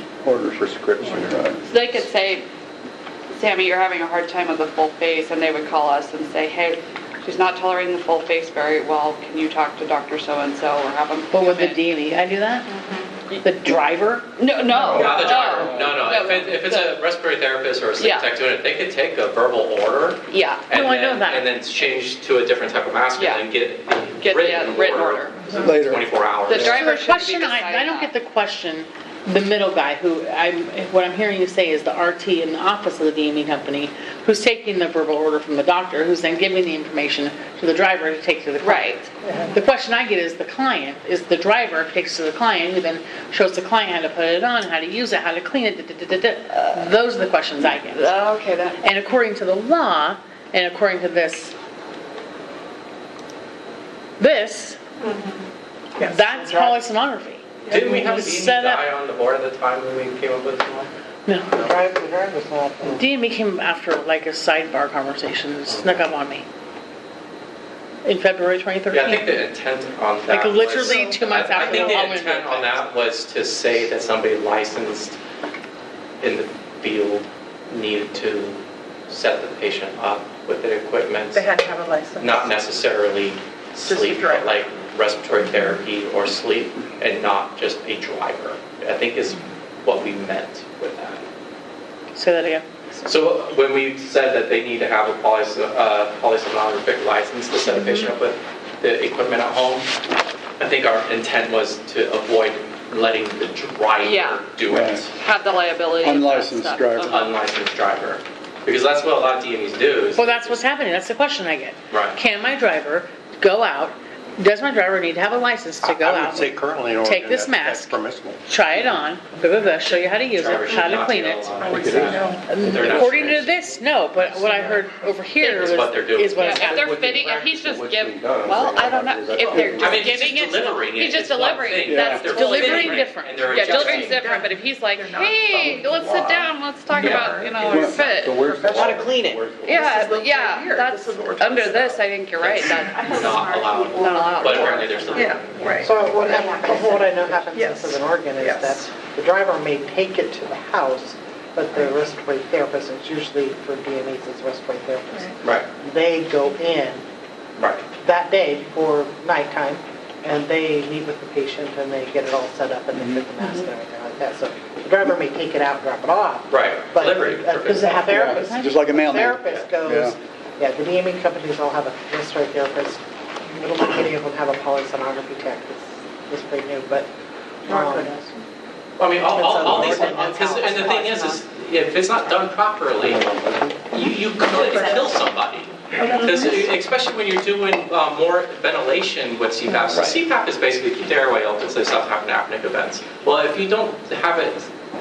prescription. Right. So they could say, Sammy, you're having a hard time with the full face, and they would call us and say, hey, she's not tolerating the full face very well, can you talk to Dr. So-and-so or have them but with come the in? DME, I do that? The driver? No. Not the driver, no. If it's a respiratory therapist or a sleep Yeah. tech doing it, they could take a verbal order. Yeah. And No, I know then, that. and then change to a different type of mask Yeah. and then get Get the written written order order. Later. 24 hours. The So driver the should be question, I deciding don't that. get the question, the middle guy who, what I'm hearing you say is the RT in the office of the DME company, who's taking the verbal order from the doctor, who's then giving the information to the driver to take to the client. The question I get is the client, is the driver takes to the client, who then shows the client how to put it on, how to use it, how to clean it, Those are the questions I get. Okay, then. And according to the law, and according to this, Yes. that's polysomnography. Didn't we have a Set DME up- guy on the board at the time when we came up with this one? No. The driver's not. DME came after like a sidebar conversation, and snuck up on me. In February 2013. Yeah, I think the intent on that Like literally was, 2 months I after think the the law went intent into on effect. that was to say that somebody licensed in the field needed to set the patient up with the equipment. They had to have a license. Not necessarily a sleep, driver. but like respiratory therapy or sleep, and not just a driver, I think is what we meant with that. Say that again. So when we said that they need to have a polysomnographic license to set a patient up with the equipment at home, I think our intent was to avoid letting the driver do it. Have the liability. of that Unlicensed stuff. driver. Unlicensed driver. Because that's what a lot of DMEs do. Is Well, that's what's happening. That's the question I get. Right. Can my driver go out? Does my driver need to have a license to go I out? would say currently in Take Oregon, this that's mask. permissible. Try it on, show you how to use Driver it, should how to not clean be it. allowed. I would say no. They're not According to trained. this, no, but what I heard over here Is what they're doing. is what Yeah, it's if happening. they're fitting, if he's just What's giving, being done, well, I don't know, if they're I just mean, he's giving just it, delivering it. he's just It's one delivering, thing. that's They're totally delivering fitting different. and they're Yeah, adjusting. delivering's different, but if he's like, They're not hey, following let's the sit law. down, let's talk Yeah. about, your fit. So where's the How to law? clean it. Where's the law? Yeah, This is the- yeah, right here. that's, This is what we're under talking this, about. I think you're right, that's Not allowed. not allowed. But apparently they're still. Yeah, right. So what I know happens Yes. in Oregon is Yes. that the driver may take it to the house, but the respiratory therapist, it's usually for DMEs, it's respiratory therapist. Right, They go in right. that day before nighttime, and they meet with the patient, and they get it all set up, and they fit the mask and everything like that. So the driver may take it out and drop it off. Right. But Delivery. because the therapist, Just like a mailman. therapist goes, yeah, the DME companies all have a respiratory therapist. I don't think any of them have a polysomnography tech. It's pretty new, but. I mean, all these, Ordinance. and the thing is if it's not done properly, you could kill somebody. Because especially when you're doing more ventilation with CPAP. So CPAP is basically keep the airway open so they stop having apneic events. Well, if you don't have it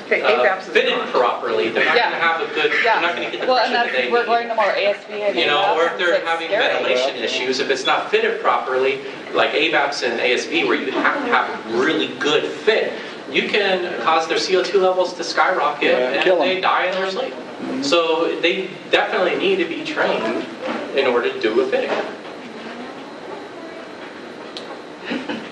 Okay, ABAPS is fitted not. properly, they're not Yeah. going to have a good, they're not going to get the Well, and pressure that that's, they we're need. going to more ASV and You know, or if they're it's having scary. ventilation issues, if it's not fitted properly, like ABAPS and ASV, where you have to have really good fit, you can cause their CO2 levels to skyrocket kill and 'em. they die in their sleep. So they definitely need to be trained in order to do a fitting.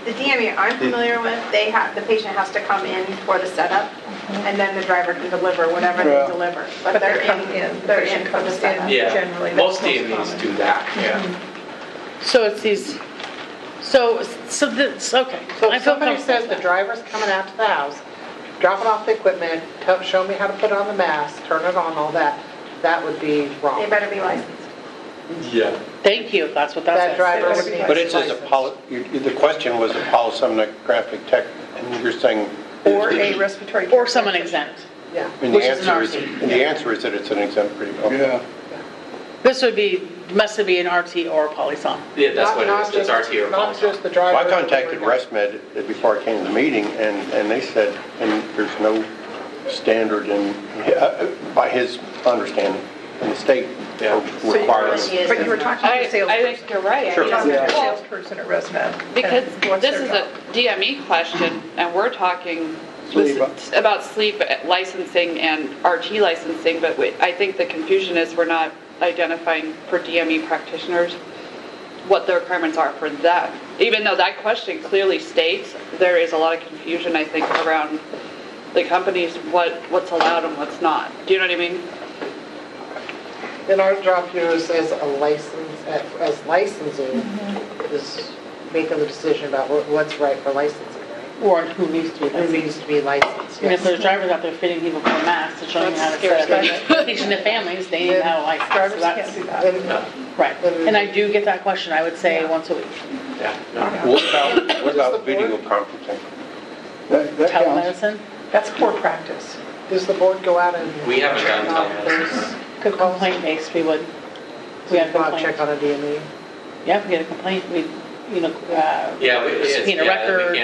The DME I'm familiar with, the patient has to come in for the setup, and then the driver can deliver whatever they Yeah. deliver. But they come in, the they're patient in for the comes in. setup. Yeah, Generally, that's most most DMEs common. do that, yeah. So it's these, so this, okay. So I if feel somebody comfortable says with the that. driver's coming out to the house, dropping off the equipment, show me how to put on the mask, turn it on, all that, that would be They wrong. better be licensed. Yeah. Thank you, that's what that That says. driver Better would be need to But be it says licensed. the question was a polysomnographic tech, and you're saying. Or a respiratory. Or someone exempt. Yeah. And which the is an answer is, RT. and the answer is that it's an exempt pretty. Yeah. This would be, must be an RT or a polysom. Yeah, that's Not- what not it is, it's just- RT or Not polysom. just the driver. Well, I contacted ResMed before I came to the meeting, and they said, and there's no standard in, by his understanding, in the state Yeah. requirements. But you were talking to I the salesperson. think you're right. Sure. You're talking to Yeah. the salesperson at ResMed. Because and what's this their is job? a DME question, and we're talking Sleep. about sleep licensing and RT licensing, but I think the confusion is we're not identifying for DME practitioners what the requirements are for them. Even though that question clearly states, there is a lot of confusion, I think, around the companies, what's allowed and what's not. Do you know what I mean? In our job here is as a license, as licensing, is making the decision about what's right for licensing, right? Or who needs to be Who licensed. needs to be licensed, And if yes. there's drivers out there fitting people for masks and showing them how to set up, teaching the families, they need to have a license. So Drivers that's- can't do that. And- Right, and I do get that question, I would say once a week. Yeah, no. What about video conferencing? That counts. Telemedicine, That's poor practice. Does the board go out and? We haven't done check out telemedicine. good complaint based, we would. We have Go out and complaints. check on a DME? Yeah, if we get a complaint, we, Yeah, subpoena records.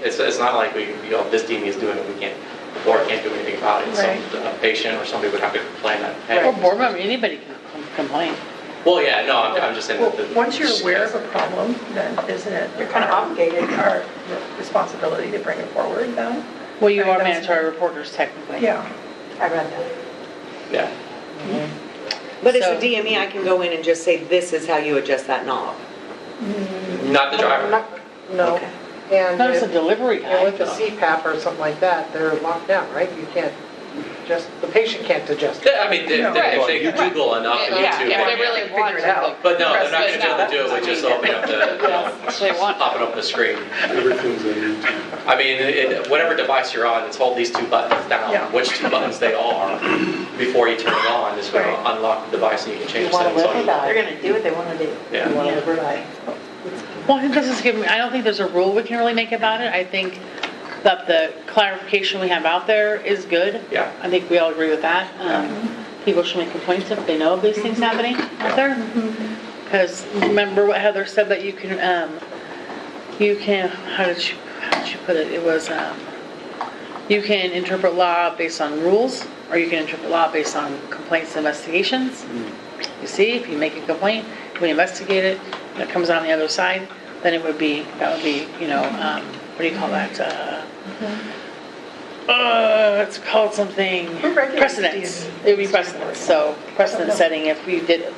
It's not like this DME is doing it, we can't, the board can't do anything about it. Some Right. patient or somebody would have to complain that, Or hey. board member, anybody can complain. Well, yeah, no, I'm just saying Well, that. once you're aware of a problem, then isn't it? You're kind of obligated. Our responsibility to bring it forward then? Well, you I mean, are that's- mandatory reporters technically. Yeah. I read that. Yeah. But as So- a DME, I can go in and just say, this is how you adjust that knob. Not the driver. No. Okay. And Not as a if- delivery and with guy. the CPAP or something like that, they're locked down, right? You can't, the patient can't adjust it. I mean, if they Google enough and Yeah, YouTube, if they they really can. want Figure to. it out. But no, they're not Press gonna be able to do it with just opening up They want. popping up the screen. Everything's on YouTube. I mean, whatever device you're on, it's hold these two buttons down. Yeah. Which two buttons they are before you turn it on is going Right. to unlock the device and you can change You wanna settings. live or on die? They're going to do what they want to do. Yeah. You want to live or die? Well, I think this is giving, I don't think there's a rule we can really make about it. I think that the clarification we have out there is good. Yeah. I think we all agree with that. People should make complaints if they know of these things happening out there. Because remember what Heather said, that you can, how did you put it? It was, you can interpret law based on rules, or you can interpret law based on complaints and investigations. You see, if you make a complaint, we investigate it, and it comes out on the other side, then that would be, what do you call that? It's called something, Who regulates precedence. DME? It would be precedence. So precedent setting, if we did,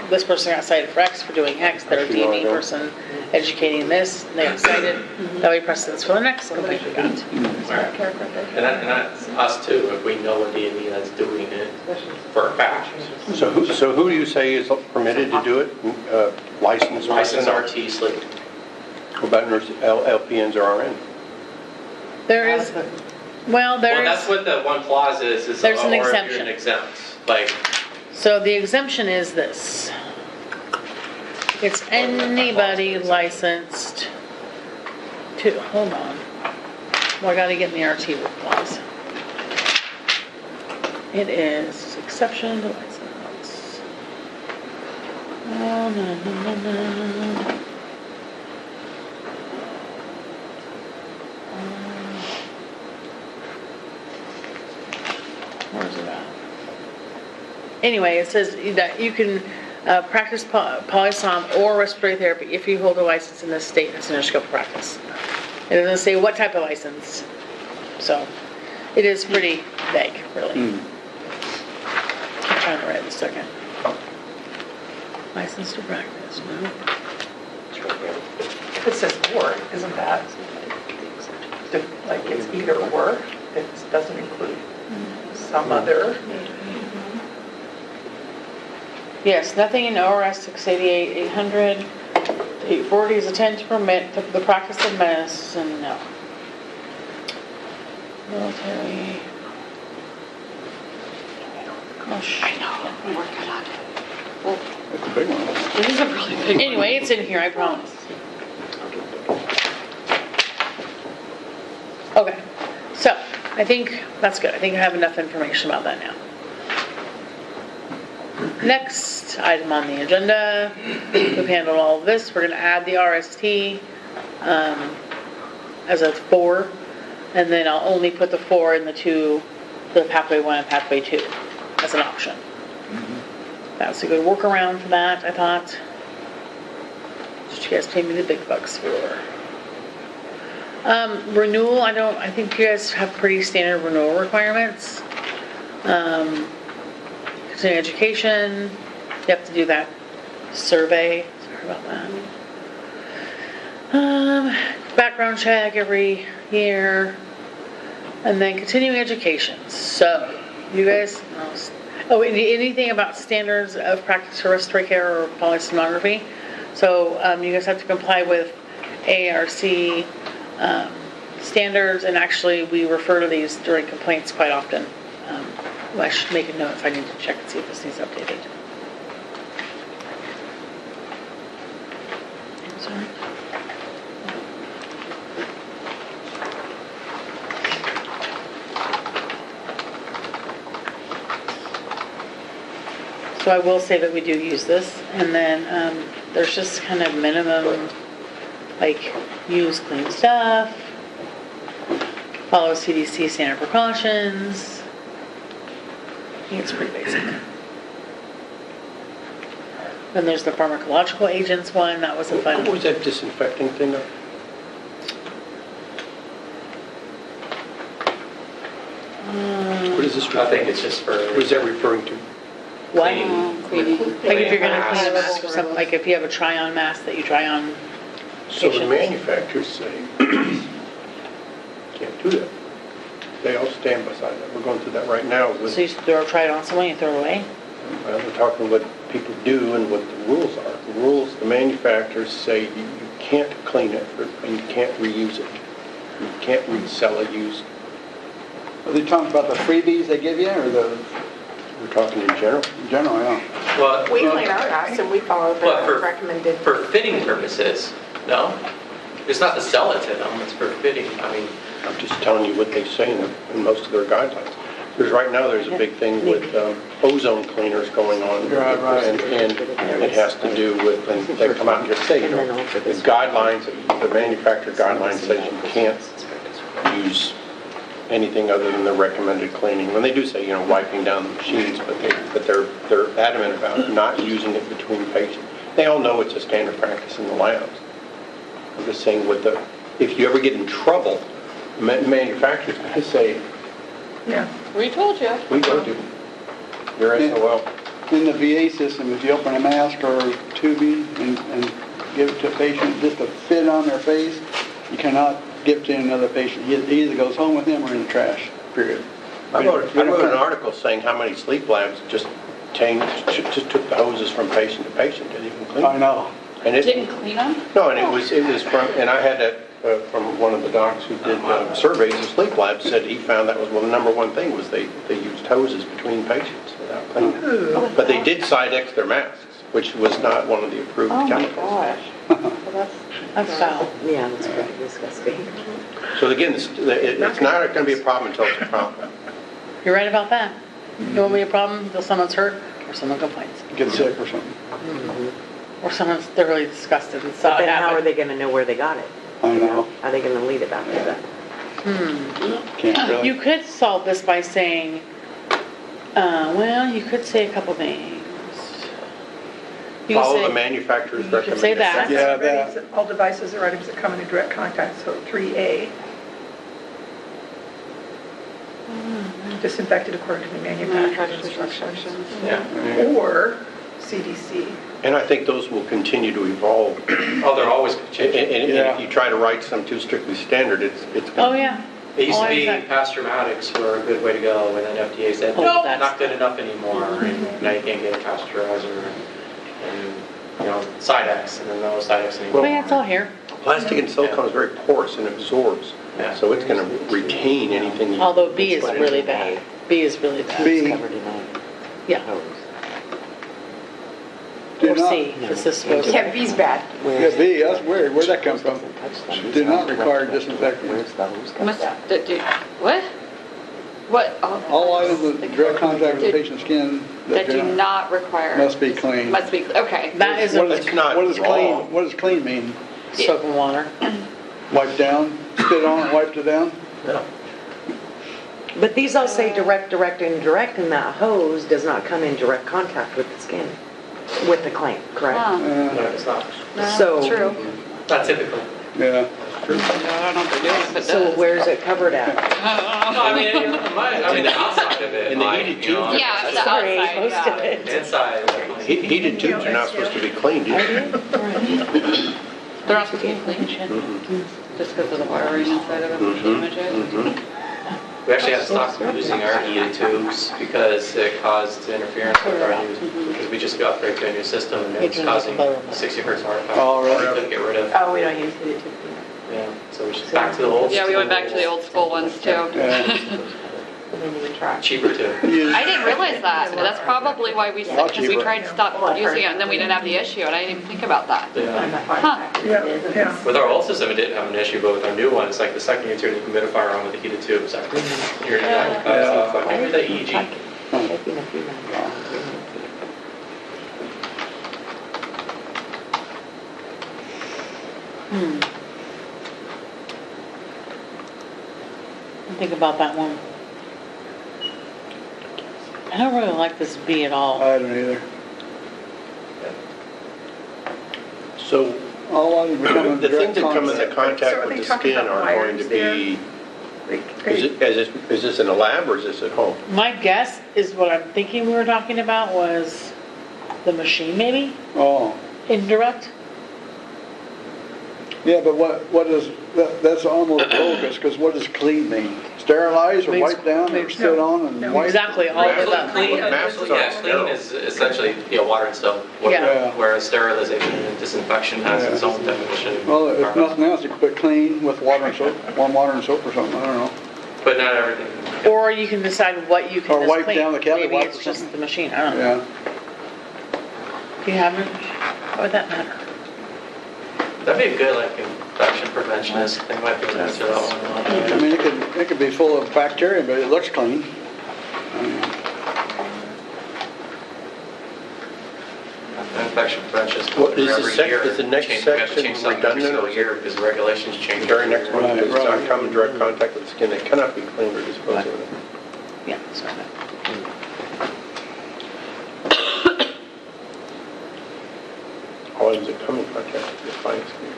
this person got cited for X for doing X, their Actually, no, I DME don't. person educating this, they got cited, that would be precedence for the next complaint we got. Right. And that's us too, if we know a DME that's doing it for a fact. So who do you say is permitted to do it? Licensed? Licensed RT sleep. What about nurse, LPNs or RN? There is, well, Well, there that's is, what the one clause is There's an or if you're exemption. an exempt, like, so the exemption is this. It's anybody licensed to, hold on. Well, I gotta get in the RT clause. It is exception to license. Oh, no. Where's it at? Anyway, it says that you can practice polysom or respiratory therapy if you hold a license in this state that's in your scope of practice. It doesn't say what type of license, so it is pretty vague, really. I'm trying to write in a second. License to practice, no. If it says or, isn't that, like it's either or? It doesn't include some other. Yes, nothing in ORS 688, 800, 840 is intended to permit the practice of medicine, no. Military. Gosh. I know, we're good on it. Well, That's a big one. it is a really big one. Anyway, it's in here, I promise. Okay, so I think that's good. I think I have enough information about that now. Next item on the agenda, we've handled all of this. We're going to add the RST as a 4, and then I'll only put the 4 in the pathway 1 and pathway 2 as an option. That's a good workaround for that, I thought. What you guys paid me the big bucks for. Renewal, I think you guys have pretty standard renewal requirements. Continuing education, you have to do that survey, sorry about that. Background check every year. And then continuing education. So, you guys, anything about standards of practice for respiratory care or polysomnography. So, you guys have to comply with ARC standards, and actually, we refer to these during complaints quite often. I should make a note if I need to check and see if this needs updated. I'm sorry. So I will say that we do use this, and then there's just kind of minimum, like use clean stuff, follow CDC standard precautions. I think it's pretty basic. Then there's the pharmacological agents one, that was a fun. What was that disinfecting thing? What is this? I think it's just for. What is that referring to? What? Cleaning. Like if you're gonna Masks. clean a mask or something, like if you have a try-on mask that you try on So the patients. manufacturers say, can't do that. They all stand beside that. We're going through that right now with, So you try it on someone, you throw it away? well, we're talking what people do and what the rules are. The rules, the manufacturers say you can't clean it and you can't reuse it. You can't resell a used. Are they talking about the freebies they give you, or the, We're talking in general. in general, yeah? Well, We clean our house and we follow But the for- recommended. for fitting purposes, no? It's not to sell it to them, it's for fitting. I mean, I'm just telling you what they say in most of their guidelines. Because right now, there's a big thing with ozone cleaners going on. Right. And it has to do with, and they come out and just say, you know, the guidelines, the manufacturer guidelines says you can't use anything other than the recommended cleaning. When they do say, you know, wiping down the machines, but they're adamant about not using it between patients. They all know it's a standard practice in the labs. I'm just saying if you ever get in trouble, the manufacturer's going to say, Yeah. We told you. we go do. You're SOL. In the VA system, if you open a mask or tubing and give it to a patient just to fit on their face, you cannot give it to another patient. It either goes home with him or in the trash, period. I wrote an article saying how many sleep labs just took the hoses from patient to patient, didn't even clean them. I know. And it Didn't clean them? No, and it was from, and I had that from one of the docs who did surveys of sleep labs, said he found that was, well, the number one thing was they used hoses between patients without cleaning. But they did Sidex their masks, which was not one of the approved Oh my chemicals. gosh. Well, That's foul. Yeah, that's pretty disgusting. So again, it's not going to be a problem until it's a problem. You're right about that. You want me a problem until someone's hurt or someone complains. Get sick or something. Or someone's thoroughly disgusted and saw But it then how are happen. they going to know where they got it? I know. Are they going to lead it back to that? Can't really. You could solve this by saying, well, you could say a couple things. You could Follow say- the manufacturer's you could say recommendation. that. Yeah, All devices or items that come into direct contact, so 3A. Disinfected according to the manufacturer's instructions. yeah. Or CDC. And I think those will continue to evolve. Oh, they're always And changing. if you try to write some too strictly standard, it's Oh, yeah. It used Oh, to be exactly. pasteurmatics were a good way to go, and then FDA said, Oh, nope, that's- not good enough anymore, and now you can't get a pasteurizer, and, you know, Sidex, and then no Sidex anymore. But yeah, it's all here. Plastic and silicone is very porous and absorbs, Yeah. so it's going to retain anything you Although B is put in. really bad. B is really bad. B. Covered in that. Yeah. Do Or not- C. This is supposed to. Yeah, B's bad. Yeah, B, that's weird. Where'd that come from? Do not require disinfectant. Where's the hose? What? What? All items with direct contact with the patient's skin That do not require. must be clean. Must be, okay. That is What a does, not what does wrong. clean, what does clean mean? soap and water. Wipe down, spit on it, wiped it down? But these all say direct, direct, and indirect, and that hose does not come in direct contact with the skin, with the claim, correct? Huh. No, it's not, So- True. not typical. Yeah. I don't know if they do, if it So does. where's it covered at? No, I mean, the outside of it, In the like, heated you know, tube. Yeah, the Sorry, outside, most yeah. of it. the inside, like, Heated tubes are not supposed to be cleaned either. They're not supposed to be clean, just because of the wiring inside of them, images. we actually had to stop using our heated tubes because it caused interference with our new, because we just got to a new system and it was causing 60 hertz artifact. Oh, really? We couldn't get rid of. Oh, we don't use heated tube. Yeah, so we should back to the old. Yeah, we went back to the old school ones too. Cheaper too. I didn't realize that. That's probably why we Lot because we cheaper. tried to stop using it and then we didn't have the issue and I didn't even think about that. Yeah. Huh. Yeah. With our old system, it didn't have an issue, but with our new one, it's like the second you turn the humidifier on with the heated tube, it's like, you're like, give me the EEG. Think about that one. I don't really like this B at all. I don't either. So All I become the things that come into So contact are with they the talking skin about are going to wires there? be, Like, is this in a lab or is this at home? My guess is what I'm thinking we were talking about was the machine maybe, Oh, indirect. yeah, but what is, that's almost bogus, because what does clean mean? Sterilize or Means- wipe down or sit on and wipe? Exactly, all of that. Clean, Masks yeah, aren't clean sterile. is essentially, water and soap. Yeah. Whereas sterilization and disinfection has its own definition. Well, if nothing else, you could put clean with water and soap, warm water and soap or something, I don't know. But not everything. Or you can decide what you can Or just wipe clean. down the cabinet Maybe wipe it's or just something. the machine, I don't know. Yeah. Do you have it? How would that matter? That'd be a good, like, infection preventionist. They might be able to answer that one. I mean, it could be full of bacteria, but it looks clean. Infection preventionist Well, go through is the every sec- year. is the next Change- we have to section change something every redundant, or single is year because the regulations change. The very next one, Right, because it's right. not come in direct contact with the skin, they cannot be cleaned or disposed of. Yeah, sorry. All items that come in contact with the fine skin.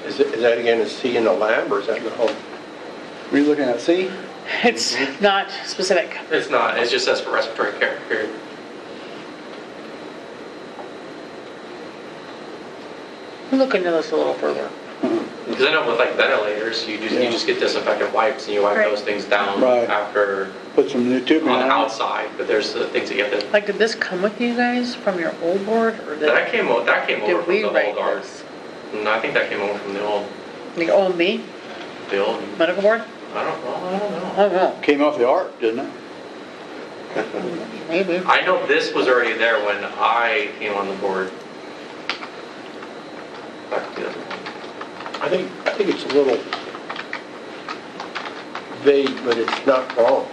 Is that again a C in the lab or is that in the home? Were you looking at C? It's not specific. It's not, it just says for respiratory care, period. We'll look into this a little further. Because I know with like ventilators, you just get disinfectant wipes and you wipe Right. those things down Right. after, Put some new tubing on the on it. outside, but there's the things that you have to, Like, did this come with you guys from your old board, or that came over did from we the write old guard. this? No, I think that came over from the old Me, medical board? I don't know. Oh, no, Came off the ark, didn't it? maybe. I know this was already there when I came on the board. Back in 2001. I think it's a little vague, but it's not wrong.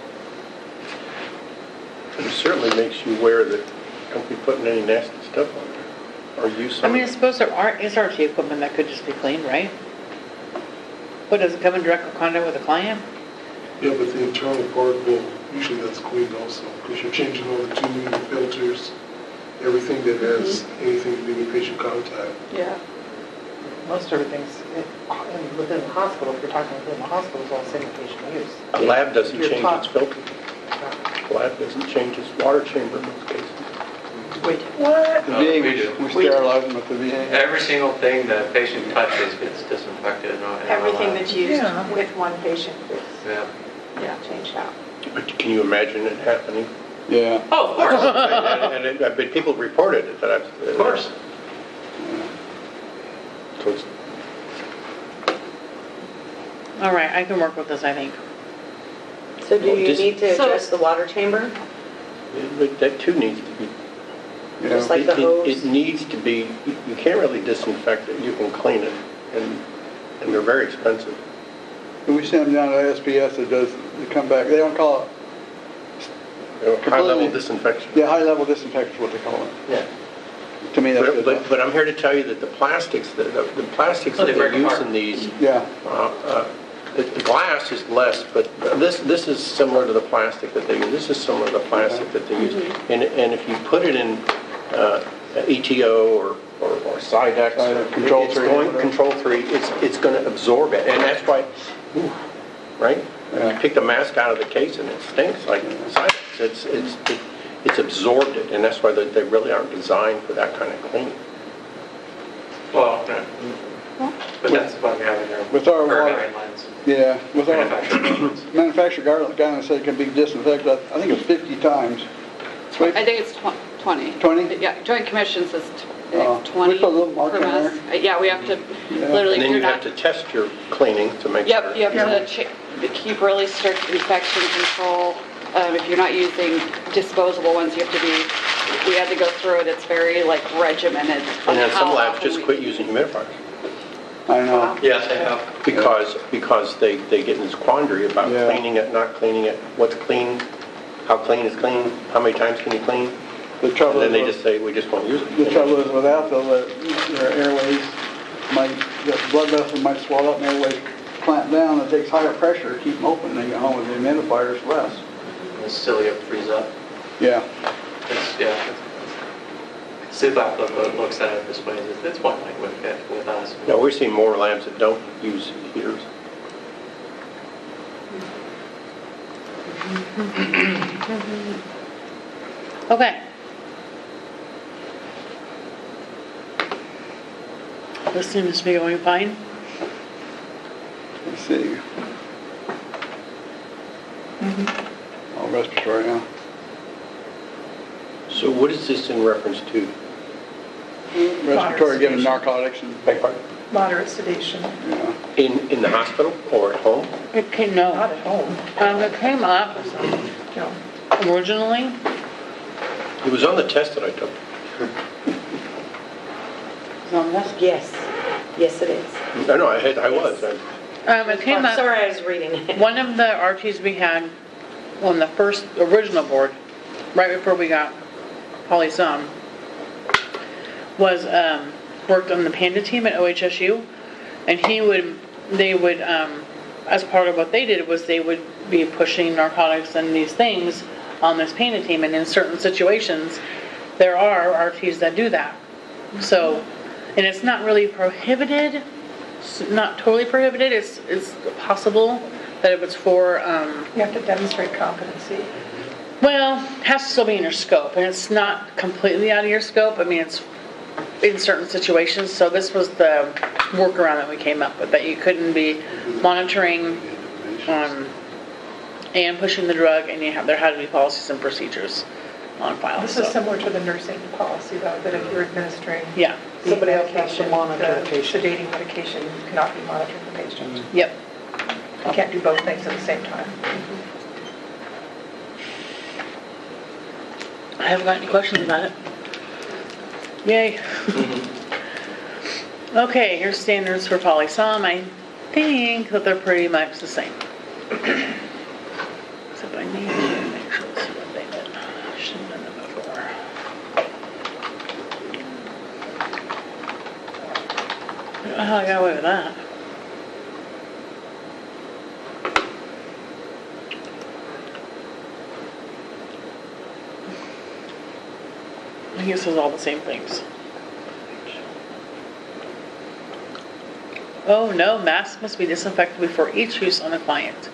It certainly makes you aware that don't be putting any nasty stuff on there, or use I some. mean, I suppose there are SRT equipment that could just be cleaned, right? But does it come in direct contact with the client? Yeah, but the internal part, well, usually that's cleaned also, because you're changing all the tubing, the filters, everything that has anything to do with patient contact. Yeah. Most everything's, within the hospital, if you're talking within the hospital, is all sanitation use. A lab doesn't You're change taught- its filter. A lab doesn't change its water chamber in most cases. wait, what? The No, VA, we do. we sterilize them with the VA. Every single thing the patient touches gets disinfected. Everything that's used Yeah. with one patient is Yeah. changed out. But can you imagine it happening? Yeah. Oh, of course. But people reported it, that I've. Of course. So it's- All right, I can work with this, I think. So do Well, you just- need to So- address the water chamber? That too needs to be. Yeah. Just like the hose? It needs to be, you can't really disinfect it, you can clean it, and they're very expensive. And we send them down to SBS that does, they come back, they don't call it, High-level Completely. disinfection. yeah, high-level disinfection is what they call it. Yeah. To me, that's good. But I'm here to tell you that the plastics that Oh, they they're break apart. using these, Yeah, the glass is less, but this is similar to the plastic that they use. This is similar to the plastic that they use. And if you put it in ETO or Sidex, Control it's 3, going, whatever. Control 3, it's going to absorb it. And that's why, right? Yeah. You pick the mask out of the case and it stinks like Sidex. It's absorbed it, and that's why they really aren't designed for that kind of cleaning. Well, yeah. But that's what we have in there. With our Per water- guidelines. yeah, with our Manufacturer guidelines. manufacturer guidelines said it can be disinfected, I think it's 50 times. I think it's 20. 20? Yeah, Joint Commission says Oh, 20 we put a little mark per in there. mess. Yeah, we have to, Yeah. literally, And if then you're you have not. to test your cleaning to make sure. Yep, you have to keep really strict infection control. If you're not using disposable ones, we had to go through it. It's very like regimented. And then some how labs often just we- quit using humidifiers I know. Yes, they have. because they get in this quandary about Yeah. cleaning it, not cleaning it, what's clean, how clean is clean, how many times can you clean? The And trouble then they is, just say, we just won't use it. the trouble is with that though, that their airways might, the blood vessels might swell up and airways clamp down. It takes higher pressure to keep them open. They get home with the humidifiers less. The cilia freeze up. Yeah. Yeah. Sleep Lab looks at it this way. It's one like with us. No, we're seeing more labs that don't use heaters. Okay. This seems to be going fine. Let's see. All respiratory now. So what is this in reference to? Respiratory, given narcotics and, Beg pardon? Moderate sedation, yeah. In the hospital or at home? It came, not no, at home, it came up you know. originally. It was on the test that I took. Yes, yes it is. No, I was. It came I'm up, sorry, I was reading it. one of the RTs we had on the first original board, right before we got Holly Sum, was, worked on the Panda team at OHSU, and they would, as part of what they did was they would be pushing narcotics and these things on this Panda team, and in certain situations, there are RTs that do that. So, and it's not really prohibited, not totally prohibited, it's possible that if it's for, You have to demonstrate competency. well, it has to still be in your scope, and it's not completely out of your scope. I mean, it's in certain situations, so this was the workaround that we came up with, that you couldn't be monitoring and pushing the drug, and there had to be policies and procedures on file. This so. is similar to the nursing policy, though, that if you're administering Yeah, the Somebody else has to medication, monitor the the patient. sedating medication, you cannot be monitoring the patient. yep. You can't do both things at the same time. I haven't got any questions about it. Yay. Okay, here's standards for poly-som. I think that they're pretty much the same. Except I need to make sure to see what they did. Should have done them before. I don't know how I got away with that. I think it says all the same things. Oh no, masks must be disinfected before each use on a client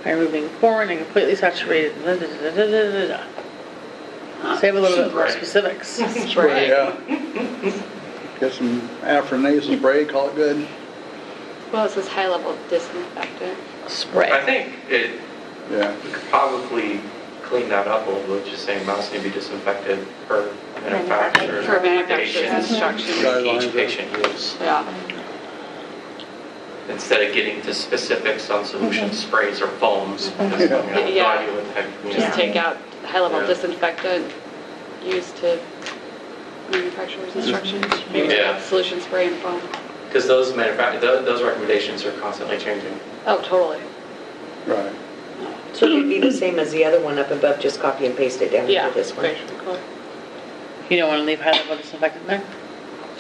by removing foreign and completely saturated. Say a little bit more specifics. Spray, yeah. Get some afro-nasal spray, call it good. Well, it says high-level disinfectant. Spray. I think Yeah. we could probably clean that up a little bit, just saying must need to be disinfected per manufacturer. Per manufacturer's recommendations, instructions. Guidelines, Each patient use. Yeah. Instead of getting to specifics on solution sprays or foams. Because, Yeah. you would have, you know, Just take out high-level Yeah. disinfectant used to manufacturer's instructions. Maybe Yeah. solution spray and foam. Because those recommendations are constantly changing. Oh, totally. Right. So it'd be the same as the other one up above, just copy and paste it down Yeah. into this one. Cool. You don't want to leave high-level disinfectant there?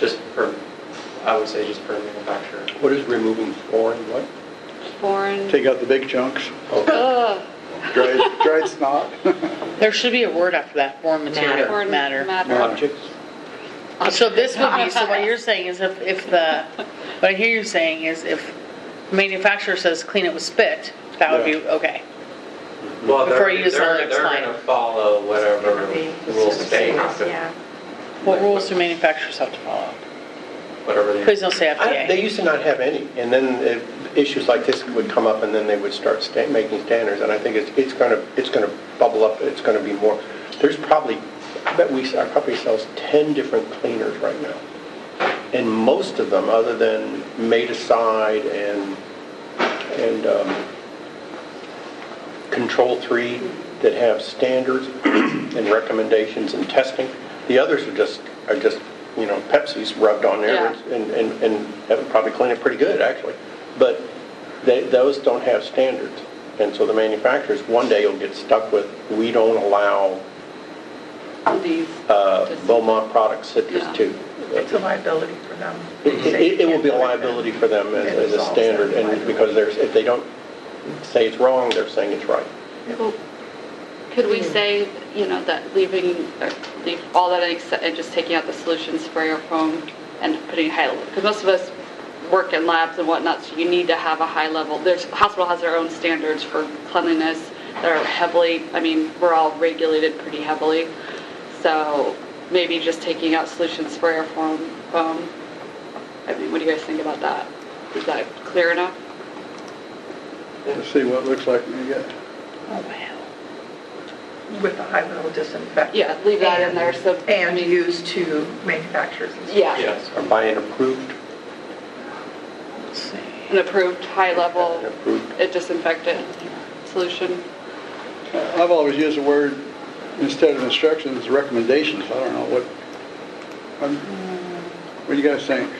Just per, I would say just per manufacturer. What is removing foreign what? Foreign. Take out the big chunks, Ugh. dried snot. There should be a word after that, foreign material, Foreign matter. Objects? So this would be, so what you're saying is what I hear you saying is if manufacturer says clean it with spit, that would be okay. Well, Before you use they're solid going line. to follow whatever rules they have to, Yeah. What rules do manufacturers have to follow? whatever they. Please don't say They FDA. used to not have any, and then issues like this would come up, and then they would start making standards, and I think it's going to bubble up, it's going to be more. There's probably I bet our company sells 10 different cleaners right now. And most of them, other than Made Aside and Control 3 that have standards and recommendations and testing, the others are just Pepsi's rubbed on there and that would probably clean it pretty good, actually. But those don't have standards. And so the manufacturers, one day will get stuck with, we don't allow These. Beaumont products, Citrus 2. It's a liability for them. It will be a liability for them as a standard, and because if they don't say it's wrong, they're saying it's right. Well, could we say, that leave all that and just taking out the solution sprayer foam and putting high level? Because most of us work in labs and whatnot, so you need to have a high level. The hospital has their own standards for cleanliness that are heavily, we're all regulated pretty heavily. So maybe just taking out solution sprayer foam. What do you guys think about that? Is that clear enough? Let's see what it looks like when you get. Oh, wow. With the high level disinfectant. Yeah, leave that in there. So And used to manufacturers. Yeah. Yes. Or buy an approved. Let's see. An approved high level An approved. disinfectant solution. I've always used the word, instead of instructions, recommendations. I don't know what do you guys think?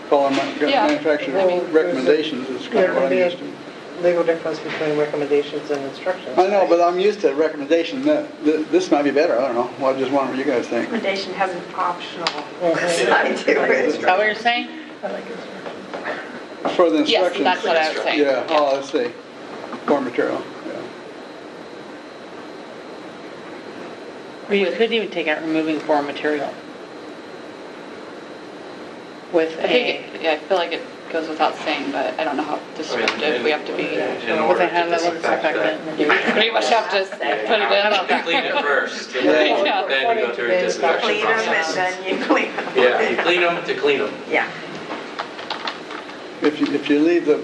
Calling manufacturers recommendations is kind of what I'm used to. Legal difference between recommendations and instructions. I know, but I'm used to recommendation. This might be better. I don't know. Well, I just wonder what you guys think. Recommendation has an optional Side to it. Is that what you're saying? I like it. For the Yes, instructions. that's what I was saying. Yeah, oh, let's see. Core material, yeah. Or you could even take out removing foreign material. With I feel like it goes without saying, but I don't know how descriptive we have to be. In with order a high to level disinfect disinfectant. You pretty much have to put it in. You clean it first, and Yeah. then you go through a disinfection Clean them and process. then you clean them. Yeah, you clean them to clean them. Yeah. If you leave the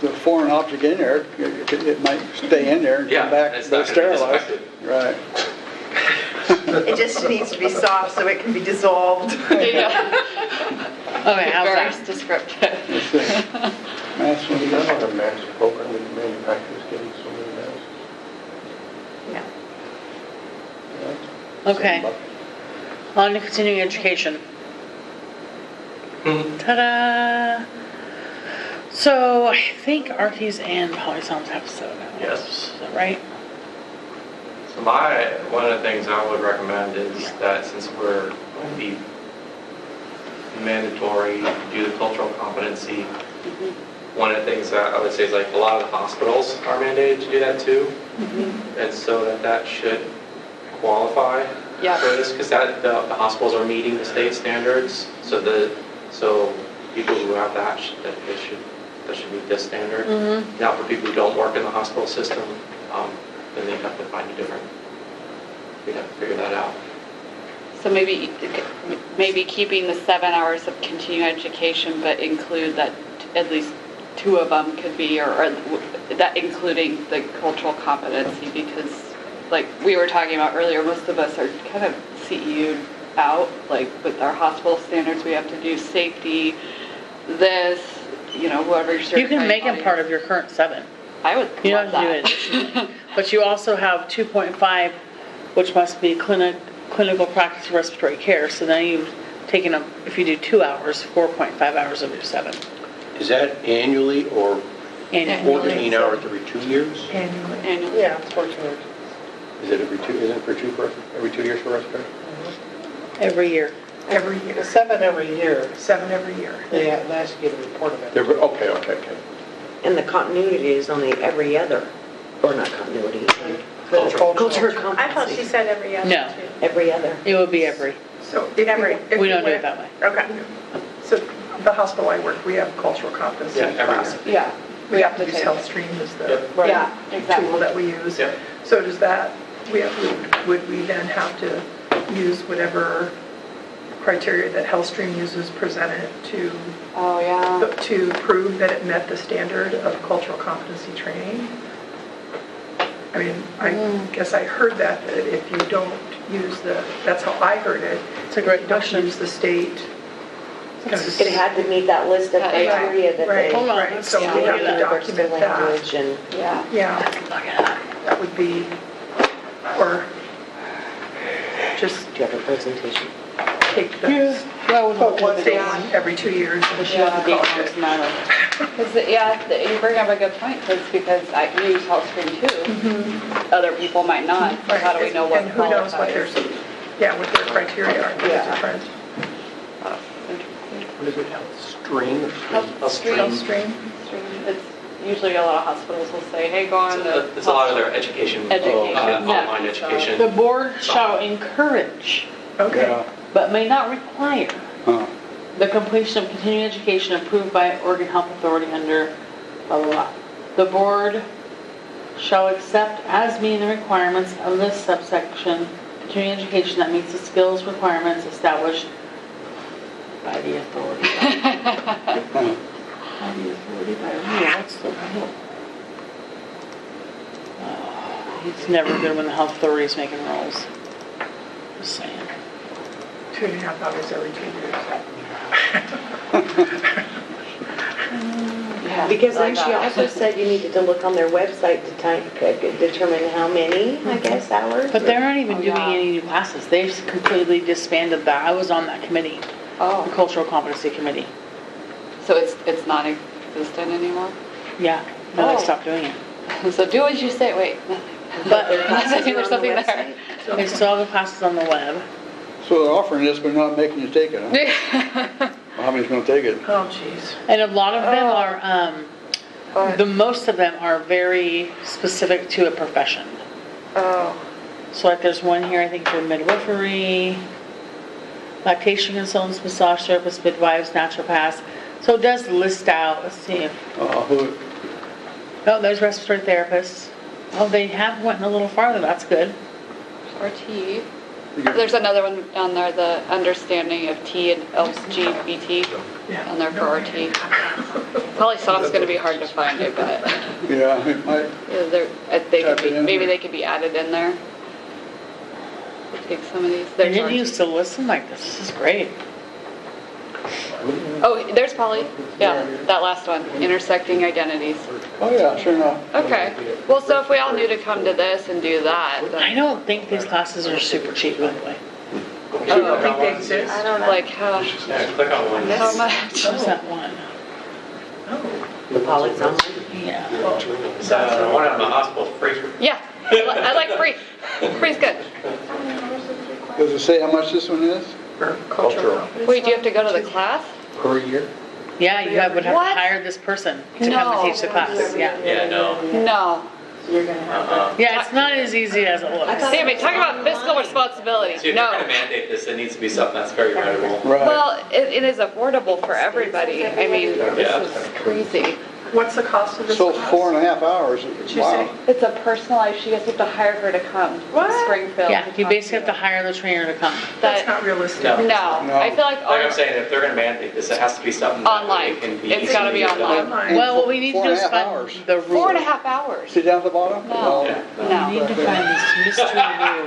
foreign object in there, it might stay in there and Yeah, come back it's not but gonna be sterilized. disinfected. Right. It just needs to be soft so it can be dissolved. Yeah. Okay, how's Very that? descriptive. Let's see. Mass Is that on a mask program that the manufacturer's getting so many masks? Yeah. Okay. On to continuing education. Ta-da! So I think RTs and polysoms have 7 hours. Yes. Is that right? So one of the things I would recommend is that since we're going to be mandatory to do the cultural competency, one of the things that I would say is like a lot of the hospitals are mandated to do that too. And so that should qualify for this because the hospitals are meeting the state standards. So people who have that should meet this standard. Now for people who don't work in the hospital system, then they'd have to find we'd have to figure that out. So maybe keeping the 7 hours of continuing education, but include that at least 2 of them could be, or that including the cultural competency, because like we were talking about earlier, most of us are kind of CEU'd out, like with our hospital standards, we have to do safety, whoever you're certifying. You can make them body. part of your current 7. I would You love don't have to do it. But you also have 2.5, which must be clinical practice respiratory care. So then you've taken up, if you do 2 hours, 4.5 hours of your 7. Is that annually or Annually. 14 hours every 2 years? Annually. Yeah, it's 14 hours. Is it every 2 years for respiratory? Every year. Every year. 7 every year. 7 every year. They actually get a report of it. Okay. And the continuity is only every other, or not continuity. Culture competency. I thought she said every other. No. too. Every other. It would be every. So if We don't do it that way. Okay. So the hospital I work, we have cultural competency Yeah, every class. Yeah. We have to use HealthStream as the Yep. Yeah, exactly. tool that we use. Yep. So does that, would we then have to use whatever criteria that HealthStream uses presented to Oh, yeah. prove that it met the standard of cultural competency training? I mean, I guess I heard that if you don't use that's how I heard it. It's a great If you don't question. use the state. It had to meet that list of criteria that Right, they. Hold on, right, let's so see. we have to Universal document that. language and. Yeah. Yeah, Look it up. that would be, or just Do you have a presentation? take the Well, we'll one look day at one every 2 years. the date. The date doesn't matter. You bring up a good point, because I use HealthStream too. Other people might not. Right, How do we know what and who knows what qualifies? what their criteria are, because Yeah. it's different. What is it, string or HealthStream. Stream. It's usually a lot of hospitals will say, hey, go on the. It's a lot of their education, Education. online Yeah. education. The board shall encourage, Okay, Yeah. but may not require, Huh. the completion of continuing education approved by Oregon Health Authority under blah, blah, blah. The board shall accept as meeting the requirements of this subsection, continuing education that meets the skills requirements established by the authority. Huh. By the authority, by rule, what's the rule? It's never good when the health authority's making rules. Just saying. 2.5 hours every 2 years. Yeah, Because then like she that. also said you needed to look on their website to determine how many, I guess, hours. But they aren't even Oh, doing yeah. any new classes. They've completely disbanded that. I was on that committee, the Oh, Cultural Competency Committee. so it's not existent anymore? Yeah, no, Oh. they stopped doing it. So do as you say, wait. But I think there's something there. they still have the classes on the web. So they're offering this, but not making you take it, huh? Well, how many's gonna take it? Oh, jeez. And a lot of them Oh. are, the most of them are very specific to a profession. Oh, So like there's one here, I think for midwifery, lactation consultants, massage therapists, midwives, naturopaths. So it does list out, let's see. Who, Oh, there's respiratory therapists. Oh, they have went a little farther, that's good. RT. There's another one on there, the understanding of T and LGBT on there for RT. Polysoft's gonna be hard to find, I bet. yeah, I, They could Type it be, in maybe there. they could be added in there. Take some of these. I There's didn't RT. used to listen like this. This is great. Oh, there's Polly. Yeah, that last one, intersecting identities. oh yeah, sure enough. Okay. Well, so if we all knew to come to this and do that, I then, don't think these classes are super cheap, by the way. I don't think they exist. I don't know. like, how Yeah, click on one. much? What's that one? The Polly's on. Yeah. The one out in the hospital, free. Yeah, I like free. Free's good. Does it say how much this one is? For cultural. Wait, do you have to go to the class? per year? Yeah, you would have to What? hire this person to come No. and teach the class. Yeah. Yeah, no. No. Yeah, it's not as easy as it looks. Damn it, talk about fiscal responsibility. See, if you're No. gonna mandate this, it needs to be something that's very credible. Right. Well, it is affordable for everybody. I mean, Yeah. this is crazy. What's the cost of this So class? 4.5 hours, you wow. say? It's a personalized, you guys have to hire her to come to Springfield. Yeah, to you talk basically to have to hire the trainer to come. That's That- not realistic. No. No, No. I feel like Like I'm saying, if they're gonna mandate this, it has to be something that Online. it can be. It's gotta be easily done. online. Online. Well, what we need to do is 4.5 find hours. the rules. 4.5 hours. See down at the bottom? No. Well, Yeah. We need to find this mystery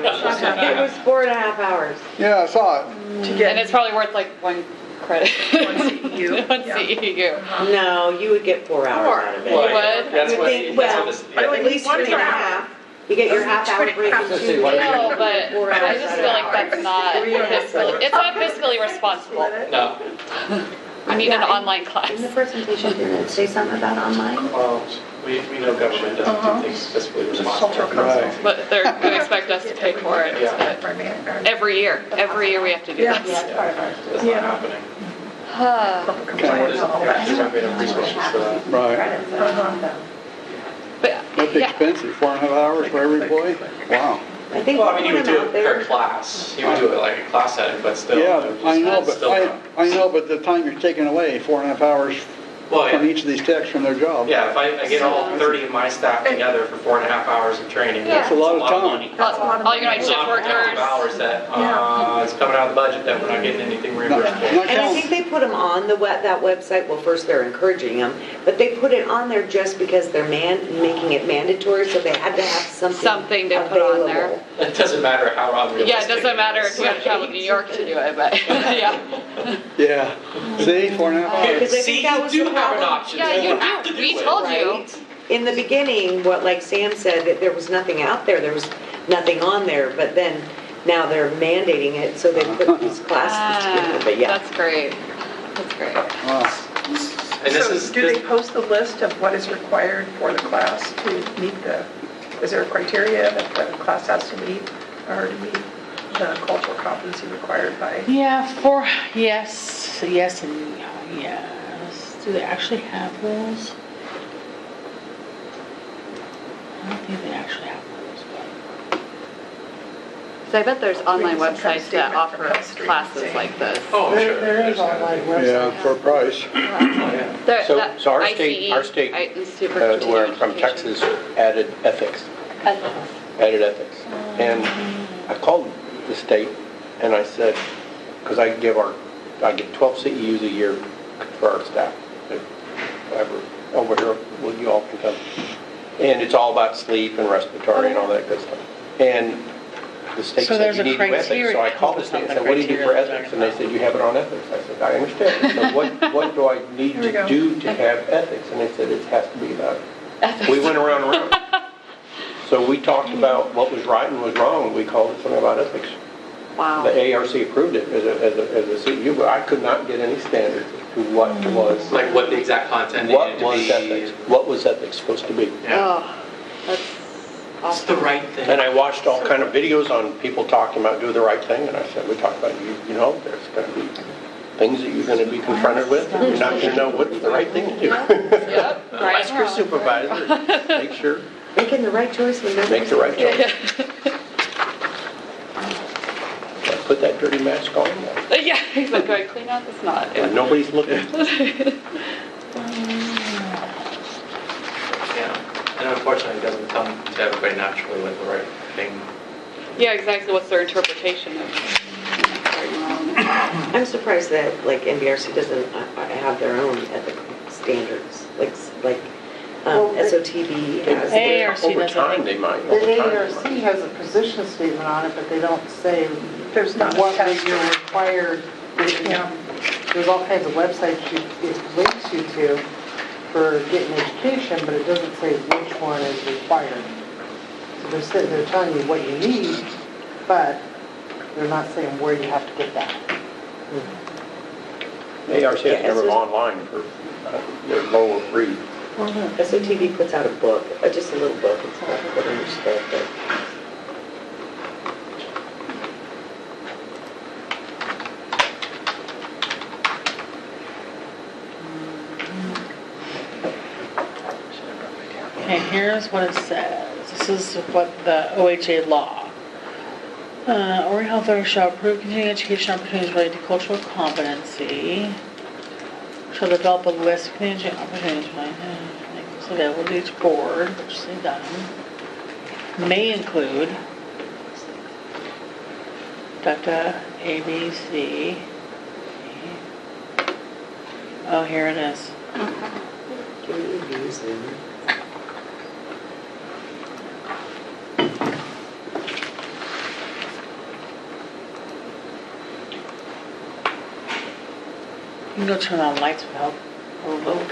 rules. It was 4.5 hours. yeah, I saw it. To And get it's probably worth like 1 credit. One CEU. One Yeah. CEU. No, you would get 4 hours out of it. Well, would? That's You what, think, that's well, what this, I yeah. only At least 3.5. You get your half hour break in 2 weeks. No, but 4 I hours just out feel of like it. that's not fiscally, it's not fiscally responsible. No. We need an Yeah, online class. In the presentation, didn't it say something about online? Well, we know government doesn't do things fiscally responsible. Right. But they're going to expect us to pay for it. Every year we have to do Yeah. this. That's Yeah. not happening. Corporate compliance and all that. There's not enough resources for that. Right. But That's yeah, expensive, 4.5 hours for every employee? Wow. I think Well, I mean, you would put do them it out per there. class. You would do it like a class setting, but still. Yeah, I know, it's but still not. I know, but the time you're taking away, 4.5 hours Well, from yeah. each of these techs from their job. Yeah, if I get all 30 of my staff together for 4.5 hours of training, that's a lot of time. money. That's a lot of All your money. night shift workers. Hours that it's coming out of the budget that we're not getting anything reimbursed Not for. And I counting- think they put them on that website, well, first they're encouraging them, but they put it on there just because they're making it mandatory, so they had to have Something to put on there. available. It doesn't matter how unrealistic. Yeah, it doesn't matter if you have to travel to New York to do it, but, yeah. Yeah. See, 4.5 hours. Because I think See, that you was do the have an problem. option. Yeah, you don't have to do. do We it. told you. Right? In the beginning, like Sam said, that there was nothing out there, there was nothing on there, but then now they're mandating it, so they put these classes together, but yeah. That's great. That's great. Wow. And this So is, do they post the list of what is required for the class to meet is there a criteria that the class has to meet or to meet the cultural competency required by? Yeah, yes, and yes. Do they actually have rules? I don't think they actually have rules, but. So I bet there's online Some kind of websites that statement offer from Health Stream classes saying- like this. oh, sure. There is online Yeah, websites. for a price. So our ICE, state, Institute for where Continuing I'm from, Education. Texas, added ethics. Added ethics. And I called the state and I said, because I get 12 CEUs a year for our staff. Over here, well, you all can come. And it's all about sleep and respiratory and all that good stuff. And the state So said, there's you a need to do ethics. criteria. So I called the state and said, what do you do for Criteria ethics? And they said, you have it on ethics. I said, I understand. So what do I need Here we to go. do to have ethics? And they said, it has to be about it. We went around and around. So we talked about what was right and was wrong. We called it something about ethics. Wow. The ARC approved it as a CEU, but I could not get any standards as to what was, Like what the exact content what needed to was be. ethics, what was ethics supposed to be. Yeah. Oh, that's It's awesome. the right thing. And I watched all kind of videos on people talking about do the right thing, and I said, we talked about, you know, there's going to be things that you're going to be confronted with, and you're not going to know what's the right thing to do. Yep. Right. Ask your supervisor, make sure, Making the right choice when nobody's make the right choice. Yeah. Put that dirty mask on, Yeah, he's like, do I clean out the snot? and nobody's looking. Yeah, and unfortunately, it doesn't come to everybody naturally with the right thing. Yeah, exactly. What's their interpretation of right and wrong? I'm surprised that like NBRC doesn't have their own ethical standards, like Well, SOTB has. ARC Over doesn't. time, they might. The Over time, they ARC might. has a position statement on it, but they don't say There's not a what test. you're required. Yeah. There's all kinds of websites it links you to for getting education, but it doesn't say which one is required. So they're telling you what you need, but they're not saying where you have to get that. ARC has never gone online for their lower free. SOTB puts out a book, just a little book, it's not put in your stuff, but. Okay, here's what it says. This is what the OHA law. Oregon Health Authority shall approve continuing education opportunities related to cultural competency. Shall develop a list of continuing opportunities available to each board, which they've done. May include A, B, C. Oh, here it is. You can go turn on lights without or vote.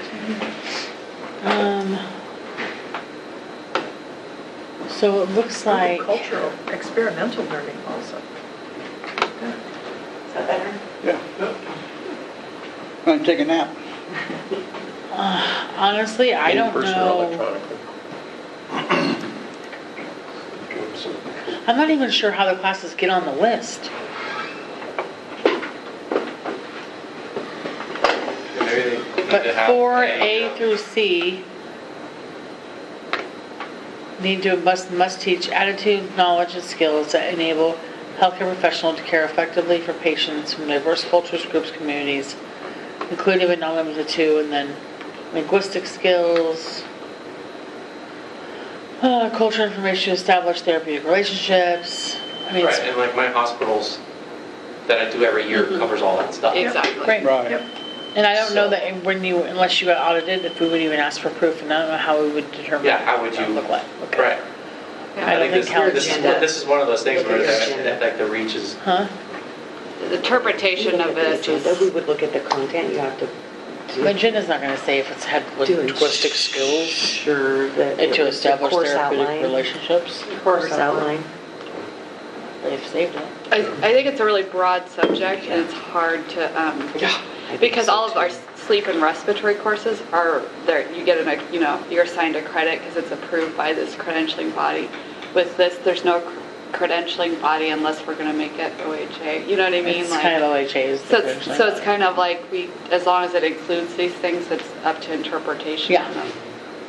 So it looks like, Cultural, experimental learning also. Is that better? Yeah. I'm take a nap. honestly, I In don't person or know. electronically. I'm not even sure how the classes get on the list. Maybe they need But to have 4A through C must teach attitude, knowledge, and skills that enable healthcare professionals to care effectively for patients from diverse cultures, groups, communities, including but not limited to, and then linguistic skills, culture information to establish therapeutic relationships. I mean, Right, and like my hospitals that I do every year covers all that stuff. Exactly. Right. Right. Yep. And I don't know that unless you got audited, if we would even ask for proof, and I don't know how we would determine. Yeah, how would what that you? look like. Okay. Right. I don't think this is one of those things Look where at your agenda. like the reach is. Huh? The interpretation of it We is, would look at the content, you have to The agenda's not gonna say if it's had do linguistic skills ensure that. and to the establish course therapeutic outline- relationships. Course outline. They've saved it. I think it's a really broad subject and it's hard to, Yeah. because all of our sleep and respiratory courses are there, you get you're assigned a credit because it's approved by this credentialing body. With this, there's no credentialing body unless we're gonna make it OHA, you know what I mean? It's Like, kind of OHA's. So it's kind of like as long as it includes these things, it's up to interpretation. Yeah.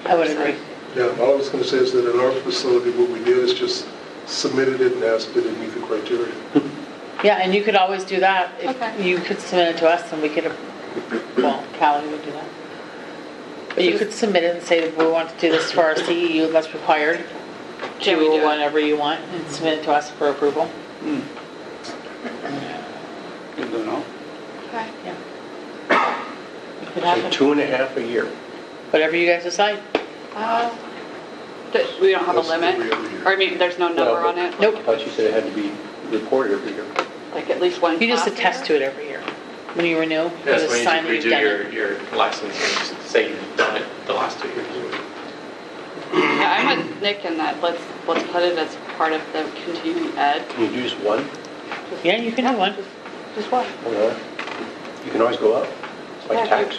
I would agree. Yeah, all I was going to say is that in our facility, what we did is just submitted it and asked did it meet the criteria. Yeah, and you could always do that. If Okay. you could submit it to us and we could, well, Callie would do that. But you could submit it and say, we want to do this for our CEU, that's required. Can we do it? Whenever you want, and submit it to us for approval. Good to know. Okay. It could So happen. 2.5 a year. Whatever you guys decide. We don't have a That's limit? every other year. Or I mean, there's no number on it? Nope. I thought you said it had to be reported every year. Like at least one You just class a attest year? to it every year. When you renew, you Yes, just when sign you that you've done redo it. your license and just say you've done it the last 2 years. Yeah, I'm with Nick in that, let's put it as part of the continuing ed. Can you do just one? Yeah, you can do one. Just one. Or you can always go up. It's like Yeah. tax.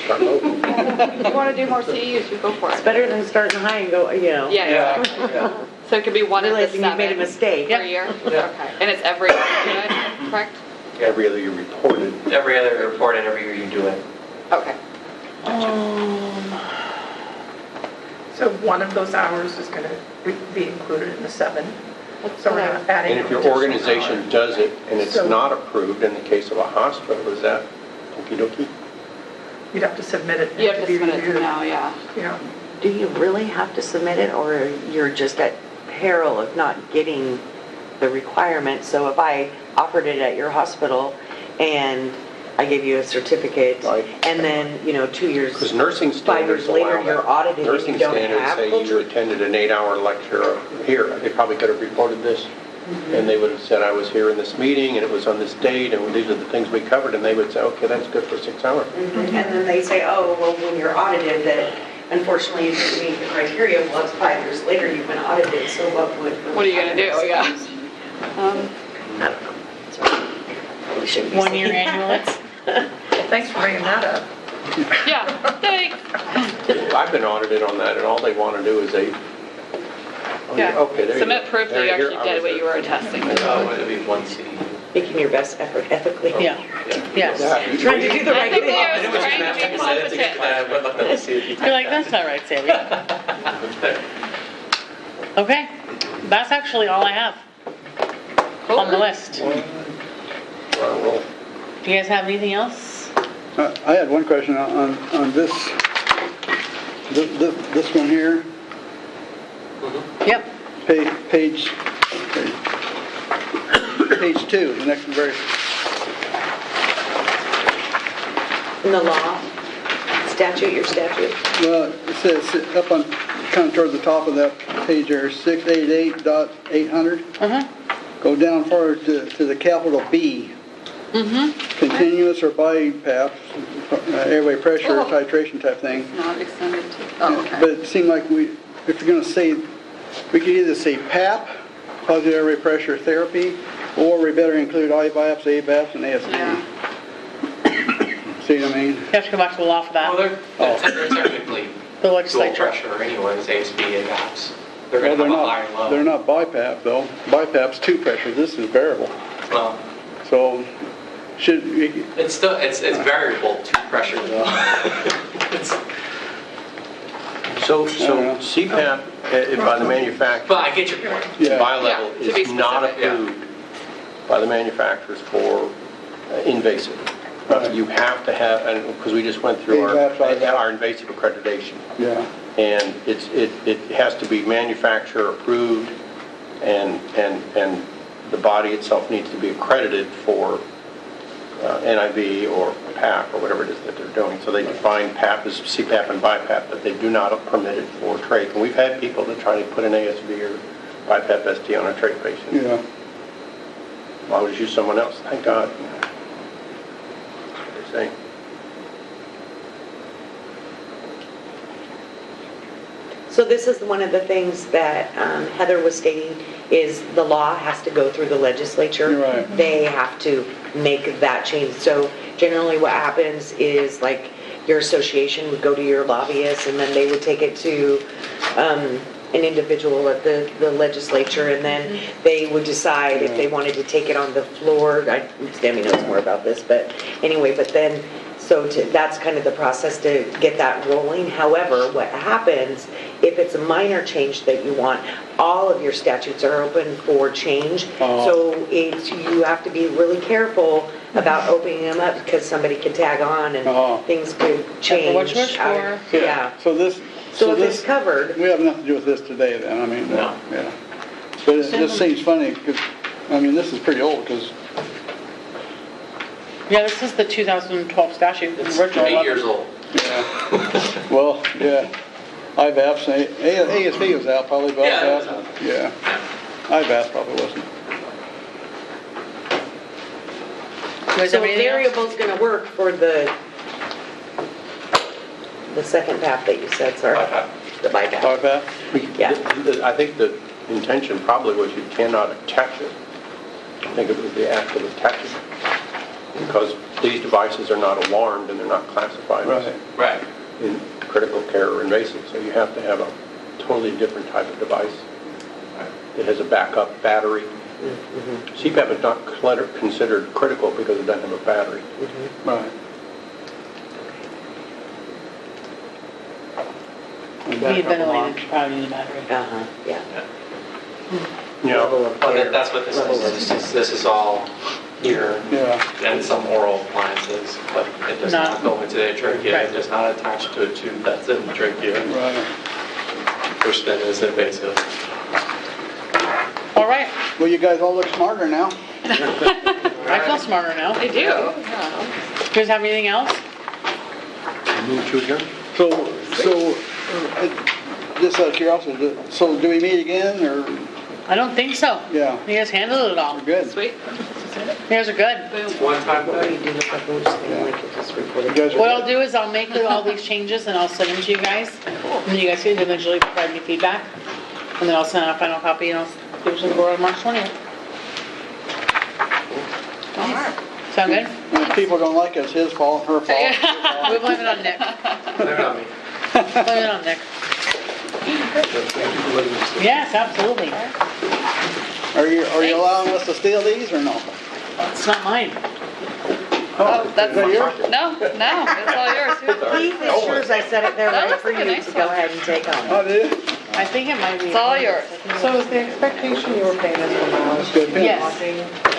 Start low. If you want to do more CEUs, you go for it. It's better than starting high and go, Yeah. Yeah. So it could be one of the realizing you made a 7 mistake. per year? Yeah. Okay. And it's every year, you do it, correct? Every other year reported. Every other report and every year you do it. Okay. So one of those hours is going to be included in the 7. So we're not adding. And if your additional organization hour. does it and it's So- not approved in the case of a hospital, is that okey-dokey? You'd have to submit it. You have to be submit it reviewed. now, yeah. Yeah. Do you really have to submit it, or you're just at peril of not getting the requirement? So if I offered it at your hospital and I gave you a certificate, Right. and then, 2 years, Because nursing 5 years standards later, allow you're that. audited and Nursing you don't standards have say you culture. attended an 8-hour lecture here. They probably could have reported this. And they would have said, I was here in this meeting, and it was on this date, and these are the things we covered, and they would say, okay, that's good for 6 hours. And then they say, oh, well, when you're audited, that unfortunately you didn't meet the criteria. Well, it's 5 years later, you've been audited, so what would... What are you gonna do? Yeah. I don't know. Sorry. Probably shouldn't be 1 year saying that. annual. Well, thanks for bringing that up. Yeah, thanks. I've been audited on that, and all they want to do is they, oh, Yeah. okay, there you go. Submit proof that you There, here, actually I did was what there. you were attesting to. Oh, it'd be 1 CEU. Making your best effort ethically. Yeah. Yes. Yeah. Trying to do the right Ethically, I thing. was trying to be competent. You're like, that's not right, Sammy. Okay, that's actually all I have on the list. We're on a roll. Do you guys have anything else? I had one question on this one here, Yep. page 2, the next very, In the law, statute, your statute. well, it says up on, kind of toward the top of that page there, 688.800. Go down further to the capital B. Continuous or BiPAP, airway pressure titration type thing. Not extended to, But it seemed like if you're going to say, we could either say PAP, positive airway pressure therapy, or we better include IBAPs, ABAPs, and ASD. Yeah. See what I mean? You have to come back to the law for Well, that. they're technically The dual legislature. pressure anyways, ASB, ABAPs. They're Well, going to have a high and low. they're not BiPAP though. BiPAP's 2 pressure. This is variable. Well, So should we, it's still, it's variable to pressure though. It's- So know. CPAP by the manufacturer, But I get your point. yeah. bi-level Yeah, to be is not specific, yeah. approved by the manufacturers for invasive. You have to have, and because we just went through our invasive accreditation. Yeah. And it has to be manufacturer approved, and the body itself needs to be accredited for NIV or PAP or whatever it is that they're doing. So they define PAP as CPAP and BiPAP, but they do not permit it for trach. And we've had people that try to put an ASV or BiPAP ST on a trach patient. Yeah. Why would you use someone else? Thank God. That's what they're saying. So this is one of the things that Heather was stating, is the law has to go through the legislature. You're right. They have to make that change. So generally what happens is, like, your association would go to your lobbyist, and then they would take it to an individual at the legislature, and then they would decide if they wanted to take it on the floor. Sammy knows more about this, but anyway, that's kind of the process to get that rolling. However, what happens, if it's a minor change that you want, all of your statutes are open for change. So you have to be really careful about opening them up, because somebody can tag on and things could change. What you wish for. Yeah. So if it's covered. We have nothing to do with this today then, I mean, No. yeah. But it just seems funny, because, I mean, this is pretty old, because Yeah, this is the 2012 statute, the original. 8 years old. yeah. Well, yeah. IVAPS, ASV was out probably, but Yeah, it was out. yeah. IVAPS probably wasn't. So variable's gonna work for the second PAP that you said, sorry. BiPAP. The BiPAP. IVAP? Yeah. I think the intention probably was you cannot attach it. I think it was the act of attaching it. Because these devices are not alarmed and they're not classified as Right. in critical care or invasive. So you have to have a totally different type of device that has a backup battery. CPAP is not considered critical because it doesn't have a battery. Right. Be ventilated, you probably need a battery. Yeah. Yeah. Well, that's what this is. This is all here Yeah. and some oral appliances, but it does not go into the trachea. Right. It does not attach to a tube that's in the trachea, Right. which then is invasive. All right, Well, you guys all look smarter now. I feel smarter now. I do. You guys have anything else? Move to adjourn. So, just out of curiosity, so do we meet again, or, I don't think so. yeah, You guys handled it all. we're good? Sweet. You guys are good. One time Or you do look like those things, like you just reported. You guys are What good? I'll do is I'll make all these changes and I'll send them to you guys. And then you guys can individually provide me feedback. And then I'll send out a final copy and I'll give it to the board on March 20th. Sound good? And if people don't like it, it's his fault, her fault. We blame it on Nick. Blame it on me. Blame it on Nick. Yes, absolutely. Are you allowing us to steal these, or no? It's not mine. Oh, that's Is that yours? No, it's all yours. Keith ensures I set it there That ready looks for like a you nice to go one. ahead and take home. Oh, did you? I think it might be. It's all yours. So is the expectation you were paying us for mileage? Good. Yes.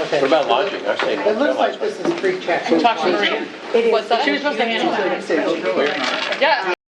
Okay. What about lodging? I stayed in a It looks hotel like last this is pre-checked. Talk to Maria. It is. What's that? She was supposed to handle it. Yeah.